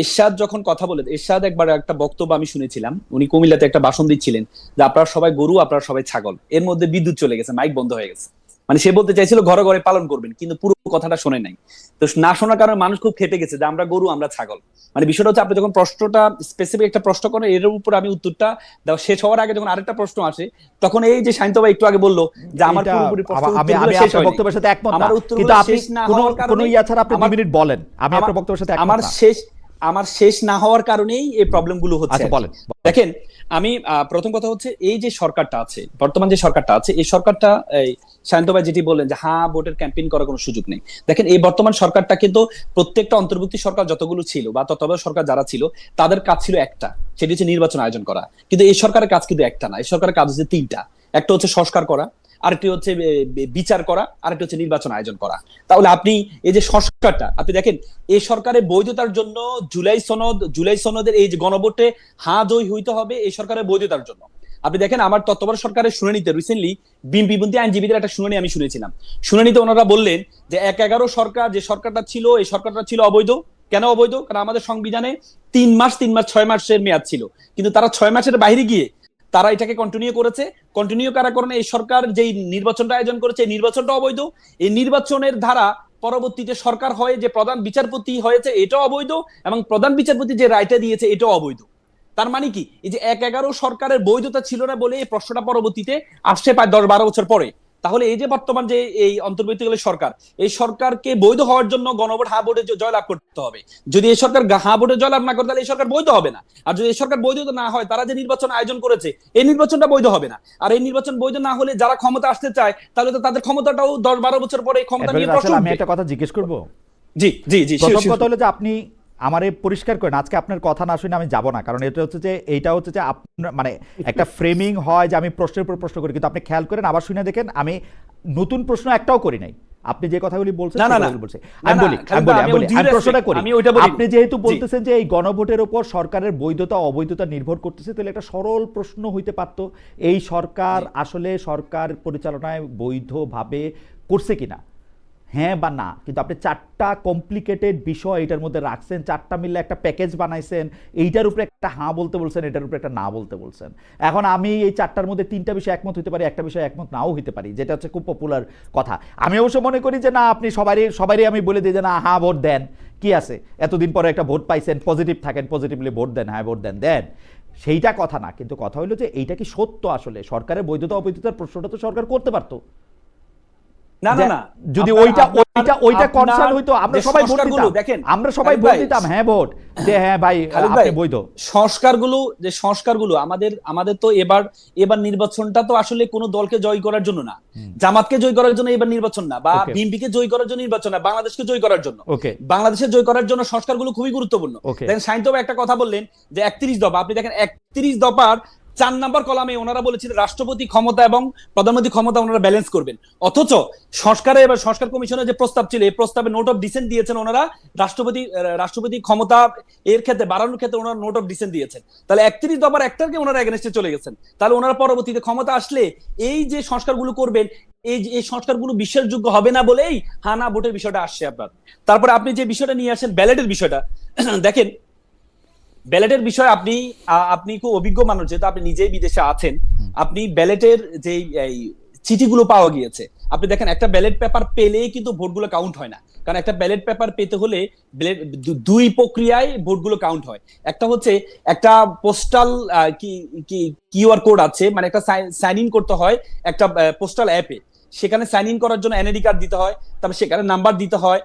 এরশাদ যখন কথা বলে, এরশাদ একবার একটা বক্তব্য আমি শুনেছিলাম, উনি কুমিল্লাতে একটা ভাষণ দিচ্ছিলেন যে আপনারা সবাই গরু, আপনারা সবাই ছাগল, এর মধ্যে বিদ্যুৎ চলে গেছে, মাইক বন্ধ হয়ে গেছে। মানে সে বলতে চাইছিল ঘরে ঘরে পালন করবেন, কিন্তু পুরো কথাটা শোনে নাই। তো না শোনার কারণে মানুষ খুব খেপে গেছে যে আমরা গরু, আমরা ছাগল। মানে বিষয়টা হচ্ছে, আপনি যখন প্রশ্নটা স্পেসিফিক একটা প্রশ্ন করেন, এর উপর আমি উত্তরটা দেওয়া শেষ হওয়ার আগে যখন আরেকটা প্রশ্ন আসে, তখন এই যে শান্ত ভাই একটু আগে বললো যে আমার এটা পুরোপুরি আমি আপনার বক্তব্যের সাথে একমত না, আমার উত্তরগুলো কিন্তু আপনি শেষ না কোনো হওয়ার কারণে ইয়া ছাড়া আপনি 2 আমার- মিনিট বলেন, আমি আপনার বক্তব্যের সাথে একমত না। আমার শেষ না হওয়ার কারণেই এই প্রবলেম গুলো হচ্ছে। আচ্ছা, বলেন। দেখেন, আমি প্রথম কথা হচ্ছে, এই যে সরকারটা আছে, বর্তমান যে সরকারটা আছে, এই সরকারটা, শান্ত ভাই যেটি বললেন যে হ্যাঁ ভোটের ক্যাম্পেইন করার কোনো সুযোগ নেই, দেখেন এই বর্তমান সরকারটা কিন্তু প্রত্যেকটা অন্তর্বর্তী সরকার যতগুলো ছিল বা তত্ত্বাবধায়ক সরকার যারা ছিল, তাদের কাজ ছিল একটা, সেটি হচ্ছে নির্বাচন আয়োজন করা। কিন্তু এই সরকারের কাজ কিন্তু একটা না, এই সরকারের কাজ হচ্ছে 3টা। একটা হচ্ছে সংস্কার করা, আরেকটি হচ্ছে বিচার করা, আরেকটি হচ্ছে নির্বাচন আয়োজন করা। তাহলে আপনি এই যে সংস্কারটা, আপনি দেখেন এই সরকারের বৈধতার জন্য জুলাই সনদের এই যে গণভোটে হ্যাঁ জয়ী হইতে হবে, এই সরকারের বৈধতার জন্য। আপনি দেখেন, আমার তত্ত্বাবধায়ক সরকারের শুনানিতে রিসেন্টলি বিএনপি আইনজীবীদের একটা শুনানি আমি শুনেছিলাম। শুনানিতে ওনারা বললেন যে 1/11 সরকার, যে সরকারটা ছিল, এই সরকারটা ছিল অবৈধ। কেন অবৈধ? কারণ আমাদের সংবিধানে 3 মাস 6 মাসের মেয়াদ ছিল, কিন্তু তারা 6 মাসের বাইরে গিয়ে তারা এটাকে কন্টিনিউ করেছে। কন্টিনিউ করার কারণে এই সরকার যেই নির্বাচনটা আয়োজন করেছে, এই নির্বাচনটা অবৈধ। এই নির্বাচনের ধারা পরবর্তীতে সরকার হয় যে প্রধান বিচারপতি হয়েছে, এটাও অবৈধ, এবং প্রধান বিচারপতি যে রায়টা দিয়েছে এটাও অবৈধ। তার মানে কি, এই যে 1/11 সরকারের বৈধতা ছিল না বলে এই প্রশ্নটা পরবর্তীতে আসছে প্রায় 10-12 বছর পরে। তাহলে এই যে বর্তমান যে এই অন্তর্বর্তীকালীন সরকার, এই সরকারকে বৈধ হওয়ার জন্য গণভোট হ্যাঁ ভোটে জয়লাভ করতে হবে। যদি এই সরকার হ্যাঁ ভোটে জয়লাভ না করে, তাহলে এই সরকার বৈধ হবে না। আর যদি এই সরকার বৈধ না হয়, তারা যে নির্বাচন আয়োজন করেছে, এই নির্বাচনটা বৈধ হবে না। আর এই নির্বাচন বৈধ না হলে যারা ক্ষমতা আসতে চায়, তাহলে তো তাদের ক্ষমতাটাও 10-12 বছর পরে এই ক্ষমতা নিয়ে প্রশ্ন আমি উঠবে। একটা কথা জিজ্ঞেস করব। জি জি জি, প্রথম কথা হলো যে আপনি আমারে পরিষ্কার করেন, আজকে আপনার কথা না শুনে আমি যাব না, কারণ এটা হচ্ছে যে এইটা হচ্ছে যে আপনার মানে একটা ফ্রেমিং হয় যে আমি প্রশ্নের উপর প্রশ্ন করি, কিন্তু আপনি খেয়াল করেন আবার শুনে দেখেন আমি নতুন প্রশ্ন একটাও করি নাই। আপনি যে কথাগুলি বলছেন সেগুলো বলছি। আমি প্রশ্নটা করি, আপনি যেহেতু বলতেছেন যে এই গণভোটের উপর সরকারের বৈধতা অবৈধতা নির্ভর করতেছে, তাহলে একটা সরল প্রশ্ন হইতে পারতো, এই সরকার আসলে সরকার পরিচালনায় বৈধভাবে করছে কিনা। হ্যাঁ বা না, কিন্তু আপনি 4টা কমপ্লিকেটেড বিষয় এটার মধ্যে রাখছেন, 4টা মিলে একটা প্যাকেজ বানাইছেন, এইটার উপরে একটা হ্যাঁ বলতে বলছেন, এটার উপরে একটা না বলতে বলছেন। এখন আমি এই 4টার মধ্যে 3টা বিষয় একমত হতে পারি, একটা বিষয় একমত নাও হতে পারি, যেটা হচ্ছে খুব পপুলার কথা। আমি অবশ্য মনে করি যে না, আপনি সবারই আমি বলে দিই যে না হ্যাঁ ভোট দেন, কি আছে, এতদিন পরে একটা ভোট পাইছেন, পজিটিভ থাকেন, পজিটিভলি ভোট দেন, হ্যাঁ ভোট দেন দেন, সেইটা কথা না। কিন্তু কথা হলো যে এইটা কি সত্য আসলে? সরকারের বৈধতা অবৈধতার প্রশ্নটা তো সরকার করতে পারতো। না না না, যদি ওইটা কনসার্ন হইতো, আমরা সবাই ভোট দিতাম, আমরা সবাই ভোট দিতাম হ্যাঁ ভোট, যে হ্যাঁ ভাই আপনি বৈধ। সংস্কারগুলো আমাদের তো এবার নির্বাচনটা তো আসলে কোনো দলকে জয় করার জন্য না, জামাতকে জয় করার জন্য এবার নির্বাচন না, বা বিএনপিকে জয় করার জন্য নির্বাচন না, বাংলাদেশকে জয় করার জন্য। বাংলাদেশে জয় করার জন্য সংস্কারগুলো খুবই গুরুত্বপূর্ণ। দেখেন সাইনতব একটা কথা বললেন যে 31 দফা, আপনি দেখেন 31 দফার 4 নম্বর কলামে ওনারা বলেছিলেন রাষ্ট্রপতি ক্ষমতা এবং প্রধানমন্ত্রী ক্ষমতা ওনারা ব্যালেন্স করবেন। অথচ এবার সংস্কার কমিশনের যে প্রস্তাব ছিল, এই প্রস্তাবে নোট অফ ডিসেন্ট দিয়েছেন ওনারা, রাষ্ট্রপতি ক্ষমতা এর ক্ষেত্রে বাড়ানোর ক্ষেত্রে ওনারা নোট অফ ডিসেন্ট দিয়েছেন। তাহলে 31 দফার একটাকে ওনারা এগেনস্টে চলে গেছেন। তাহলে ওনারা পরবর্তীতে ক্ষমতা আসলে এই যে সংস্কারগুলো করবেন, এই সংস্কারগুলো বিশ্বাসযোগ্য হবে না বলেই হানা ভোটের বিষয়টা আসছে আপনার। তারপরে আপনি যে বিষয়টা নিয়ে আসেন ব্যালেটের বিষয়টা, দেখেন ব্যালেটের বিষয় আপনি খুব অভিজ্ঞ মানুষ, যেহেতু আপনি নিজেই বিদেশে আছেন, আপনি ব্যালেটের যে চিঠিগুলো পাওয়া গিয়েছে, আপনি দেখেন একটা ব্যালেট পেপার পেলেই কিন্তু ভোটগুলো কাউন্ট হয় না। কারণ একটা ব্যালেট পেপার পেতে হলে দুই প্রক্রিয়ায় ভোটগুলো কাউন্ট হয়। একটা হচ্ছে একটা পোস্টাল কিউআর কোড আছে, মানে একটা সাইন ইন করতে হয় একটা পোস্টাল অ্যাপে, সেখানে সাইন ইন করার জন্য এনআইডি কার্ড দিতে হয়, তারপর সেখানে নাম্বার দিতে হয়,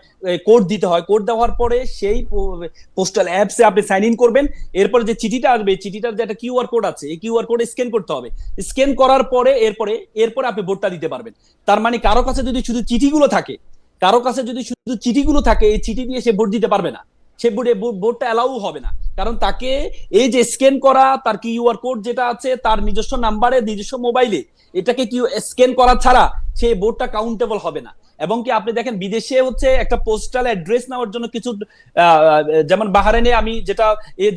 কোড দিতে হয়, কোড দেওয়ার পরে সেই পোস্টাল অ্যাপসে আপনি সাইন ইন করবেন। এরপরে যে চিঠিটা আসবে, চিঠিটার যে একটা কিউআর কোড আছে, এই কিউআর কোড স্ক্যান করতে হবে। স্ক্যান করার পরে এরপরে আপনি ভোটটা দিতে পারবেন। তার মানে কারো কাছে যদি শুধু চিঠিগুলো থাকে, এই চিঠি দিয়ে সে ভোট দিতে পারবে না, সে ভোটটা অ্যালাউ হবে না। কারণ তাকে এই যে স্ক্যান করা তার কিউআর কোড যেটা আছে, তার নিজস্ব নাম্বারে নিজস্ব মোবাইলে এটাকে স্ক্যান করা ছাড়া সেই ভোটটা কাউন্টেবল হবে না। এবং কি আপনি দেখেন বিদেশে হচ্ছে একটা পোস্টাল অ্যাড্রেস নেওয়ার জন্য কিছু, যেমন বাহরাইনে আমি যেটা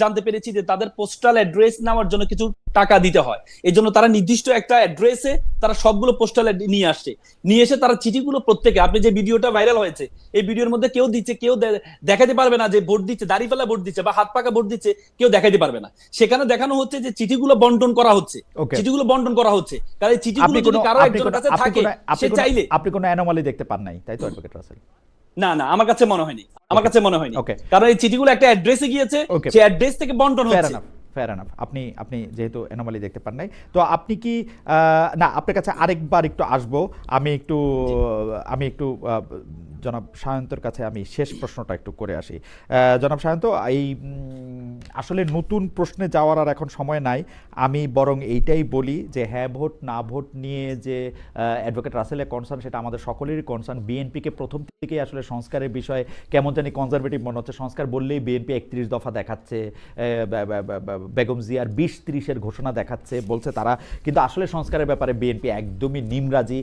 জানতে পেরেছি যে তাদের পোস্টাল অ্যাড্রেস নেওয়ার জন্য কিছু টাকা দিতে হয়। এই জন্য তারা নির্দিষ্ট একটা অ্যাড্রেসে তারা সবগুলো পোস্টাল নিয়ে এসে তারা চিঠিগুলো প্রত্যেকে, আপনি যে ভিডিওটা ভাইরাল হয়েছে, এই ভিডিওর মধ্যে কেউ দিচ্ছে, কেউ দেখাতে পারবে না যে ভোট দিচ্ছে, দাড়ি ফেলা ভোট দিচ্ছে বা হাত পাকা ভোট দিচ্ছে, কেউ দেখাতে পারবে না। সেখানে দেখানো হচ্ছে যে চিঠিগুলো বন্টন করা হচ্ছে, কারণ এই চিঠিগুলো যদি কারো একজনের কাছে থাকে, সে চাইলে। আপনি কোনো অ্যানোমালি দেখতে পান নাই, তাই তো অ্যাডভোকেট রাসেল? না, আমার কাছে মনে হয়নি, কারণ এই চিঠিগুলো একটা অ্যাড্রেসে গিয়েছে, সেই অ্যাড্রেস থেকে বন্টন হচ্ছে। Fair enough. আপনি যেহেতু অ্যানোমালি দেখতে পান নাই, তো আপনি কি না, আপনার কাছে আরেকবার একটু আসবো, আমি একটু জনাব সায়ন্তর কাছে আমি শেষ প্রশ্নটা একটু করে আসি। জনাব সায়ন্ত, এই আসলে নতুন প্রশ্নে যাওয়ার আর এখন সময় নাই, আমি বরং এইটাই বলি যে হ্যাঁ ভোট না ভোট নিয়ে যে অ্যাডভোকেট রাসেলের কনসার্ন, সেটা আমাদের সকলেরই কনসার্ন। বিএনপিকে প্রথম থেকেই আসলে সংস্কারের বিষয়ে কেমন জানি কনজারভেটিভ মনে হচ্ছে। সংস্কার বললেই বিএনপি 31 দফা দেখাচ্ছে, বেগম জিয়ার 20-30-এর ঘোষণা দেখাচ্ছে, বলছে তারা, কিন্তু আসলে সংস্কারের ব্যাপারে বিএনপি একদমই নিমরাজি।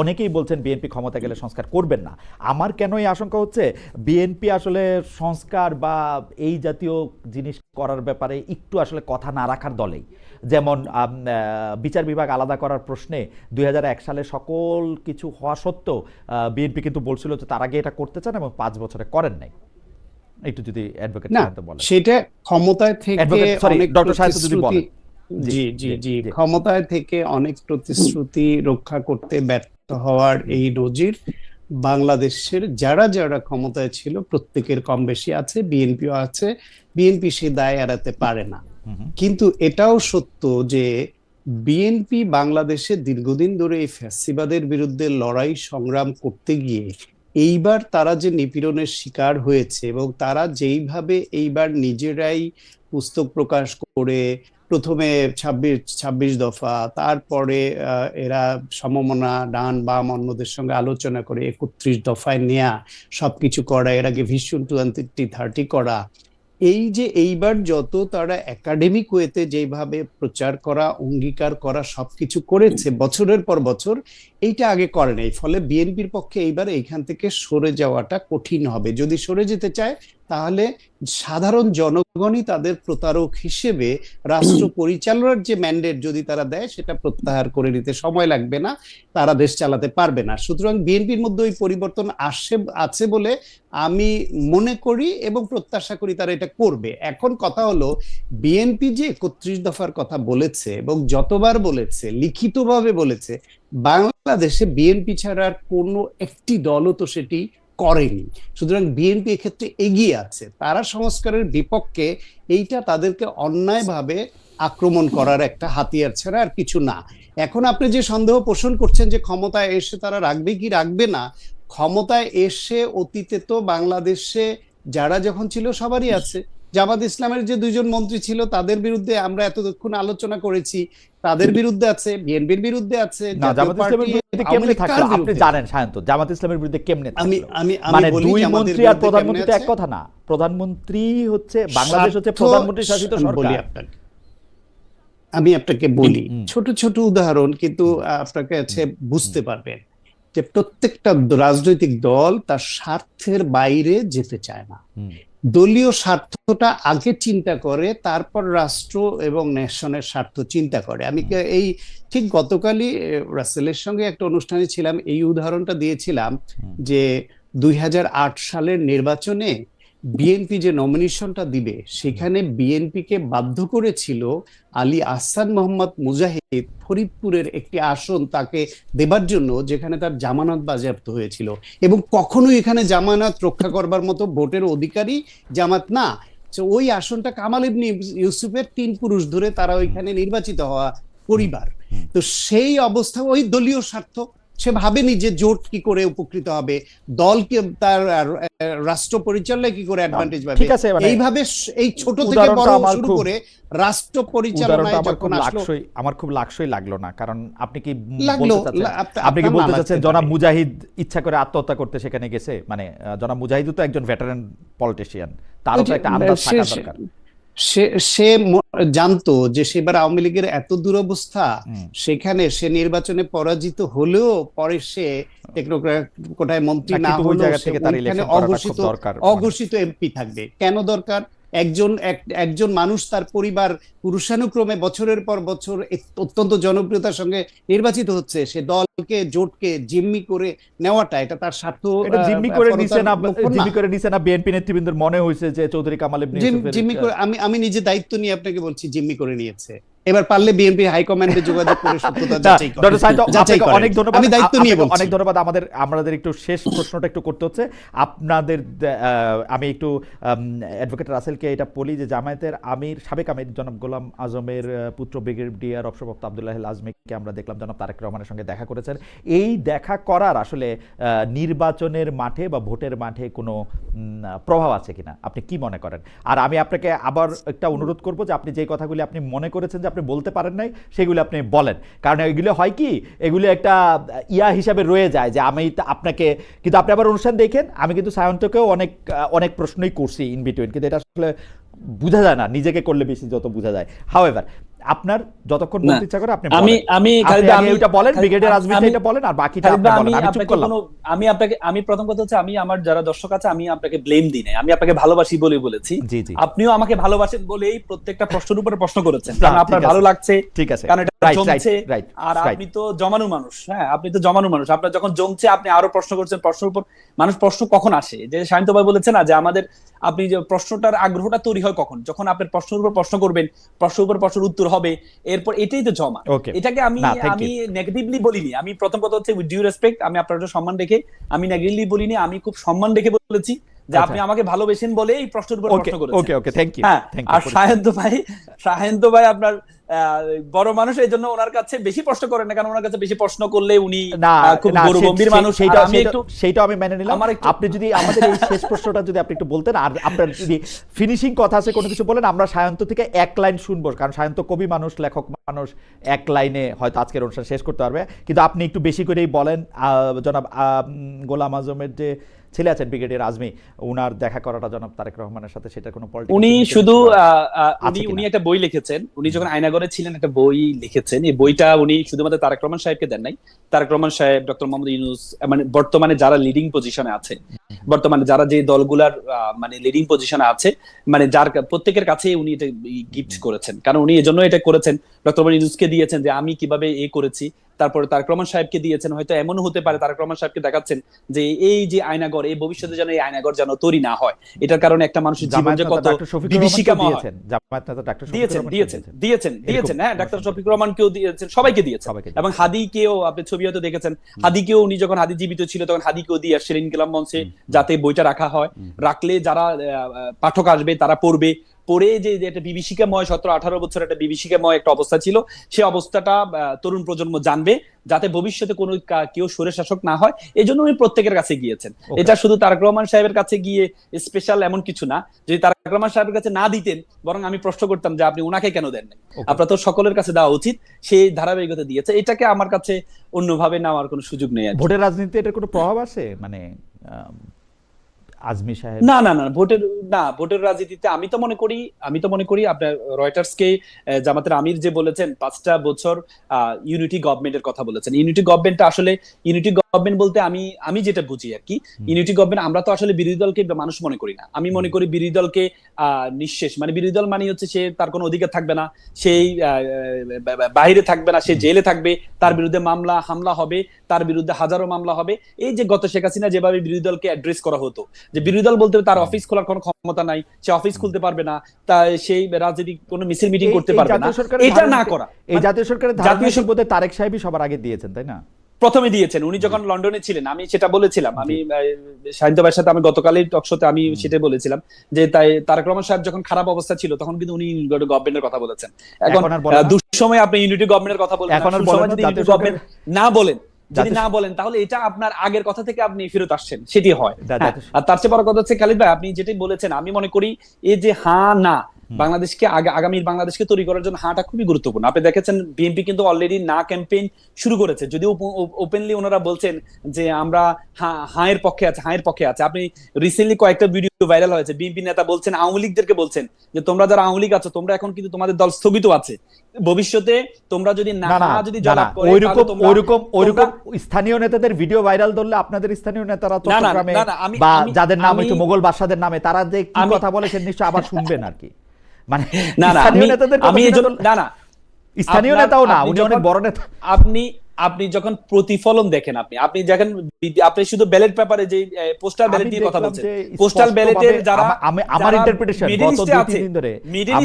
অনেকেই বলছেন বিএনপি ক্ষমতা গেলে সংস্কার করবেন না। আমার কেন এই আশঙ্কা হচ্ছে, বিএনপি আসলে সংস্কার বা এই জাতীয় জিনিস করার ব্যাপারে একটু আসলে কথা না রাখার দলেই। যেমন বিচার বিভাগ আলাদা করার প্রশ্নে 2001 সালে সকল কিছু হওয়া সত্ত্বেও বিএনপি কিন্তু বলছিল যে তার আগে এটা করতে চান এবং 5 বছরে করেন নাই। একটু যদি অ্যাডভোকেট সাহেব বলেন। সেটা ক্ষমতায় থেকে ডক্টর সাহেব যদি বলেন। জি, ক্ষমতায় থেকে অনেক প্রতিশ্রুতি রক্ষা করতে ব্যর্থ হওয়ার এই নজির বাংলাদেশের যারা ক্ষমতায় ছিল প্রত্যেকের কম বেশি আছে, বিএনপিও আছে। বিএনপি সে দায় এড়াতে পারে না। কিন্তু এটাও সত্য যে বিএনপি বাংলাদেশে দীর্ঘদিন ধরে এই ফ্যাসিবাদের বিরুদ্ধে লড়াই সংগ্রাম করতে গিয়ে এইবার তারা যে নিপীড়নের শিকার হয়েছে, এবং তারা যেইভাবে এইবার নিজেরাই পুস্তক প্রকাশ করে প্রথমে 26 দফা, তারপরে এরা সমমনা ডান বাম অন্যদের সঙ্গে আলোচনা করে 31 দফায় নেয়া, সবকিছু করা, এর আগে ভিশন 2030 করা, এই যে এইবার যত তারা একাডেমিক ওয়েতে যেভাবে প্রচার করা, অঙ্গীকার করা, সবকিছু করেছে বছরের পর বছর, এইটা আগে করে নাই। ফলে বিএনপির পক্ষে এইবার এইখান থেকে সরে যাওয়াটা কঠিন হবে। যদি সরে যেতে চায় তাহলে সাধারণ জনগণই তাদের প্রতারক হিসেবে রাষ্ট্র পরিচালনার যে ম্যান্ডেট যদি তারা দেয় সেটা প্রত্যাহার করে নিতে সময় লাগবে না, তারা দেশ চালাতে পারবে না। সুতরাং বিএনপির মধ্যে ওই পরিবর্তন আছে বলে আমি মনে করি এবং প্রত্যাশা করি তারা এটা করবে। এখন কথা হলো, বিএনপি যে 31 দফার কথা বলেছে এবং যতবার বলেছে, লিখিতভাবে বলেছে, বাংলাদেশে বিএনপি ছাড়া আর কোনো একটি দলও তো সেটি করেনি। সুতরাং বিএনপি এক্ষেত্রে এগিয়ে আছে, তারা সংস্কারের বিপক্ষে, এইটা তাদেরকে অন্যায়ভাবে আক্রমণ করার একটা হাতিয়ার ছাড়া আর কিছু না। এখন আপনি যে সন্দেহ পোষণ করছেন যে ক্ষমতায় এসে তারা রাখবে কি রাখবে না, ক্ষমতায় এসে অতীতে তো বাংলাদেশে যারা যখন ছিল সবারই আছে। জামাত ইসলামের যে 2জন মন্ত্রী ছিল তাদের বিরুদ্ধে আমরা এতক্ষণ আলোচনা করেছি, তাদের বিরুদ্ধে আছে, বিএনপির বিরুদ্ধে আছে, জামাত ইসলামের বিরুদ্ধে কেমনে থাকলো আপনি জানেন সায়ন্ত? জামাত ইসলামের বিরুদ্ধে কেমনে থাকলো? মানে দুই মন্ত্রী আর প্রধানমন্ত্রী তো এক কথা না। প্রধানমন্ত্রী হচ্ছে, বাংলাদেশ হচ্ছে প্রধানমন্ত্রী শাসিত সরকার। আমি আপনাকে বলি ছোট ছোট উদাহরণ, কিন্তু আপনাকে কাছে বুঝতে পারবেন যে প্রত্যেকটা রাজনৈতিক দল তার স্বার্থের বাইরে যেতে চায় না, দলীয় স্বার্থটা আগে চিন্তা করে, তারপর রাষ্ট্র এবং নেশনের স্বার্থ চিন্তা করে। আমি এই ঠিক গতকালই রাসেলের সঙ্গে একটা অনুষ্ঠানে ছিলাম, এই উদাহরণটা দিয়েছিলাম যে 2008 সালের নির্বাচনে বিএনপি যে নমিনেশনটা দিবে সেখানে বিএনপিকে বাধ্য করেছিল আলী আহসান মোহাম্মদ মুজাহিদ ফরিদপুরের একটি আসন তাকে দেবার জন্য, যেখানে তার জামানত বাজেয়াপ্ত হয়েছিল, এবং কখনোই এখানে জামানত রক্ষা করবার মতো ভোটের অধিকারী জামাত না। ওই আসনটা কামাল ইবনে ইউসুফের 3 পুরুষ ধরে তারা ওইখানে নির্বাচিত হওয়া পরিবার। তো সেই অবস্থা, ওই দলীয় স্বার্থ, সে ভাবেনি যে জোট কি করে উপকৃত হবে, দলকে তার রাষ্ট্র পরিচালনায় কি করে অ্যাডভান্টেজ পাবে। এইভাবে এই ছোট থেকে বড় শুরু করে রাষ্ট্র পরিচালনায় যখন আসলো, আমার খুব লাগসই লাগলো না। কারণ আপনি কি বলতে চাচ্ছেন জনাব মুজাহিদ ইচ্ছা করে আত্মহত্যা করতে সেখানে গেছে? মানে জনাব মুজাহিদ তো একজন ভেটারান পলিটিশিয়ান, তারও তো একটা আন্দাজ থাকা দরকার। সে জানতো যে সেবার আওয়ামী লীগের এত দুরবস্থা, সেখানে সে নির্বাচনে পরাজিত হলেও পরে সে কোটায় মন্ত্রী না হলেও অঘোষিত এমপি থাকবে। কেন দরকার? একজন মানুষ তার পরিবার পুরুষানুক্রমে বছরের পর বছর অত্যন্ত জনপ্রিয়তার সঙ্গে নির্বাচিত হচ্ছে, সে দলকে জোটকে জিম্মি করে নেওয়াটা, এটা তার স্বার্থ। জিম্মি করে নিছে না বিএনপি নেতৃবৃন্দের মনে হয়েছে যে চৌধুরী কামাল ইবনে ইউসুফের জিম্মি করে, আমি নিজে দায়িত্ব নিয়ে আপনাকে বলছি, জিম্মি করে নিয়েছে। এবার পারলে বিএনপি হাইকমান্ডে যোগাযোগ করে সত্যতা যাচাই করে। অনেক ধন্যবাদ, আমি দায়িত্ব নিয়ে বলছি। অনেক ধন্যবাদ। আমাদের একটু শেষ প্রশ্নটা একটু করতে হচ্ছে আপনাদের। আমি একটু অ্যাডভোকেট রাসেলকে এটা বলি যে জামায়াতের সাবেক আমির জনাব গোলাম আজমের পুত্র ব্রিগেডিয়ার অবসরপ্রাপ্ত আব্দুল্লাহ আজমিকে আমরা দেখলাম জনাব তারেক রহমানের সঙ্গে দেখা করেছেন। এই দেখা করার আসলে নির্বাচনের মাঠে বা ভোটের মাঠে কোনো প্রভাব আছে কিনা আপনি কি মনে করেন? আর আমি আপনাকে আবার একটা অনুরোধ করব যে আপনি যে কথাগুলি আপনি মনে করেছেন যে আপনি বলতে পারেন নাই সেগুলো আপনি বলেন, কারণ এগুলো হয় কি, এগুলো একটা হিসাবে রয়ে যায় যে আমি আপনাকে, কিন্তু আপনি আবার অনুষ্ঠান দেখেন, আমি কিন্তু সায়ন্তকেও অনেক প্রশ্নই করছি ইন বিটুইন, কিন্তু এটা আসলে বোঝা যায় না, নিজেকে করলে বেশি যত বোঝা যায়। হাউএভার আপনার যতক্ষণ বলতে ইচ্ছা করে আপনি এটা বলেন, ব্রিগেডিয়ার আজমিটা এটা বলেন, আর বাকিটা আপনি বলেন। আমি চুপ করলাম। আমি প্রথম কথা হচ্ছে, আমি আমার যারা দর্শক আছে আমি আপনাকে ব্লেম দিই নাই, আমি আপনাকে ভালোবাসি বলে বলেছি। আপনিও আমাকে ভালোবাসেন বলেই প্রত্যেকটা প্রশ্নের উপরে প্রশ্ন করেছেন, কারণ আপনার ভালো লাগছে, ঠিক আছে, কারণ এটা জমছে। আর আপনি তো জমানো মানুষ, হ্যাঁ আপনি তো জমানো মানুষ, আপনার যখন জমছে আপনি আরো প্রশ্ন করছেন, প্রশ্নের উপর মানুষ প্রশ্ন কখন আসে, যে শান্ত ভাই বলেছে না যে আমাদের, আপনি যে প্রশ্নটার আগ্রহটা তৈরি হয় কখন, যখন আপনার প্রশ্নের উপর প্রশ্ন করবেন, প্রশ্নের উপর প্রশ্নের উত্তর হবে, এরপর এটাই তো জমা। এটাকে আমি নেগেটিভলি বলিনি। আমি প্রথম কথা হচ্ছে উইথ ডিউ রেসপেক্ট, আমি আপনার সম্মান রেখে আমি নেগেটিভলি বলিনি, আমি খুব সম্মান রেখে বলেছি যে আপনি আমাকে ভালোবেসেন বলে এই প্রশ্নের উপর প্রশ্ন করেছেন। ওকে ওকে, থ্যাংক ইউ। আর শাহেন্ত ভাই আপনার বড় মানুষ, এই জন্য ওনার কাছে বেশি প্রশ্ন করেন না, কারণ ওনার কাছে বেশি প্রশ্ন করলে উনি খুব গম্ভীর মানুষ। সেইটা আমি মেনে নিলাম। আপনি যদি আমাদের এই শেষ প্রশ্নটা যদি আপনি একটু বলতেন, আর আপনার যদি ফিনিশিং কথা আছে কোনো কিছু বলেন, আমরা সায়ন্ত থেকে এক লাইন শুনবো, কারণ সায়ন্ত কবি মানুষ, লেখক মানুষ, এক লাইনে হয়তো আজকের অনুষ্ঠান শেষ করতে পারবে, কিন্তু আপনি একটু বেশি করেই বলেন। জনাব গোলাম আজমের যে ছেলে আছেন ব্রিগেডিয়ার আজমি, উনার দেখা করাটা জনাব তারেক রহমানের সাথে, সেটা কোনো পলিটিক্যাল, উনি শুধু উনি একটা বই লিখেছেন, উনি যখন আয়নাগর আয়নাগরে ছিলেন একটা বই লিখেছেন। এই বইটা উনি শুধুমাত্র তারেক রহমান সাহেবকে দেন নাই, তারেক রহমান সাহেব, ডক্টর মোহাম্মদ ইউনূস, মানে বর্তমানে যারা লিডিং পজিশনে আছে, বর্তমানে যারা যে দলগুলার মানে লিডিং পজিশনে আছে, মানে যার প্রত্যেকের কাছে উনি এটা গিফট করেছেন। কারণ উনি এজন্য এটা করেছেন, ডক্টর মোহাম্মদ ইউনূসকে দিয়েছেন যে আমি কিভাবে করেছি, তারপরে তারেক রহমান সাহেবকে দিয়েছেন। হয়তো এমনও হতে পারে তারেক রহমান সাহেবকে দেখাচ্ছেন যে এই যে আয়নাগর, এই ভবিষ্যতে যেন এই আয়নাগর যেন তৈরি না হয়, এটার কারণে একটা মানুষের জীবন যে কত বিভীষিকাময় হয়। দিয়েছেন হ্যাঁ, ডাক্তার শফিক রহমানকেও দিয়েছেন, সবাইকে দিয়েছেন। এবং হাদিকেও আপনি ছবি হয়তো দেখেছেন, হাদিকেও উনি যখন হাদি জীবিত ছিল তখন হাদিকেও দিয়ে আসছিলেন ইনকিলাব মঞ্চে, যাতে বইটা রাখা হয়, রাখলে যারা পাঠক আসবে তারা পড়বে, পরে যে একটা বিভীষিকাময় 17-18 বছর একটা বিভীষিকাময় একটা অবস্থা ছিল, সেই অবস্থাটা তরুণ প্রজন্ম জানবে, যাতে ভবিষ্যতে কোনো কেউ স্বৈর শাসক না হয়। এই জন্য উনি প্রত্যেকের কাছে গিয়েছেন। এটা শুধু তারেক রহমান সাহেবের কাছে গিয়ে স্পেশাল এমন কিছু না। যদি তারেক রহমান সাহেবের কাছে না দিতেন, বরং আমি প্রশ্ন করতাম যে আপনি ওনাকে কেন দেন নাই, আপনার তো সকলের কাছে দেওয়া উচিত। সেই ধারাবাহিকতা দিয়েছে, এটাকে আমার কাছে অন্যভাবে নেওয়ার কোনো সুযোগ নেই। ভোটের রাজনীতিতে এটার কোনো প্রভাব আছে, মানে আজমি সাহেব? না, ভোটের রাজনীতিতে আমি তো মনে করি আপনার রয়টার্সকে জামাতের আমির যে বলেছেন 5টা বছর ইউনিটি গভর্নমেন্টের কথা বলেছেন। ইউনিটি গভর্নমেন্টটা আসলে ইউনিটি গভর্নমেন্ট বলতে আমি যেটা বুঝি আর কি, ইউনিটি গভর্নমেন্ট আমরা তো আসলে বিরোধী দলকে মানুষ মনে করি না। আমি মনে করি বিরোধী দলকে নিঃশেষ, মানে বিরোধী দল মানে হচ্ছে সে তার কোনো অধিকার থাকবে না, সেই বাইরে থাকবে না, সে জেলে থাকবে, তার বিরুদ্ধে মামলা হামলা হবে, তার বিরুদ্ধে হাজারো মামলা হবে। এই যে গত শেখ হাসিনা যেভাবে বিরোধী দলকে অ্যাড্রেস করা হতো, যে বিরোধী দল বলতে তার অফিস খোলার কোনো ক্ষমতা নাই, সে অফিস খুলতে পারবে না, তাই সেই রাজনীতি কোনো মিছিল মিটিং করতে পারবে না, এটা না করা। এই জাতীয় সরকারের জাতীয় সম্পদে তারেক সাহেবই সবার আগে দিয়েছেন, তাই না? প্রথমে দিয়েছেন উনি যখন লন্ডনে ছিলেন। আমি সেটা বলেছিলাম, আমি শাহিন ভাইয়ের সাথে আমি গতকালই টক শোতে আমি সেটা বলেছিলাম যে তাই তারেক রহমান সাহেব যখন খারাপ অবস্থা ছিল তখন কিন্তু উনি গভর্নমেন্টের কথা বলেছেন। এখন দুঃসময় আপনি ইউনিটি গভর্নমেন্টের কথা বলেন, এখন যদি ইউনিটি গভর্নমেন্ট না বলেন, যদি না বলেন, তাহলে এটা আপনার আগের কথা থেকে আপনি ফেরত আসছেন, সেটি হয়। আর তার চেয়ে বড় কথা হচ্ছে খালিদ ভাই, আপনি যেটি বলেছেন, আমি মনে করি এই যে হ্যাঁ না, বাংলাদেশকে আগামীর বাংলাদেশকে তৈরি করার জন্য হাঁটা খুবই গুরুত্বপূর্ণ। আপনি দেখেছেন বিএনপি কিন্তু অলরেডি না ক্যাম্পেইন শুরু করেছে, যদিও ওপেনলি ওনারা বলছেন যে আমরা হাঁয়ের পক্ষে আছে। আপনি রিসেন্টলি কয়েকটা ভিডিও ভাইরাল হয়েছে, বিএনপি নেতা বলছেন, আওয়ামী লীগদেরকে বলছেন যে তোমরা যারা আওয়ামী লীগ আছো, তোমরা এখন কিন্তু তোমাদের দল স্থগিত আছে, ভবিষ্যতে তোমরা যদি যদি জবাব করে, ওইরকম স্থানীয় নেতাদের ভিডিও ভাইরাল ধরলে আপনাদের স্থানীয় নেতারা চট্টগ্রামে বা যাদের নাম একটু মোগল বাদশাদের নামে, তারা যে কি কথা বলে সে নিশ্চয় আবার শুনবেন আর কি। মানে স্থানীয় নেতাদের স্থানীয় নেতাও না, উনি অনেক বড় নেতা। আপনি যখন প্রতিফলন দেখেন, আপনি শুধু ব্যালট পেপারে যে পোস্টাল ব্যালট নিয়ে কথা বলছেন, পোস্টাল ব্যালটের যারা আমার ইন্টারপ্রিটেশন গত 2-3 দিন ধরে মিডল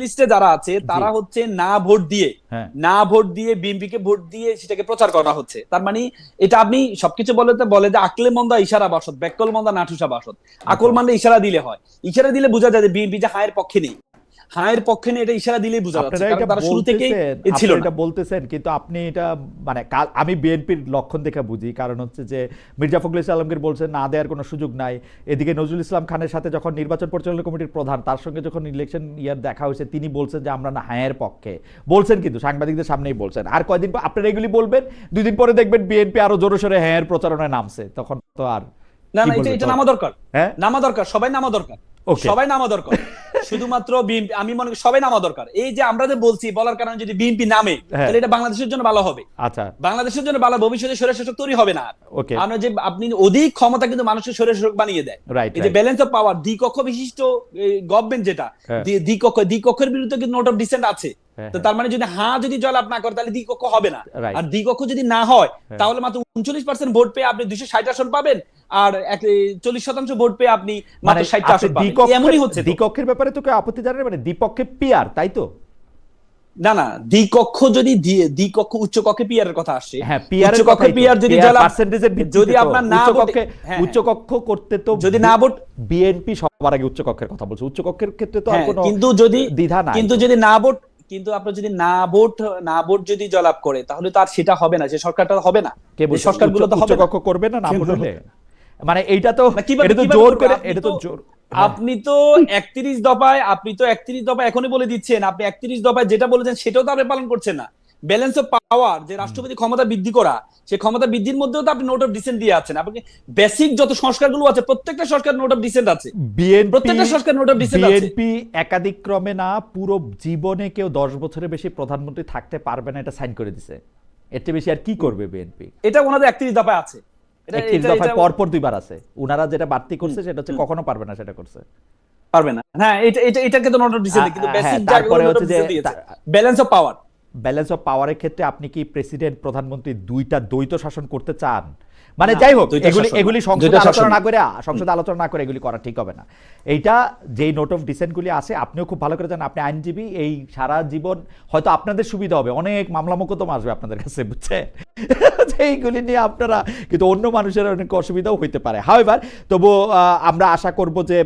ইস্টে যারা আছে তারা হচ্ছে না ভোট দিয়ে বিএনপি কে ভোট দিয়ে সেটাকে প্রচার করা হচ্ছে। তার মানে এটা আপনি সবকিছু বলে যে আকলে মন্দা ইশারা বাসদ, বেকল মন্দা নাঠুসা বাসদ। আকল মানে ইশারা দিলে হয়, ইশারা দিলে বোঝা যায় যে বিএনপি যে হায়ের পক্ষে নেই, হায়ের পক্ষে নেই, এটা ইশারা দিলেই বোঝা যাচ্ছে, কারণ তারা শুরু থেকেই ছিল না। এটা বলতেছেন, কিন্তু আপনি এটা মানে আমি বিএনপির লক্ষণ দেখে বুঝি, কারণ হচ্ছে যে মির্জা ফখরুল ইসলাম আলমগীর বলছেন না দেওয়ার কোনো সুযোগ নাই, এদিকে নজরুল ইসলাম খানের সাথে যখন নির্বাচন পরিচালনা কমিটির প্রধান, তার সঙ্গে যখন ইলেকশন দেখা হয়েছে, তিনি বলছেন যে আমরা না হায়ের পক্ষে বলছেন, কিন্তু সাংবাদিকদের সামনেই বলছেন। আর কয়দিন পর আপনারা এগুলি বলবেন, 2 দিন পরে দেখবেন বিএনপি আরো জোরে সোরে হায়ের প্রচারণায় নামছে, তখন তো আর না, এটা নামা দরকার, সবাই নামা দরকার, শুধুমাত্র বিএনপি, আমি মনে করি সবাই নামা দরকার। এই যে আমরা যে বলছি, বলার কারণে যদি বিএনপি নামে, তাহলে এটা বাংলাদেশের জন্য ভালো হবে। আচ্ছা, বাংলাদেশের জন্য ভালো, ভবিষ্যতে স্বৈর শাসক তৈরি হবে না। আমরা যে আপনি অধিক ক্ষমতা কিন্তু মানুষের স্বৈর শাসক বানিয়ে দেয়। এই যে ব্যালেন্স অফ পাওয়ার, দ্বিকক্ষ বিশিষ্ট গভর্নমেন্ট, যেটা দ্বিকক্ষের বিরুদ্ধে কিন্তু নোট অফ ডিসেন্ট আছে। তো তার মানে যদি যদি জয়লাভ না করে, তাহলে দ্বিকক্ষ হবে না। আর দ্বিকক্ষ যদি না হয়, তাহলে মাত্র 39% ভোট পেয়ে আপনি 260 আসন পাবেন, আর 40% ভোট পেয়ে আপনি মাত্র 60 আসন পাবেন। এমনই হচ্ছে। দ্বিকক্ষের ব্যাপারে তো কেউ আপত্তি জানায়, মানে দ্বিপক্ষে পিআর, তাই তো? না, দ্বিকক্ষ যদি দ্বিকক্ষ উচ্চ কক্ষে পিআর এর কথা আসছে, উচ্চ কক্ষে পিআর যদি পার্সেন্টেজের ভিত্তিতে, যদি আপনার না উচ্চ কক্ষ করতে তো যদি না ভোট, বিএনপি সবার আগে উচ্চ কক্ষের কথা বলছে, উচ্চ কক্ষের ক্ষেত্রে তো আর কোনো দ্বিধা নাই। কিন্তু যদি না ভোট, কিন্তু আপনার যদি না ভোট যদি জয়লাভ করে, তাহলে তো আর সেটা হবে না, যে সরকারটা হবে না, সরকারগুলো তো হবে উচ্চ কক্ষ করবে না, না ভোট হলে। মানে এইটা তো জোর করে, এটা তো জোর। আপনি তো 31 দফায় এখনই বলে দিচ্ছেন, আপনি 31 দফায় যেটা বলেছেন সেটাও তো আপনি পালন করছেন না। ব্যালেন্স অফ পাওয়ার, যে রাষ্ট্রপতি ক্ষমতা বৃদ্ধি করা, সেই ক্ষমতা বৃদ্ধির মধ্যেও তো আপনি নোট অফ ডিসেন্ট দিয়ে আছেন। আপনি বেসিক যত সংস্কারগুলো আছে প্রত্যেকটা সংস্কার নোট অফ ডিসেন্ট আছে, প্রত্যেকটা সংস্কার নোট অফ ডিসেন্ট আছে। বিএনপি একাধিক ক্রমে না পুরো জীবনে কেউ 10 বছরের বেশি প্রধানমন্ত্রী থাকতে পারবে না, এটা সাইন করে দিছে। এর চেয়ে বেশি আর কি করবে বিএনপি? এটা ওনাদের 31 দফায় আছে, পরপর 2বার আছে। উনারা যেটা বাড়তি করছে সেটা হচ্ছে কখনো পারবে না সেটা করছে, পারবে না। হ্যাঁ, এটাকে তো নোট অফ ডিসেন্ট, কিন্তু বেসিক তারপরে হচ্ছে যে balance of power, balance of পাওয়ারের ক্ষেত্রে আপনি কি প্রেসিডেন্ট প্রধানমন্ত্রী দুইটা দ্বৈত শাসন করতে চান? মানে যাই হোক, এগুলি সংসদে আলোচনা না করে এগুলি করা ঠিক হবে না। এইটা যেই নোট অফ ডিসেন্টগুলি আছে, আপনিও খুব ভালো করে জানেন, আপনি আইনজীবী, এই সারা জীবন হয়তো আপনাদের সুবিধা হবে, অনেক মামলা মোকদ্দমা আসবে আপনাদের কাছে, বুঝছেন? এইগুলি নিয়ে আপনারা, কিন্তু অন্য মানুষের অনেক অসুবিধাও হইতে পারে। হাওয়েভার, তবু আমরা আশা করব যে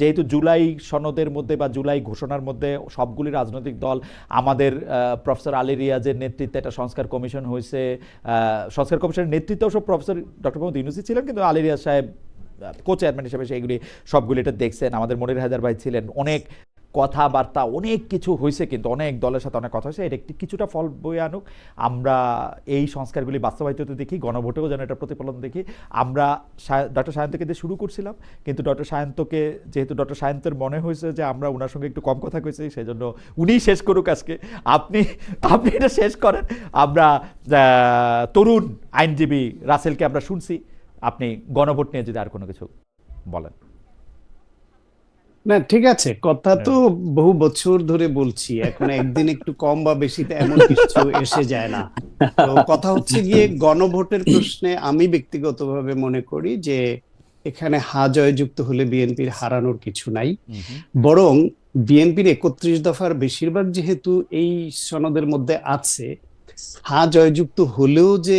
যেহেতু জুলাই সনদের মধ্যে বা জুলাই ঘোষণার মধ্যে সবগুলি রাজনৈতিক দল, আমাদের প্রফেসর আলী রিয়াজের নেতৃত্বে একটা সংস্কার কমিশন হয়েছে, সংস্কার কমিশনের নেতৃত্ব সব প্রফেসর ডক্টর মোহাম্মদ ইউনূসী ছিলেন, কিন্তু আলী রিয়াজ সাহেব কো চেয়ারম্যান হিসেবে সেইগুলি সবগুলি এটা দেখছেন। আমাদের মনির হায়দার ভাই ছিলেন, অনেক কথাবার্তা, অনেক কিছু হয়েছে, কিন্তু অনেক দলের সাথে অনেক কথা হয়েছে। এটা একটি কিছুটা ফল বয়ে আনুক, আমরা এই সংস্কারগুলি বাস্তবায়িত হতে দেখি, গণভোটেও যেন এটা প্রতিফলন দেখি। আমরা ডক্টর সায়ন্তকে দিয়ে শুরু করছিলাম, কিন্তু যেহেতু ডক্টর সায়ন্তের মনে হয়েছে যে আমরা ওনার সঙ্গে একটু কম কথা কইছি, সেই জন্য উনিই শেষ করুক আজকে। আপনি এটা শেষ করেন। আমরা তরুণ আইনজীবী রাসেলকে আমরা শুনছি, আপনি গণভোট নিয়ে যদি আর কোনো কিছু বলেন। না, ঠিক আছে, কথা তো বহু বছর ধরে বলছি, এখন একদিন একটু কম বা বেশিতে এমন কিছু এসে যায় না। তো কথা হচ্ছে গিয়ে গণভোটের প্রশ্নে আমি ব্যক্তিগতভাবে মনে করি যে এখানে হা জয়যুক্ত হলে বিএনপির হারানোর কিছু নাই, বরং বিএনপির 31 দফার বেশিরভাগ যেহেতু এই সনদের মধ্যে আছে, হা জয়যুক্ত হলেও যে